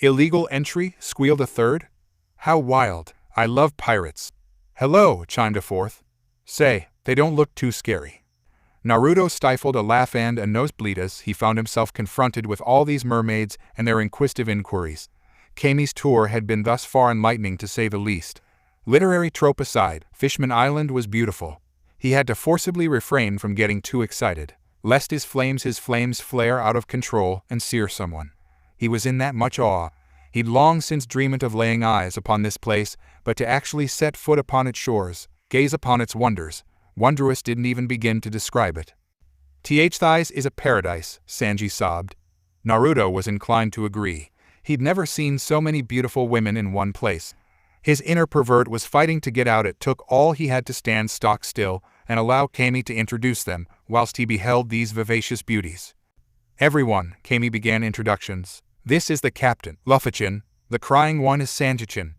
Illegal entry, squealed a third. How wild. I love pirates. Hello, chimed a fourth. Say, they don't look too scary. Naruto stifled a laugh and a nosebleed as he found himself confronted with all these mermaids and their inquisitive inquiries. Kami's tour had been thus far enlightening to say the least. Literary trope aside, Fishman Island was beautiful. He had to forcibly refrain from getting too excited, lest his flames flare out of control and sear someone. He was in that much awe. He'd long since dreamed of laying eyes upon this place, but to actually set foot upon its shores, gaze upon its wonders, wondrous didn't even begin to describe it. Thighs is a paradise, Sanji sobbed. Naruto was inclined to agree. He'd never seen so many beautiful women in one place. His inner pervert was fighting to get out. It took all he had to stand stock still and allow Kami to introduce them, whilst he beheld these vivacious beauties. Everyone, Kami began introductions. This is the captain, Luffy-chan. The crying one is Sanji-chan.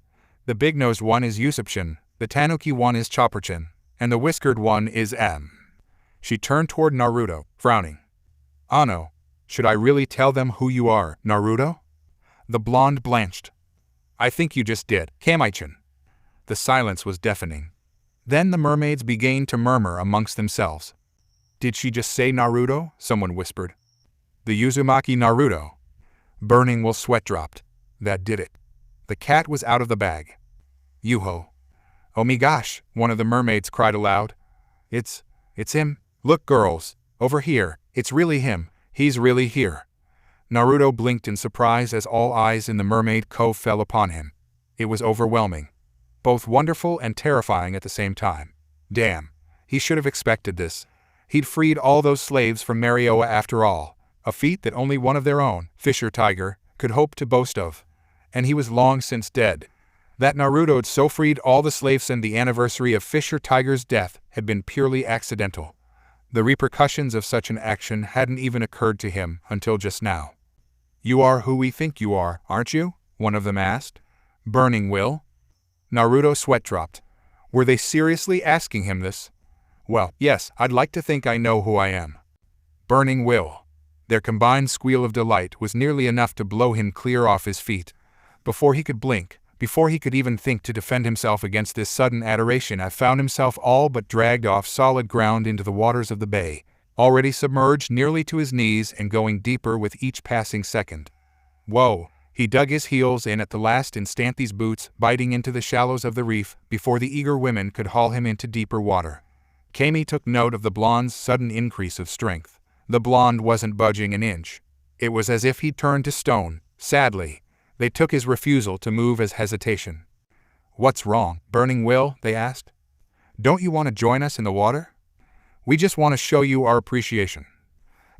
The big-nosed one is Usopp-chan. The tanuki one is Chopper-chan. And the whiskered one is M. She turned toward Naruto, frowning. Ano, should I really tell them who you are, Naruto? The blonde blanched. I think you just did, Kami-chan. The silence was deafening. Then the mermaids began to murmur amongst themselves. Did she just say Naruto? Someone whispered. The Uzumaki Naruto. Burning Will sweat dropped. That did it. The cat was out of the bag. Yuho. Oh me gosh, one of the mermaids cried aloud. It's him. Look girls, over here, it's really him, he's really here. Naruto blinked in surprise as all eyes in the mermaid cove fell upon him. It was overwhelming. Both wonderful and terrifying at the same time. Damn, he should have expected this. He'd freed all those slaves from Marioa after all, a feat that only one of their own, Fisher Tiger, could hope to boast of. And he was long since dead. That Naruto'd so freed all the slaves and the anniversary of Fisher Tiger's death had been purely accidental. The repercussions of such an action hadn't even occurred to him until just now. You are who we think you are, aren't you? One of them asked. Burning Will? Naruto's sweat dropped. Were they seriously asking him this? Well, yes, I'd like to think I know who I am. Burning Will. Their combined squeal of delight was nearly enough to blow him clear off his feet. Before he could blink, before he could even think to defend himself against this sudden adoration, I found himself all but dragged off solid ground into the waters of the bay, already submerged nearly to his knees and going deeper with each passing second. Whoa! He dug his heels in at the last instant, these boots biting into the shallows of the reef before the eager women could haul him into deeper water. Kami took note of the blonde's sudden increase of strength. The blonde wasn't budging an inch. It was as if he'd turned to stone. Sadly, they took his refusal to move as hesitation. What's wrong, Burning Will? They asked. Don't you want to join us in the water? We just want to show you our appreciation.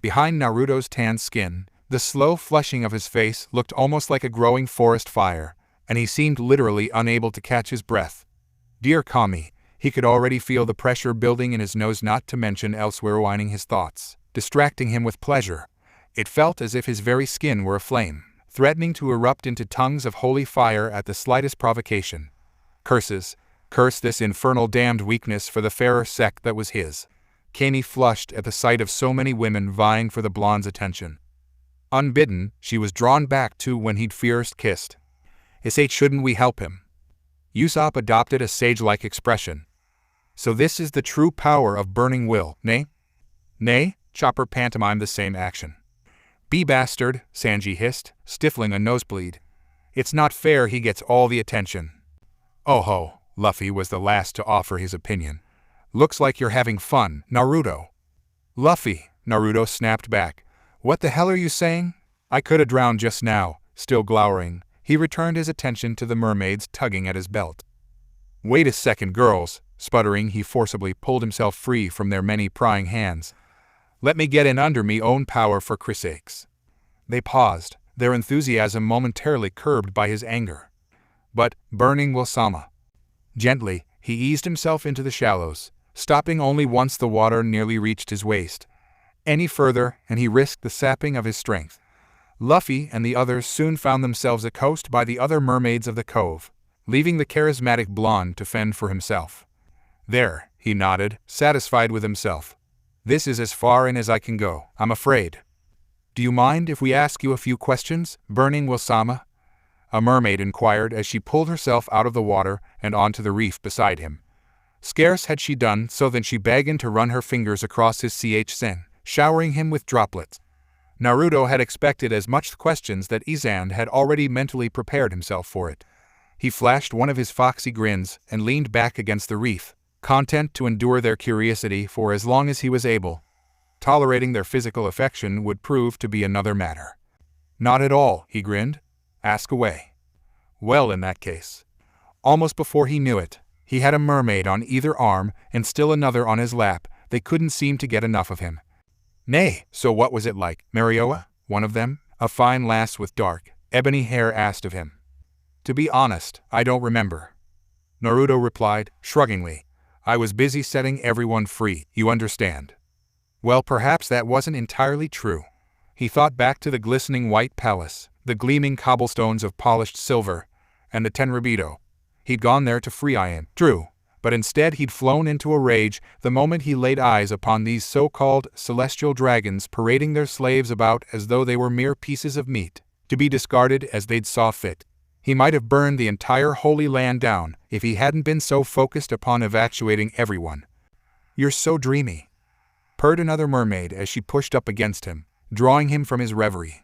Behind Naruto's tan skin, the slow flushing of his face looked almost like a growing forest fire, and he seemed literally unable to catch his breath. Dear Kami, he could already feel the pressure building in his nose, not to mention elsewhere whining his thoughts, distracting him with pleasure. It felt as if his very skin were aflame, threatening to erupt into tongues of holy fire at the slightest provocation. Curses, curse this infernal damned weakness for the fairer sect that was his. Kami flushed at the sight of so many women vying for the blonde's attention. Unbidden, she was drawn back to when he'd first kissed. Shouldn't we help him? Usopp adopted a sage-like expression. So this is the true power of Burning Will, nay? Nay, Chopper pantomimed the same action. Be bastard, Sanji hissed, stifling a nosebleed. It's not fair he gets all the attention. Oh ho, Luffy was the last to offer his opinion. Looks like you're having fun, Naruto. Luffy, Naruto snapped back. What the hell are you saying? I could have drowned just now. Still glowering, he returned his attention to the mermaids tugging at his belt. Wait a second, girls. Sputtering, he forcibly pulled himself free from their many prying hands. Let me get in under me own power for Chris' sakes. They paused, their enthusiasm momentarily curbed by his anger. But, Burning Will Sama. Gently, he eased himself into the shallows, stopping only once the water nearly reached his waist. Any further, and he risked the sapping of his strength. Luffy and the others soon found themselves accosted by the other mermaids of the cove, leaving the charismatic blonde to fend for himself. There, he nodded, satisfied with himself. This is as far in as I can go, I'm afraid. Do you mind if we ask you a few questions, Burning Will Sama? a mermaid inquired as she pulled herself out of the water and onto the reef beside him. Scarce had she done so than she began to run her fingers across his CH-sen, showering him with droplets. Naruto had expected as much questions that Izan had already mentally prepared himself for it. He flashed one of his foxy grins and leaned back against the reef, content to endure their curiosity for as long as he was able. Tolerating their physical affection would prove to be another matter. Not at all, he grinned. Ask away. Well, in that case. Almost before he knew it, he had a mermaid on either arm and still another on his lap. They couldn't seem to get enough of him. Nay, so what was it like, Marioa? One of them, a fine lass with dark, ebony hair, asked of him. To be honest, I don't remember. Naruto replied, shruggingly. I was busy setting everyone free, you understand. Well, perhaps that wasn't entirely true. He thought back to the glistening white palace, the gleaming cobblestones of polished silver, and the Tenryubito. He'd gone there to free Ian, true, but instead he'd flown into a rage the moment he laid eyes upon these so-called celestial dragons parading their slaves about as though they were mere pieces of meat, to be discarded as they'd saw fit. He might have burned the entire Holy Land down if he hadn't been so focused upon evacuating everyone. You're so dreamy, purred another mermaid as she pushed up against him, drawing him from his reverie.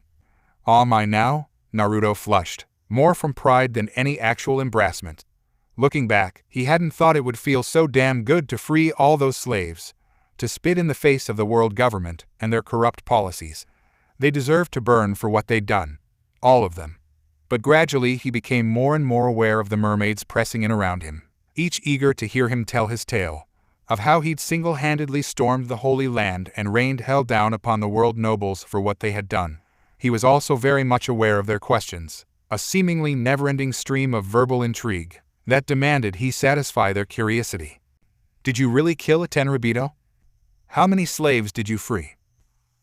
Am I now? Naruto flushed, more from pride than any actual embarrassment. Looking back, he hadn't thought it would feel so damn good to free all those slaves, to spit in the face of the world government and their corrupt policies. They deserved to burn for what they'd done, all of them. But gradually he became more and more aware of the mermaids pressing in around him, each eager to hear him tell his tale, of how he'd single-handedly stormed the Holy Land and rained hell down upon the world nobles for what they had done. He was also very much aware of their questions, a seemingly never-ending stream of verbal intrigue that demanded he satisfy their curiosity. Did you really kill a Tenryubito? How many slaves did you free?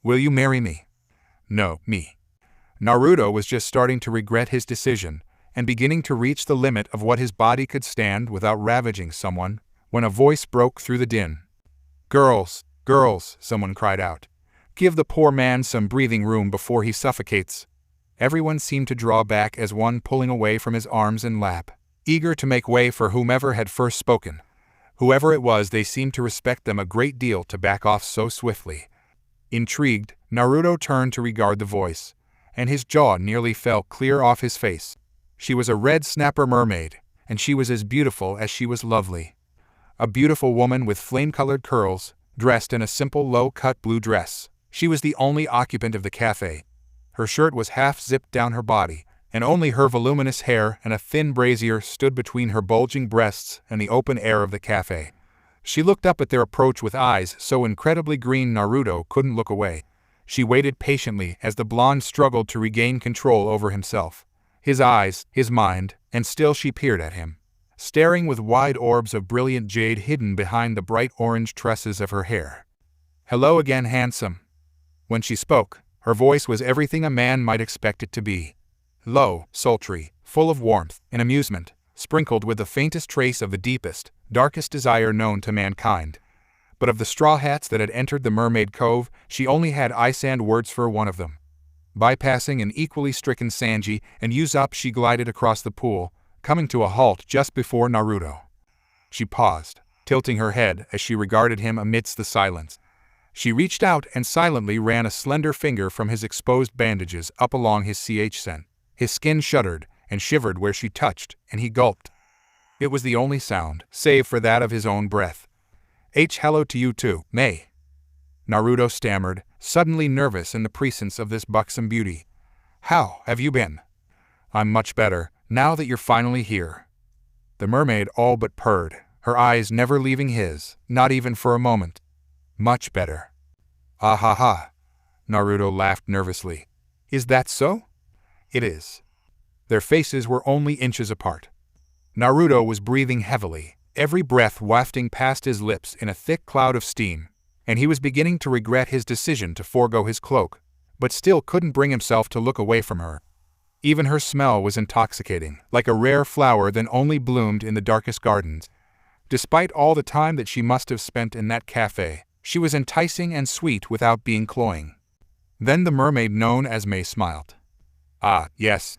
Will you marry me? No, me. Naruto was just starting to regret his decision and beginning to reach the limit of what his body could stand without ravaging someone, when a voice broke through the din. Girls, girls, someone cried out. Give the poor man some breathing room before he suffocates. Everyone seemed to draw back as one pulling away from his arms and lap, eager to make way for whomever had first spoken. Whoever it was, they seemed to respect them a great deal to back off so swiftly. Intrigued, Naruto turned to regard the voice, and his jaw nearly fell clear off his face. She was a red snapper mermaid, and she was as beautiful as she was lovely. A beautiful woman with flame-colored curls, dressed in a simple low-cut blue dress. She was the only occupant of the cafe. Her shirt was half-zipped down her body, and only her voluminous hair and a thin brassiere stood between her bulging breasts and the open air of the cafe. She looked up at their approach with eyes so incredibly green Naruto couldn't look away. She waited patiently as the blonde struggled to regain control over himself. His eyes, his mind, and still she peered at him, staring with wide orbs of brilliant jade hidden behind the bright orange tresses of her hair. Hello again, handsome. When she spoke, her voice was everything a man might expect it to be. Low, sultry, full of warmth and amusement, sprinkled with the faintest trace of the deepest, darkest desire known to mankind. But of the straw hats that had entered the Mermaid Cove, she only had Isand words for one of them. Bypassing an equally stricken Sanji and Usopp, she glided across the pool, coming to a halt just before Naruto. She paused, tilting her head as she regarded him amidst the silence. She reached out and silently ran a slender finger from his exposed bandages up along his CH-sen. His skin shuddered and shivered where she touched, and he gulped. It was the only sound, save for that of his own breath. Hello to you too, May. Naruto stammered, suddenly nervous in the presence of this buxom beauty. How have you been? I'm much better, now that you're finally here. The mermaid all but purred, her eyes never leaving his, not even for a moment. Much better. Ah ha ha. Naruto laughed nervously. Is that so? It is. Their faces were only inches apart. Naruto was breathing heavily, every breath wafting past his lips in a thick cloud of steam, and he was beginning to regret his decision to forego his cloak, but still couldn't bring himself to look away from her. Even her smell was intoxicating, like a rare flower that only bloomed in the darkest gardens. Despite all the time that she must have spent in that cafe, she was enticing and sweet without being cloying. Then the mermaid known as May smiled. Ah, yes,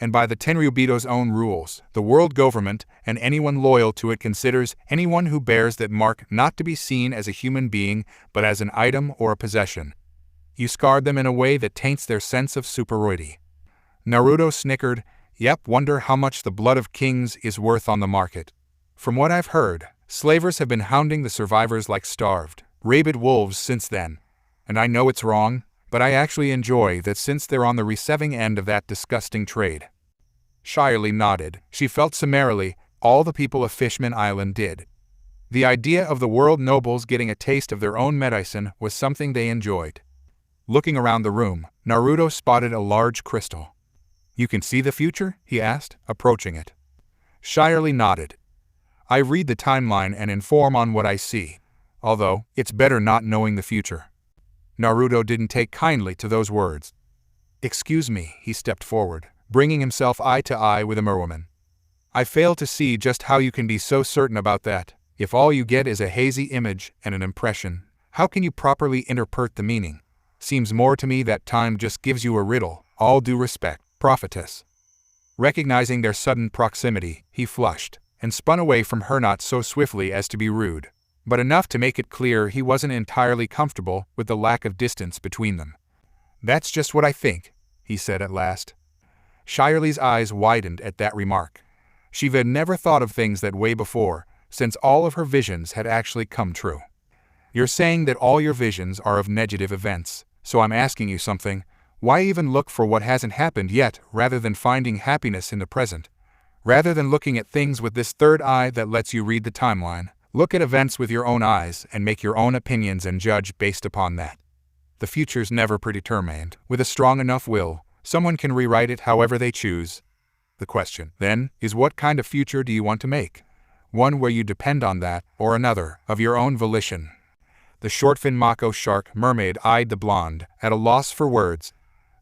and by the Tenryubito's own rules, the world government and anyone loyal to it considers anyone who bears that mark not to be seen as a human being but as an item or a possession. You scarred them in a way that taints their sense of superiority. Naruto snickered. Yep, wonder how much the blood of kings is worth on the market. From what I've heard, slavers have been hounding the survivors like starved, rabid wolves since then. And I know it's wrong, but I actually enjoy that since they're on the receiving end of that disgusting trade. Rayleigh nodded. She felt summarily, all the people of Fishman Island did. The idea of the world nobles getting a taste of their own medicine was something they enjoyed. Looking around the room, Naruto spotted a large crystal. You can see the future? He asked, approaching it. Rayleigh nodded. I read the timeline and inform on what I see, although it's better not knowing the future. Naruto didn't take kindly to those words. Excuse me, he stepped forward, bringing himself eye to eye with a merwoman. I fail to see just how you can be so certain about that. If all you get is a hazy image and an impression, how can you properly interpret the meaning? Seems more to me that time just gives you a riddle. All due respect, prophetess. Recognizing their sudden proximity, he flushed, and spun away from her not so swiftly as to be rude, but enough to make it clear he wasn't entirely comfortable with the lack of distance between them. That's just what I think, he said at last. Rayleigh's eyes widened at that remark. She had never thought of things that way before, since all of her visions had actually come true. You're saying that all your visions are of negative events, so I'm asking you something. Why even look for what hasn't happened yet rather than finding happiness in the present? Rather than looking at things with this third eye that lets you read the timeline, look at events with your own eyes and make your own opinions and judge based upon that. The future's never predetermined. With a strong enough will, someone can rewrite it however they choose. The question, then, is what kind of future do you want to make? One where you depend on that, or another, of your own volition. The short-fin mako shark mermaid eyed the blonde, at a loss for words.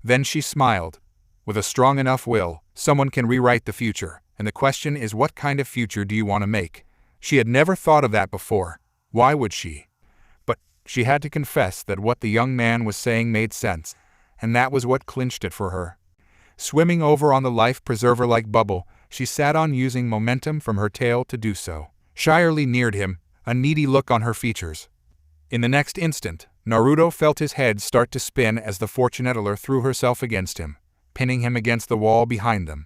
Then she smiled. With a strong enough will, someone can rewrite the future, and the question is what kind of future do you want to make? She had never thought of that before. Why would she? But she had to confess that what the young man was saying made sense, and that was what clinched it for her. Swimming over on the life preserver-like bubble, she sat on using momentum from her tail to do so. Rayleigh neared him, a needy look on her features. In the next instant, Naruto felt his head start to spin as the Fortunateller threw herself against him, pinning him against the wall behind them.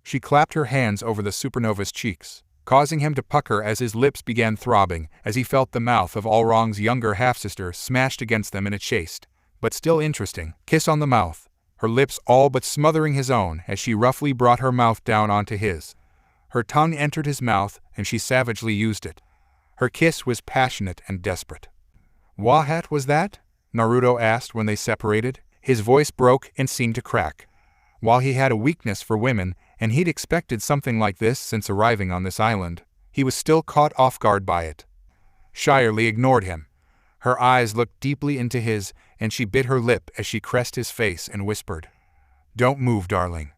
She clapped her hands over the supernova's cheeks, causing him to pucker as his lips began throbbing as he felt the mouth of Allrong's younger half-sister smashed against them in a chaste, but still interesting, kiss on the mouth, her lips all but smothering his own as she roughly brought her mouth down onto his. Her tongue entered his mouth and she savagely used it. Her kiss was passionate and desperate. "What was that?" Naruto asked when they separated. His voice broke and seemed to crack. While he had a weakness for women, and he'd expected something like this since arriving on this island, he was still caught off guard by it. Rayleigh ignored him. Her eyes looked deeply into his, and she bit her lip as she caressed his face and whispered, "Don't move, darling."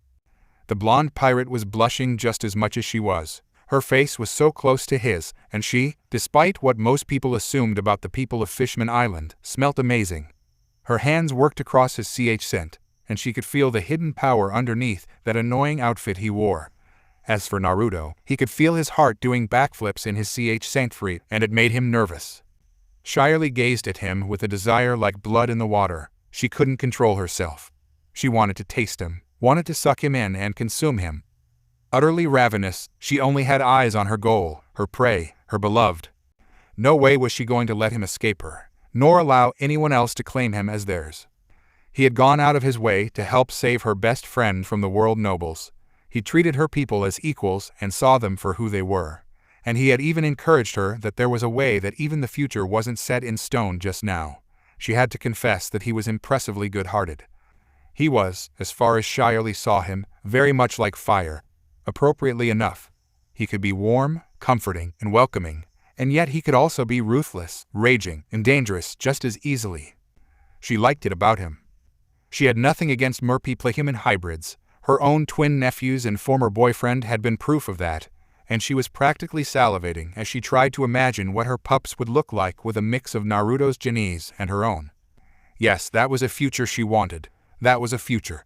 The blonde pirate was blushing just as much as she was. Her face was so close to his, and she, despite what most people assumed about the people of Fishman Island, smelt amazing. Her hands worked across his scent, and she could feel the hidden power underneath that annoying outfit he wore. As for Naruto, he could feel his heart doing backflips in his scent, and it made him nervous. Rayleigh gazed at him with a desire like blood in the water. She couldn't control herself. She wanted to taste him, wanted to suck him in and consume him. Utterly ravenous, she only had eyes on her goal, her prey, her beloved. No way was she going to let him escape her, nor allow anyone else to claim him as theirs. He had gone out of his way to help save her best friend from the world nobles. He treated her people as equals and saw them for who they were. And he had even encouraged her that there was a way that even the future wasn't set in stone just now. She had to confess that he was impressively good-hearted. He was, as far as Rayleigh saw him, very much like fire. Appropriately enough, he could be warm, comforting, and welcoming, and yet he could also be ruthless, raging, and dangerous just as easily. She liked it about him. She had nothing against merpeople-human hybrids. Her own twin nephews and former boyfriend had been proof of that, and she was practically salivating as she tried to imagine what her pups would look like with a mix of Naruto's genes and her own. Yes, that was a future she wanted. That was a future.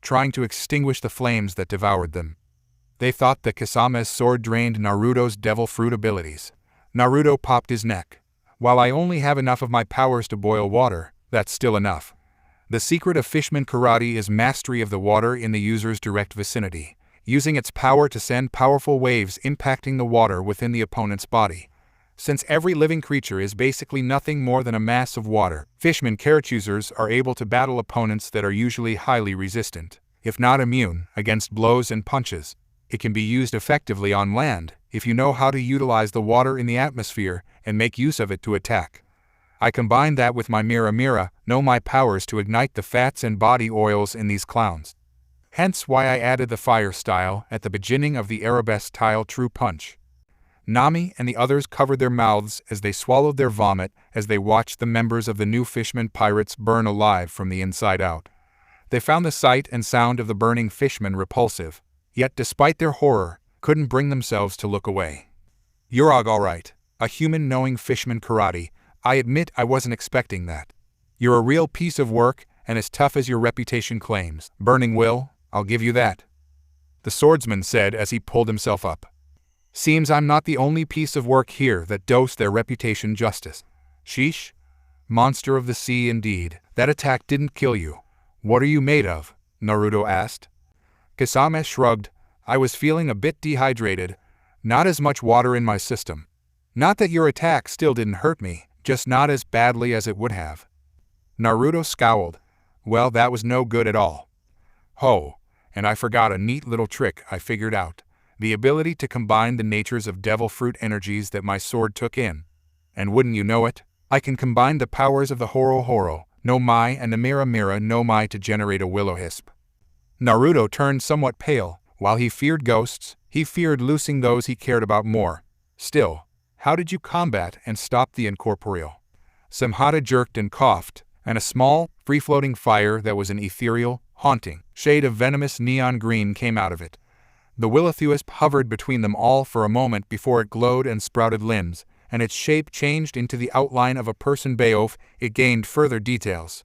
trying to extinguish the flames that devoured them. They thought that Kasame's sword drained Naruto's devil fruit abilities. Naruto popped his neck. While I only have enough of my powers to boil water, that's still enough. The secret of Fishman karate is mastery of the water in the user's direct vicinity, using its power to send powerful waves impacting the water within the opponent's body. Since every living creature is basically nothing more than a mass of water, Fishman karate users are able to battle opponents that are usually highly resistant, if not immune, against blows and punches. It can be used effectively on land, if you know how to utilize the water in the atmosphere and make use of it to attack. I combined that with my Mera Mera, know my powers to ignite the fats and body oils in these clowns. Hence why I added the fire style at the beginning of the arabesque style True Punch. Nami and the others covered their mouths as they swallowed their vomit as they watched the members of the new Fishman pirates burn alive from the inside out. They found the sight and sound of the burning fishmen repulsive, yet despite their horror, couldn't bring themselves to look away. "You're all right, a human knowing Fishman karate. I admit I wasn't expecting that. You're a real piece of work and as tough as your reputation claims. Burning will, I'll give you that," the swordsman said as he pulled himself up. "Seems I'm not the only piece of work here that dosed their reputation justice. Sheesh. Monster of the sea indeed. That attack didn't kill you. What are you made of?" Naruto asked. Kasame shrugged. "I was feeling a bit dehydrated. Not as much water in my system. Not that your attack still didn't hurt me, just not as badly as it would have." Naruto scowled. "Well, that was no good at all. Ho, and I forgot a neat little trick I figured out. The ability to combine the natures of devil fruit energies that my sword took in. And wouldn't you know it, I can combine the powers of the Horo no Mai and the Mera Mera no Mai to generate a will-o-wisp." Naruto turned somewhat pale. While he feared ghosts, he feared losing those he cared about more. Still, how did you combat and stop the incorporeal? Samhata jerked and coughed, and a small, free-floating fire that was an ethereal, haunting shade of venomous neon green came out of it. The will-o-wisp hovered between them all for a moment before it glowed and sprouted limbs, and its shape changed into the outline of a person. Beof, it gained further details.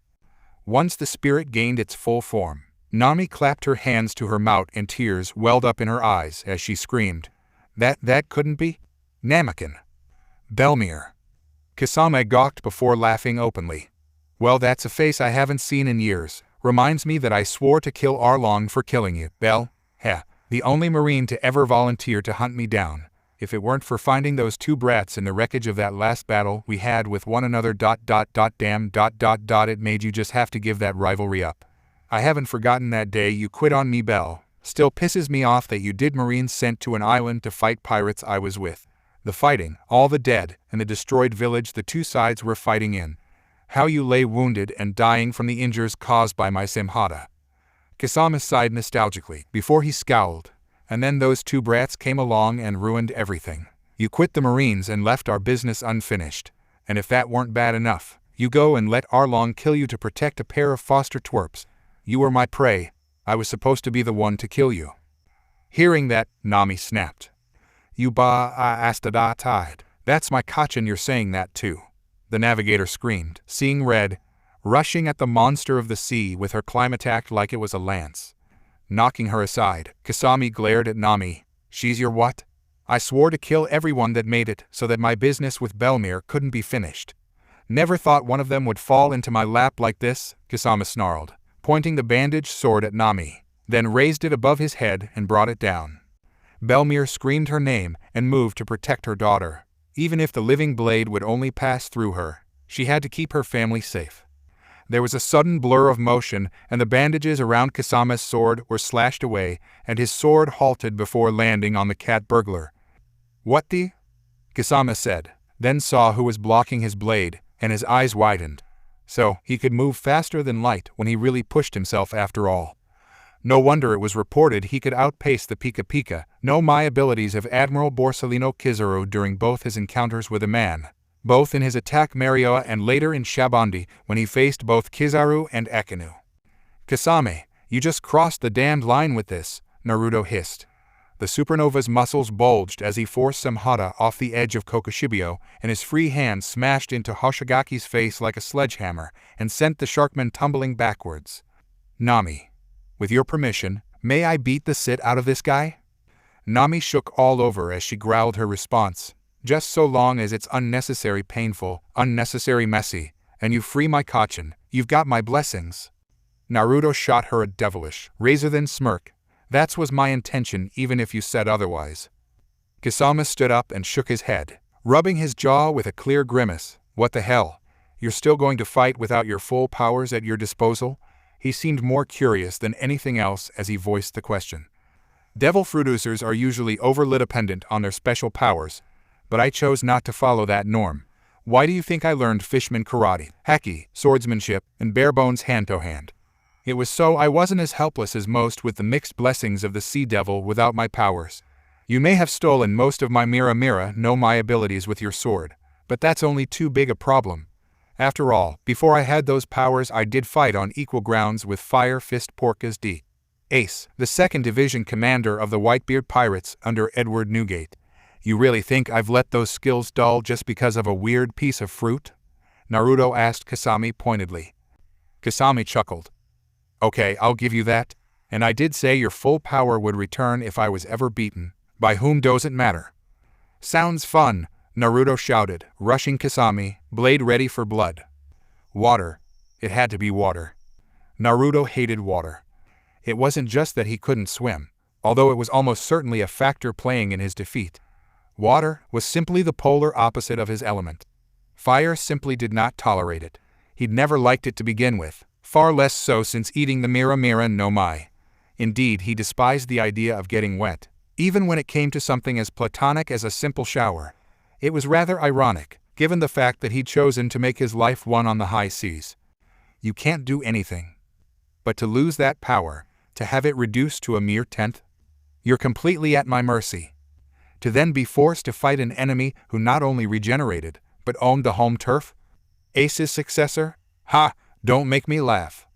Once the spirit gained its full form, Nami clapped her hands to her mouth and tears welled up in her eyes as she screamed, That couldn't be? Namakin. Belmere." Kasame gawked before laughing openly. "Well, that's a face I haven't seen in years. Reminds me that I swore to kill Arlong for killing you, Bell. Heh, the only Marine to ever volunteer to hunt me down. If it weren't for finding those two brats in the wreckage of that last battle we had with one another ... it made you just have to give that rivalry up. I haven't forgotten that day you quit on me, Bell. Still pisses me off that you did Marines sent to an island to fight pirates I was with. The fighting, all the dead, and the destroyed village the two sides were fighting in. How you lay wounded and dying from the injuries caused by my Samhata." Kasame sighed nostalgically before he scowled. "And then those two brats came along and ruined everything. You quit the Marines and left our business unfinished. And if that weren't bad enough, you go and let Arlong kill you to protect a pair of foster twerps. You were my prey. I was supposed to be the one to kill you." Hearing that, Nami snapped. "You tied. That's my Kachin, you're saying that too," the navigator screamed, seeing red, rushing at the monster of the sea with her climb attack like it was a lance. Knocking her aside, Kasame glared at Nami. "She's your what? I swore to kill everyone that made it so that my business with Belmere couldn't be finished. Never thought one of them would fall into my lap like this," Kasame snarled, pointing the bandaged sword at Nami, then raised it above his head and brought it down. Belmere screamed her name and moved to protect her daughter. Even if the living blade would only pass through her, she had to keep her family safe. There was a sudden blur of motion, and the bandages around Kasame's sword were slashed away, and his sword halted before landing on the cat burglar. "What the?" Kasame said, then saw who was blocking his blade, and his eyes widened. So, he could move faster than light when he really pushed himself after all. No wonder it was reported he could outpace the Pika Pika no Mai abilities of Admiral Borsellino Kizaru during both his encounters with a man, both in his attack Marioa and later in Shabondi when he faced both Kizaru and Akinu. "Kasame, you just crossed the damned line with this," Naruto hissed. The supernova's muscles bulged as he forced Samhata off the edge of Kokushibyo, and his free hand smashed into Hoshigaki's face like a sledgehammer and sent the Sharkman tumbling backwards. "Nami." With your permission, may I beat the shit out of this guy? Nami shook all over as she growled her response. Just so long as it's unnecessary painful, unnecessary messy, and you free my Kachin, you've got my blessings. Naruto shot her a devilish, razor-thin smirk. That was my intention even if you said otherwise. Kasama stood up and shook his head, rubbing his jaw with a clear grimace. What the hell? You're still going to fight without your full powers at your disposal? He seemed more curious than anything else as he voiced the question. Devil fruit oozers are usually overly dependent on their special powers, but I chose not to follow that norm. Why do you think I learned Fishman karate, haki, swordsmanship, and bare-bones hand-to-hand? It was so I wasn't as helpless as most with the mixed blessings of the sea devil without my powers. You may have stolen most of my Mera Mera, know my abilities with your sword, but that's only too big a problem. After all, before I had those powers I did fight on equal grounds with Fire Fist Porcas D. Ace, the 2nd Division commander of the Whitebeard Pirates under Edward Newgate. You really think I've let those skills dull just because of a weird piece of fruit? Naruto asked Kasami pointedly. Kasami chuckled. Okay, I'll give you that, and I did say your full power would return if I was ever beaten. By whom doesn't matter. Sounds fun, Naruto shouted, rushing Kasami, blade ready for blood. Water. It had to be water. Naruto hated water. It wasn't just that he couldn't swim, although it was almost certainly a factor playing in his defeat. Water was simply the polar opposite of his element. Fire simply did not tolerate it. He'd never liked it to begin with, far less so since eating the Mera Mera no Mai. Indeed, he despised the idea of getting wet, even when it came to something as platonic as a simple shower. It was rather ironic, given the fact that he'd chosen to make his life one on the high seas. You can't do anything. But to lose that power, to have it reduced to a mere tenth? You're completely at my mercy. To then be forced to fight an enemy who not only regenerated, but owned the home turf? Ace's successor? Ha! Don't make me laugh.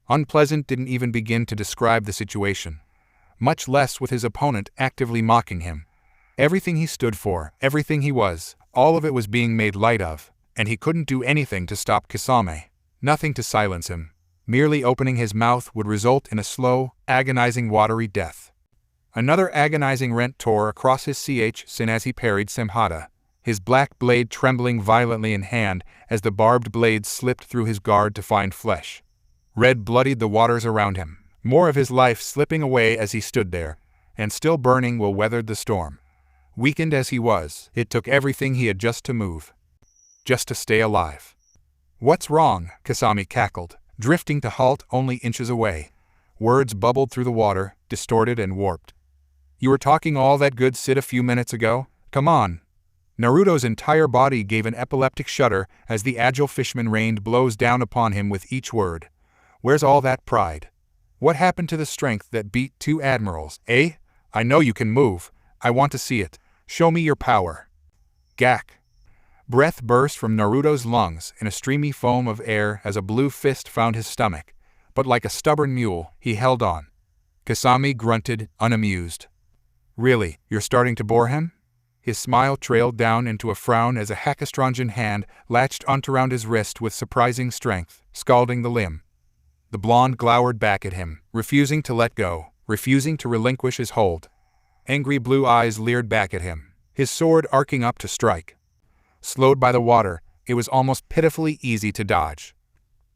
Unpleasant didn't even begin to describe the situation, much less with his opponent actively mocking him. Everything he stood for, everything he was, all of it was being made light of, and he couldn't do anything to stop Kasame. Nothing to silence him. Merely opening his mouth would result in a slow, agonizing watery death. Another agonizing rent tore across his sin as he parried Semhada, his black blade trembling violently in hand as the barbed blade slipped through his guard to find flesh. Red bloodied the waters around him, more of his life slipping away as he stood there, and still burning will weathered the storm. Weakened as he was, it took everything he had just to move. Just to stay alive. What's wrong? Kasami cackled, drifting to halt only inches away. Words bubbled through the water, distorted and warped. You were talking all that good shit a few minutes ago? Come on. Naruto's entire body gave an epileptic shudder as the agile fishman rained blows down upon him with each word. Where's all that pride? What happened to the strength that beat 2 admirals, eh? I know you can move. I want to see it. Show me your power. Gak. Breath burst from Naruto's lungs in a streamy foam of air as a blue fist found his stomach, but like a stubborn mule, he held on. Kasami grunted, unamused. Really, you're starting to bore him? His smile trailed down into a frown as a Hakastronjan hand latched onto around his wrist with surprising strength, scalding the limb. The blonde glowered back at him, refusing to let go, refusing to relinquish his hold. Angry blue eyes leered back at him, his sword arcing up to strike. Slowed by the water, it was almost pitifully easy to dodge.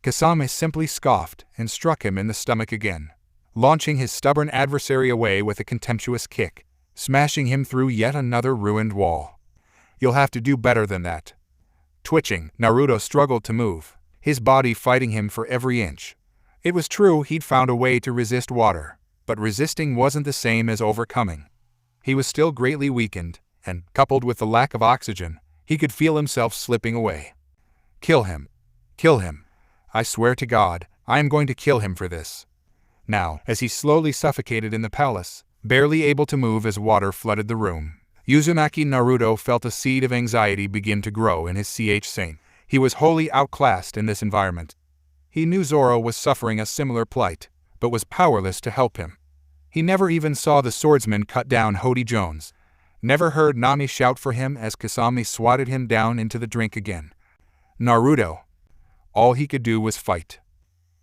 Kasame simply scoffed and struck him in the stomach again, launching his stubborn adversary away with a contemptuous kick, smashing him through yet another ruined wall. You'll have to do better than that. Twitching, Naruto struggled to move, his body fighting him for every inch. It was true he'd found a way to resist water, but resisting wasn't the same as overcoming. He was still greatly weakened, and, coupled with the lack of oxygen, he could feel himself slipping away. Kill him. Kill him. I swear to God, I am going to kill him for this. Now, as he slowly suffocated in the palace, barely able to move as water flooded the room, Uzumaki Naruto felt a seed of anxiety begin to grow in his sane. He was wholly outclassed in this environment. He knew Zoro was suffering a similar plight, but was powerless to help him. He never even saw the swordsman cut down Hody Jones, never heard Nami shout for him as Kasami swatted him down into the drink again. Naruto. All he could do was fight.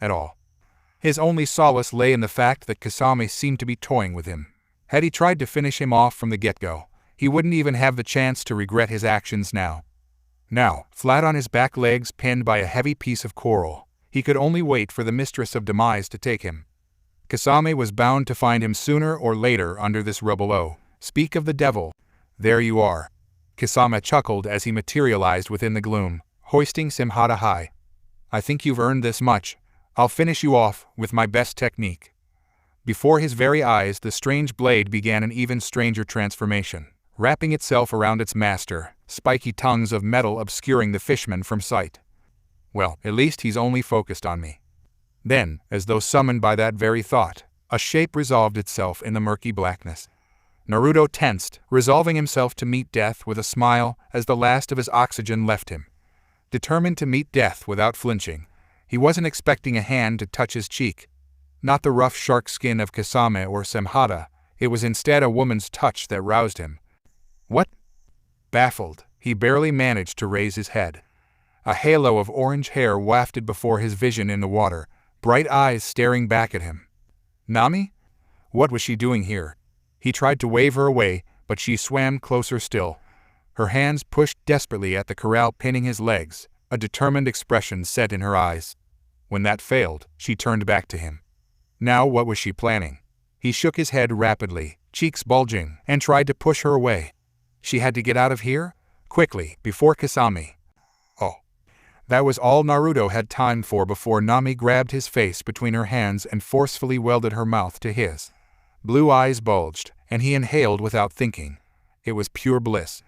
at all. His only solace lay in the fact that Kasame seemed to be toying with him. Had he tried to finish him off from the get-go, he wouldn't even have the chance to regret his actions now. Now, flat on his back legs pinned by a heavy piece of coral, he could only wait for the mistress of demise to take him. Kasame was bound to find him sooner or later under this rubble. Oh, speak of the devil. There you are. Kasame chuckled as he materialized within the gloom, hoisting Simhata high. I think you've earned this much. I'll finish you off with my best technique. Before his very eyes, the strange blade began an even stranger transformation, wrapping itself around its master, spiky tongues of metal obscuring the fishman from sight. Well, at least he's only focused on me. Then, as though summoned by that very thought, a shape resolved itself in the murky blackness. Naruto tensed, resolving himself to meet death with a smile as the last of his oxygen left him. Determined to meet death without flinching, he wasn't expecting a hand to touch his cheek. Not the rough shark skin of Kasame or Simhata, it was instead a woman's touch that roused him. What? Baffled, he barely managed to raise his head. A halo of orange hair wafted before his vision in the water, bright eyes staring back at him. Nami? What was she doing here? He tried to wave her away, but she swam closer still. Her hands pushed desperately at the corral pinning his legs, a determined expression set in her eyes. When that failed, she turned back to him. Now what was she planning? He shook his head rapidly, cheeks bulging, and tried to push her away. She had to get out of here? Quickly, before Kasame. Oh. That was all Naruto had time for before Nami grabbed his face between her hands and forcefully welded her mouth to his. Blue eyes bulged, and he inhaled without thinking. It was pure bliss.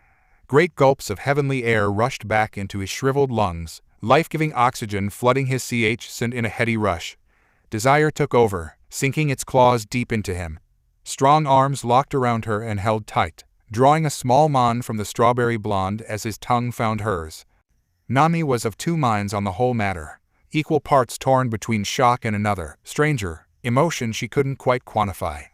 Great gulps of heavenly air rushed back into his shriveled lungs, life-giving oxygen flooding his scent in a heady rush. Desire took over, sinking its claws deep into him. Strong arms locked around her and held tight, drawing a small mon from the strawberry blonde as his tongue found hers. Nami was of two minds on the whole matter, equal parts torn between shock and another, stranger, emotion she couldn't quite quantify.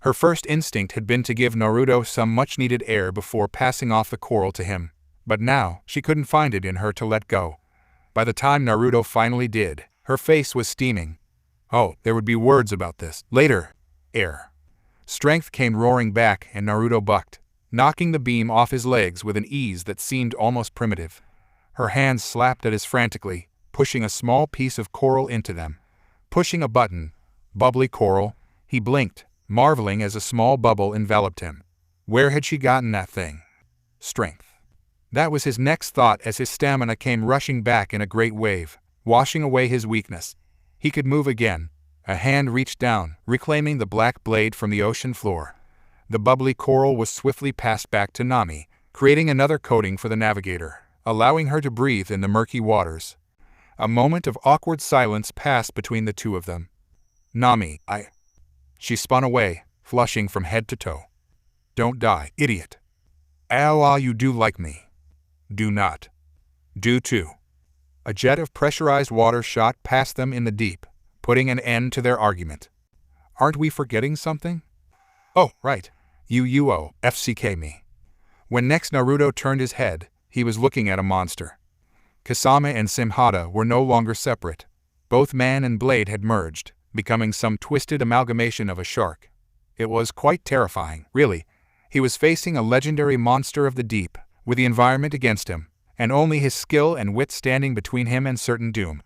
Her first instinct had been to give Naruto some much-needed air before passing off the coral to him, but now she couldn't find it in her to let go. By the time Naruto finally did, her face was steaming. Oh, there would be words about this. Later. Air. Strength came roaring back and Naruto bucked, knocking the beam off his legs with an ease that seemed almost primitive. Her hands slapped at his frantically, pushing a small piece of coral into them. Pushing a button. Bubbly coral. He blinked, marveling as a small bubble enveloped him. Where had she gotten that thing? Strength. That was his next thought as his stamina came rushing back in a great wave, washing away his weakness. He could move again. A hand reached down, reclaiming the black blade from the ocean floor. The bubbly coral was swiftly passed back to Nami, creating another coating for the navigator, allowing her to breathe in the murky waters. A moment of awkward silence passed between the two of them. Nami, She spun away, flushing from head to toe. Don't die, idiot. You do like me. Do not. Do too. A jet of pressurized water shot past them in the deep, putting an end to their argument. Aren't we forgetting something? Oh, right. You FCK me. When next Naruto turned his head, he was looking at a monster. Kasame and Simhata were no longer separate. Both man and blade had merged, becoming some twisted amalgamation of a shark. It was quite terrifying, really. He was facing a legendary monster of the deep, with the environment against him, and only his skill and wit standing between him and certain doom.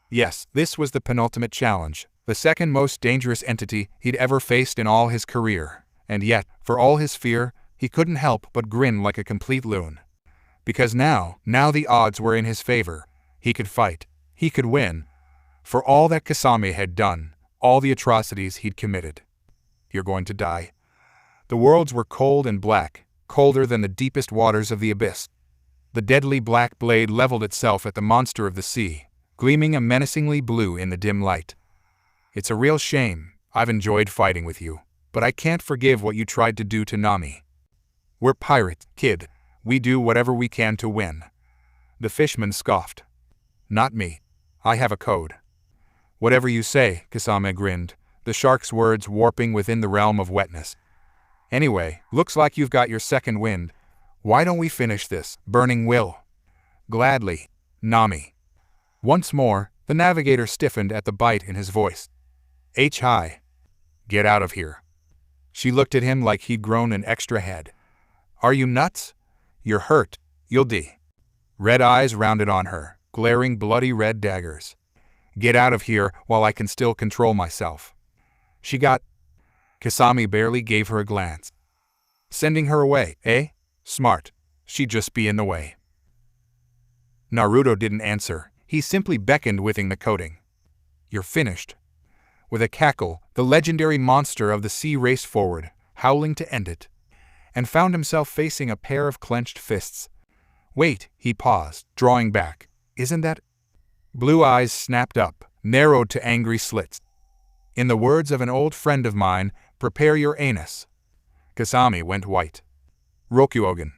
Yes, this was the penultimate challenge, the second most dangerous entity he'd ever faced in all his career, and yet, for all his fear, he couldn't help but grin like a complete loon. Because now the odds were in his favor. He could fight. He could win. For all that Kasame had done, all the atrocities he'd committed. You're going to die. The worlds were cold and black, colder than the deepest waters of the abyss. The deadly black blade leveled itself at the monster of the sea, gleaming a menacingly blue in the dim light. It's a real shame. I've enjoyed fighting with you, but I can't forgive what you tried to do to Nami. We're pirates, kid. We do whatever we can to win. The fishman scoffed. Not me. I have a code. Whatever you say, Kasame grinned, the shark's words warping within the realm of wetness. Anyway, looks like you've got your second wind. Why don't we finish this, burning will? Gladly, Nami. Once more, The navigator stiffened at the bite in his voice. Hi. Get out of here. She looked at him like he'd grown an extra head. Are you nuts? You're hurt. You'll die. Red eyes rounded on her, glaring bloody red daggers. Get out of here while I can still control myself. She got... Kasami barely gave her a glance. Sending her away, eh? Smart. She'd just be in the way. Naruto didn't answer. He simply beckoned within the coating. You're finished. With a cackle, the legendary monster of the sea raced forward, howling to end it, and found himself facing a pair of clenched fists. Wait, he paused, drawing back. Isn't that... Blue eyes snapped up, narrowed to angry slits. In the words of an old friend of mine, prepare your anus. Kasami went white. Rokuogen.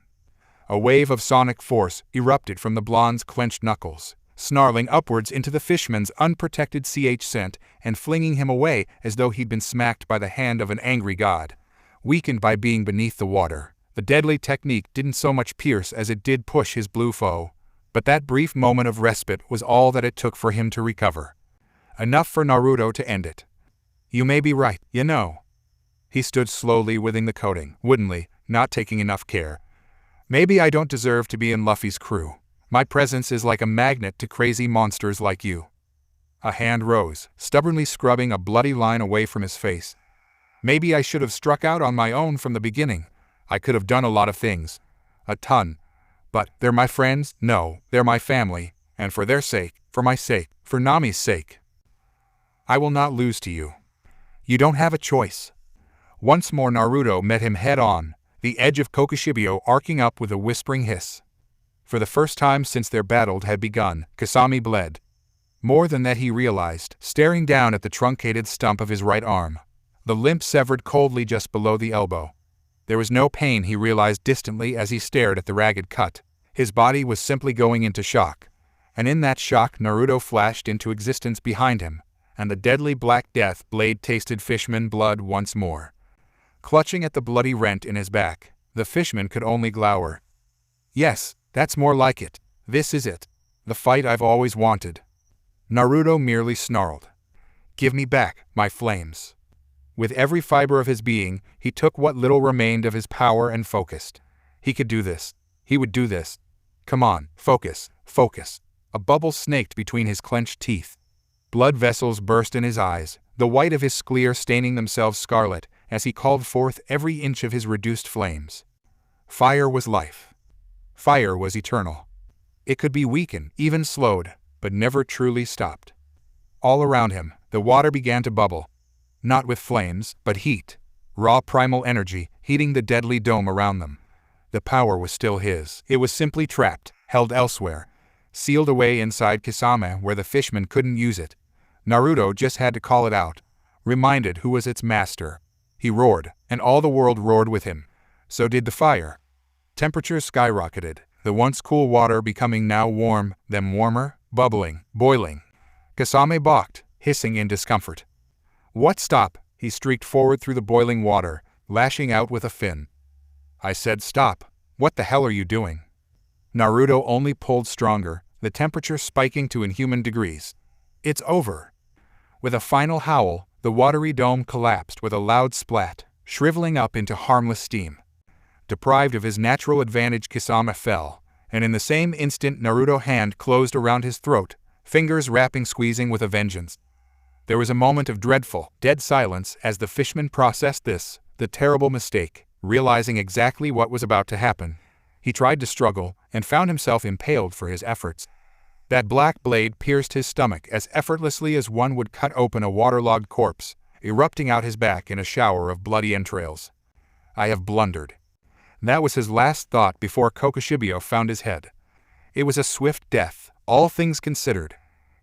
A wave of sonic force erupted from the blonde's clenched knuckles, snarling upwards into the fishman's unprotected scent and flinging him away as though he'd been smacked by the hand of an angry god. Weakened by being beneath the water, the deadly technique didn't so much pierce as it did push his blue foe. But that brief moment of respite was all that it took for him to recover. Enough for Naruto to end it. You may be right, you know. He stood slowly within the coating, woodenly, not taking enough care. Maybe I don't deserve to be in Luffy's crew. My presence is like a magnet to crazy monsters like you. A hand rose, stubbornly scrubbing a bloody line away from his face. Maybe I should have struck out on my own from the beginning. I could have done a lot of things. A ton. But they're my friends? No, they're my family, and for their sake, for my sake, for Nami's sake, I will not lose to you. You don't have a choice. Once more Naruto met him head-on, the edge of Kokushibyo arcing up with a whispering hiss. For the first time since their battle had begun, Kasami bled. More than that he realized, staring down at the truncated stump of his right arm. The limb severed coldly just below the elbow. There was no pain, he realized distantly as he stared at the ragged cut. His body was simply going into shock. And in that shock Naruto flashed into existence behind him, and the deadly black death blade tasted fishman blood once more. Clutching at the bloody rent in his back, the fishman could only glower. Yes, that's more like it. This is it. The fight I've always wanted. Naruto merely snarled. Give me back my flames. With every fiber of his being, he took what little remained of his power and focused. He could do this. He would do this. Come on, focus, focus. A bubble snaked between his clenched teeth. Blood vessels burst in his eyes, the white of his sclere staining themselves scarlet as he called forth every inch of his reduced flames. Fire was life. Fire was eternal. It could be weakened, even slowed, but never truly stopped. All around him, the water began to bubble. Not with flames, but heat. Raw primal energy, heating the deadly dome around them. The power was still his. It was simply trapped, held elsewhere. Sealed away inside Kasame where the fishman couldn't use it. Naruto just had to call it out. Reminded who was its master. He roared, and all the world roared with him. So did the fire. Temperatures skyrocketed, the once cool water becoming now warm, then warmer, bubbling, boiling. Kasame balked, hissing in discomfort. What? Stop! He streaked forward through the boiling water, lashing out with a fin. I said stop. What the hell are you doing? Naruto only pulled stronger, the temperature spiking to inhuman degrees. It's over. With a final howl, the watery dome collapsed with a loud splat, shriveling up into harmless steam. Deprived of his natural advantage, Kasame fell, and in the same instant Naruto's hand closed around his throat, fingers wrapping squeezing with a vengeance. There was a moment of dreadful, dead silence as the fishman processed this, the terrible mistake, realizing exactly what was about to happen. He tried to struggle, and found himself impaled for his efforts. That black blade pierced his stomach as effortlessly as one would cut open a waterlogged corpse, erupting out his back in a shower of bloody entrails. I have blundered. That was his last thought before Kokushibyo found his head. It was a swift death, all things considered.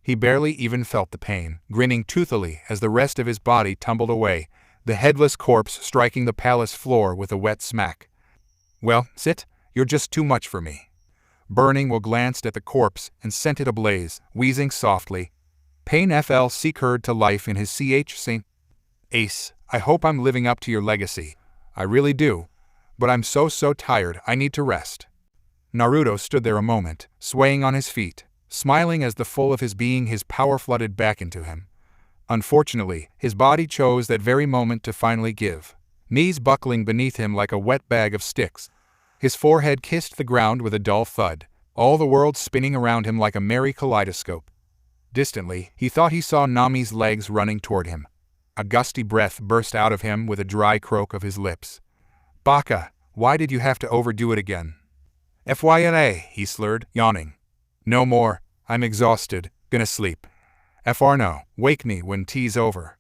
He barely even felt the pain, grinning toothily as the rest of his body tumbled away, the headless corpse striking the palace floor with a wet smack. Well, sit, you're just too much for me. Burning Will glanced at the corpse and sent it ablaze, wheezing softly. Pain fl secured to life in his St. Ace, I hope I'm living up to your legacy. I really do. But I'm so tired I need to rest. Naruto stood there a moment, swaying on his feet, smiling as the full of his being his power flooded back into him. Unfortunately, his body chose that very moment to finally give, knees buckling beneath him like a wet bag of sticks. His forehead kissed the ground with a dull thud, all the world spinning around him like a merry kaleidoscope. Distantly, he thought he saw Nami's legs running toward him. A gusty breath burst out of him with a dry croak of his lips. "Baka, why did you have to overdo it again?" "FYNA," he slurred, yawning. "No more, I'm exhausted, gonna sleep. FR no, wake me when tea's over."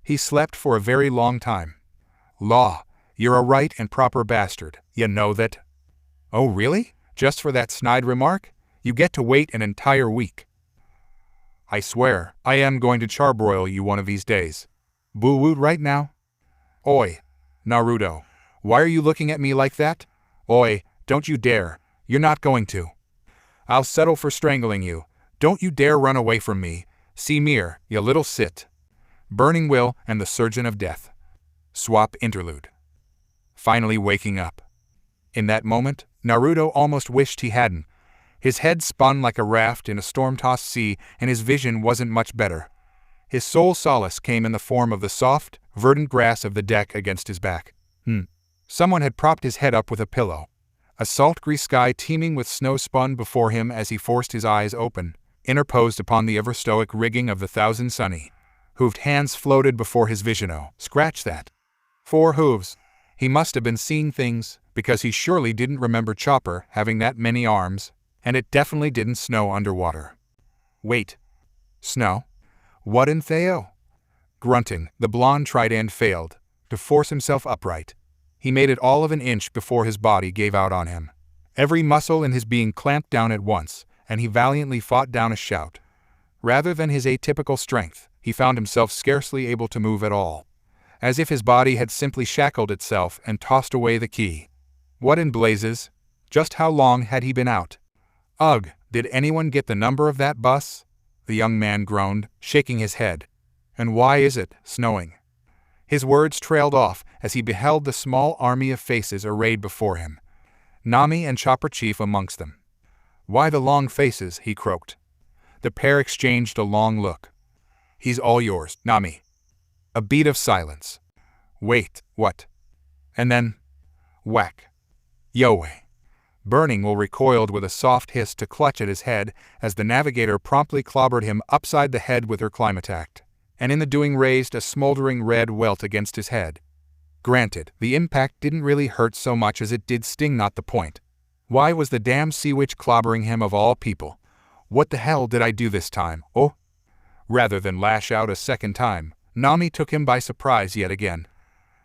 He slept for a very long time. "Law, you're a right and proper bastard, you know that?" "Oh really? Just for that snide remark? You get to wait an entire week." "I swear, I am going to charbroil you one of these days. Boo-woot right now?" "Oi, Naruto, why are you looking at me like that? Oi, don't you dare, you're not going to. I'll settle for strangling you, don't you dare run away from me. See Mir, you little sit." Burning Will and the Surgeon of Death. Swap interlude. Finally waking up. In that moment, Naruto almost wished he hadn't. His head spun like a raft in a storm-tossed sea, and his vision wasn't much better. His sole solace came in the form of the soft, verdant grass of the deck against his back. Someone had propped his head up with a pillow. A salt-gray sky teeming with snow spun before him as he forced his eyes open, interposed upon the ever-stoic rigging of the Thousand Sunny. Hooved hands floated before his vision. Oh, scratch that. 4 hooves. He must have been seeing things, because he surely didn't remember Chopper having that many arms, and it definitely didn't snow underwater. Wait. Snow? What in Theo? Grunting, the blonde tried and failed to force himself upright. He made it all of an inch before his body gave out on him. Every muscle in his being clamped down at once, and he valiantly fought down a shout. Rather than his atypical strength, he found himself scarcely able to move at all, as if his body had simply shackled itself and tossed away the key. What in blazes? Just how long had he been out? "Ugh, did anyone get the number of that bus?" the young man groaned, shaking his head. "And why is it snowing?" His words trailed off as he beheld the small army of faces arrayed before him, Nami and Chopper chief amongst them. "Why the long faces?" he croaked. The pair exchanged a long look. "He's all yours, Nami." A beat of silence. "Wait, what?" And then, whack. Yoe. Burning Will recoiled with a soft hiss to clutch at his head as the navigator promptly clobbered him upside the head with her climatact, and in the doing raised a smoldering red welt against his head. Granted, the impact didn't really hurt so much as it did sting, not the point. Why was the damn sea witch clobbering him of all people? What the hell did I do this time? Oh? Rather than lash out a second time, Nami took him by surprise yet again.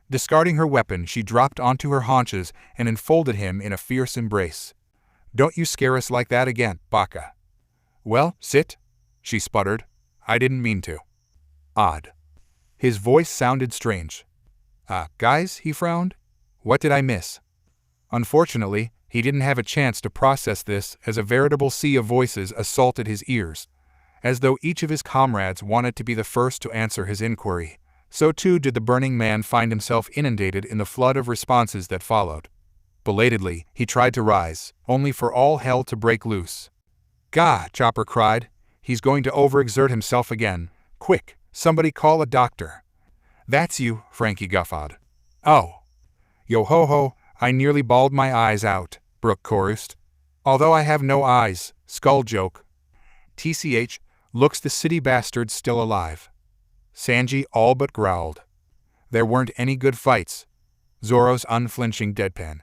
Discarding her weapon, she dropped onto her haunches and enfolded him in a fierce embrace. "Don't you scare us like that again, Baka." "Well, sit," she sputtered. "I didn't mean to." Odd. His voice sounded strange. Guys," he frowned. "What did I miss?" Unfortunately, he didn't have a chance to process this as a veritable sea of voices assaulted his ears. As though each of his comrades wanted to be the first to answer his inquiry, so too did the burning man find himself inundated in the flood of responses that followed. Belatedly, he tried to rise, only for all hell to break loose. "Gah!" Chopper cried. "He's going to overexert himself again. Quick, somebody call a doctor." "That's you," Frankie guffawed. "Oh. Yo-ho-ho, I nearly bawled my eyes out," Brooke chorused. "Although I have no eyes, skull joke. TCH, looks the city bastard still alive." Sanji all but growled. There weren't any good fights. Zoro's unflinching deadpan.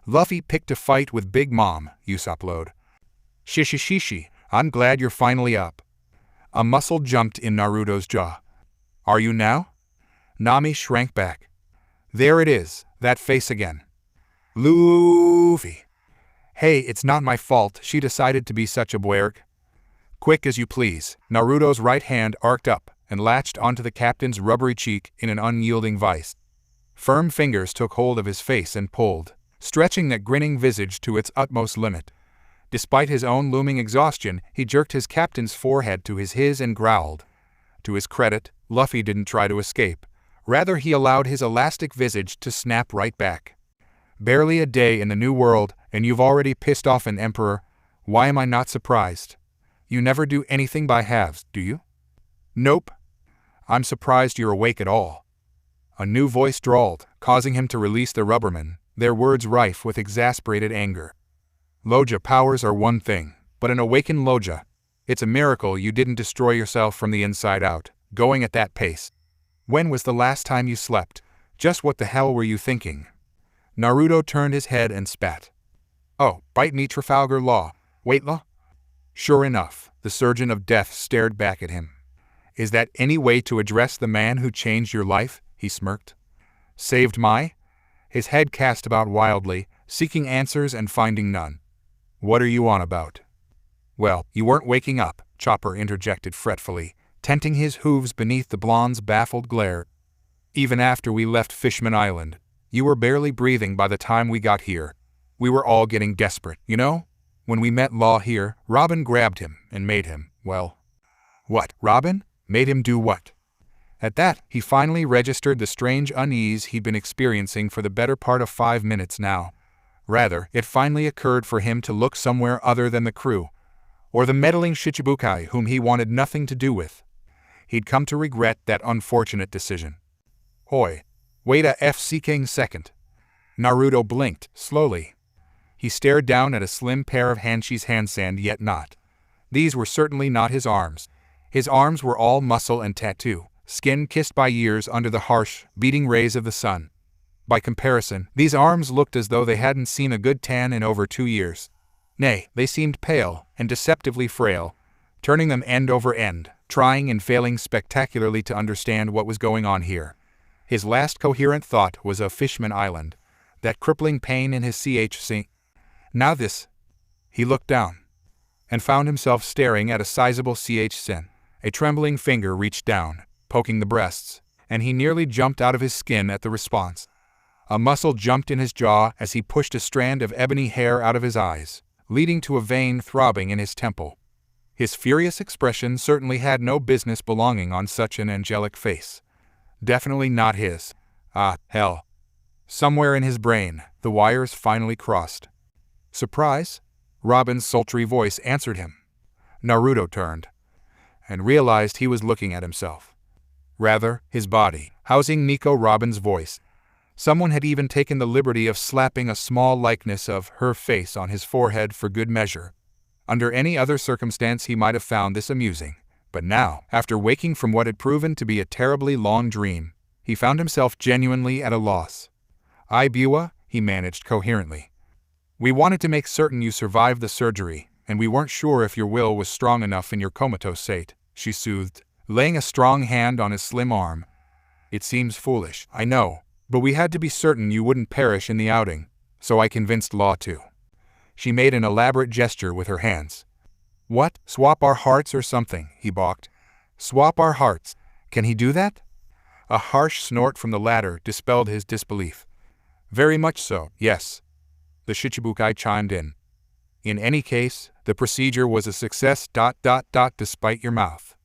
"Luffy picked a fight with Big Mom," Usopp lowed. "Shishishishi, I'm glad you're finally up." A muscle jumped in Naruto's jaw. "Are you now?" Nami shrank back. There it is, that face again. Luffy. "Hey, it's not my fault she decided to be such a bwerg." "Quick as you please." Naruto's right hand arced up and latched onto the captain's rubbery cheek in an unyielding vice. Firm fingers took hold of his face and pulled, stretching that grinning visage to its utmost limit. Despite his own looming exhaustion, he jerked his captain's forehead to his and growled. To his credit, Luffy didn't try to escape. Rather, he allowed his elastic visage to snap right back. "Barely a day in the New World, and you've already pissed off an emperor. Why am I not surprised?" You never do anything by halves, do you? Nope. I'm surprised you're awake at all. A new voice drawled, causing him to release the rubberman, their words rife with exasperated anger. Loja powers are one thing, but an awakened Loja. It's a miracle you didn't destroy yourself from the inside out, going at that pace. When was the last time you slept? Just what the hell were you thinking? Naruto turned his head and spat. Oh, bite me Trafalgar Law. Wait, Law? Sure enough, the Surgeon of Death stared back at him. Is that any way to address the man who changed your life? He smirked. Saved my? His head cast about wildly, seeking answers and finding none. What are you on about? Well, you weren't waking up, Chopper interjected fretfully, tenting his hooves beneath the blonde's baffled glare. Even after we left Fishman Island, you were barely breathing by the time we got here. We were all getting desperate, you know? When we met Law here, Robin grabbed him and made him, well... What, Robin? Made him do what? At that, he finally registered the strange unease he'd been experiencing for the better part of 5 minutes now. Rather, it finally occurred for him to look somewhere other than the crew, or the meddling Shichibukai whom he wanted nothing to do with. He'd come to regret that unfortunate decision. Hoi. Wait a f-seeking second. Naruto blinked, slowly. He stared down at a slim pair of Hanshi's handsand yet not. These were certainly not his arms. His arms were all muscle and tattoo, skin kissed by years under the harsh, beating rays of the sun. By comparison, these arms looked as though they hadn't seen a good tan in over 2 years. Nay, they seemed pale and deceptively frail, turning them end over end, trying and failing spectacularly to understand what was going on here. His last coherent thought was of Fishman Island, that crippling pain in his CHC. Now this. He looked down, and found himself staring at a sizable CH-sin. A trembling finger reached down, poking the breasts, and he nearly jumped out of his skin at the response. A muscle jumped in his jaw as he pushed a strand of ebony hair out of his eyes, leading to a vein throbbing in his temple. His furious expression certainly had no business belonging on such an angelic face. Definitely not his. Ah, hell. Somewhere in his brain, the wires finally crossed. Surprise? Robin's sultry voice answered him. Naruto turned, and realized he was looking at himself. Rather, his body, housing Nico Robin's voice. Someone had even taken the liberty of slapping a small likeness of her face on his forehead for good measure. Under any other circumstance he might have found this amusing, but now, after waking from what had proven to be a terribly long dream, he found himself genuinely at a loss. Ibua, he managed coherently. We wanted to make certain you survived the surgery, and we weren't sure if your will was strong enough in your comatose state, she soothed, laying a strong hand on his slim arm. It seems foolish, I know, but we had to be certain you wouldn't perish in the outing, so I convinced Law to. She made an elaborate gesture with her hands. What, swap our hearts or something, he balked. Swap our hearts. Can he do that? A harsh snort from the latter dispelled his disbelief. Very much so, yes. The Shichibukai chimed in. In any case, the procedure was a success ... despite your mouth.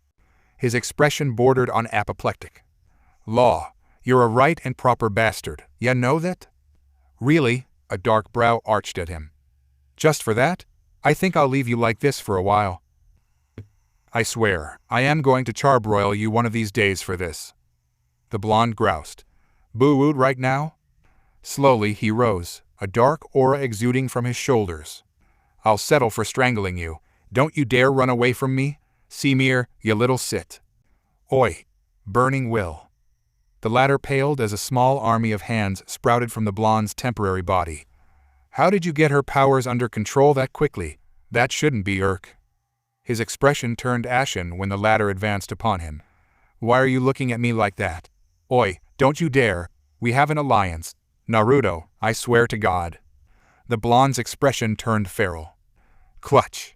His expression bordered on apoplectic. Law, you're a right and proper bastard, ya know that? Really? A dark brow arched at him. Just for that? I think I'll leave you like this for a while. I swear, I am going to charbroil you one of these days for this. The blonde groused. Boo-wooed right now? Slowly he rose, a dark aura exuding from his shoulders. I'll settle for strangling you. Don't you dare run away from me, Semir, you little sit. Oi! Burning will. The latter paled as a small army of hands sprouted from the blonde's temporary body. How did you get her powers under control that quickly? That shouldn't be Urk. His expression turned ashen when the latter advanced upon him. Why are you looking at me like that? Oi, don't you dare. We have an alliance. Naruto, I swear to God. The blonde's expression turned feral. Clutch.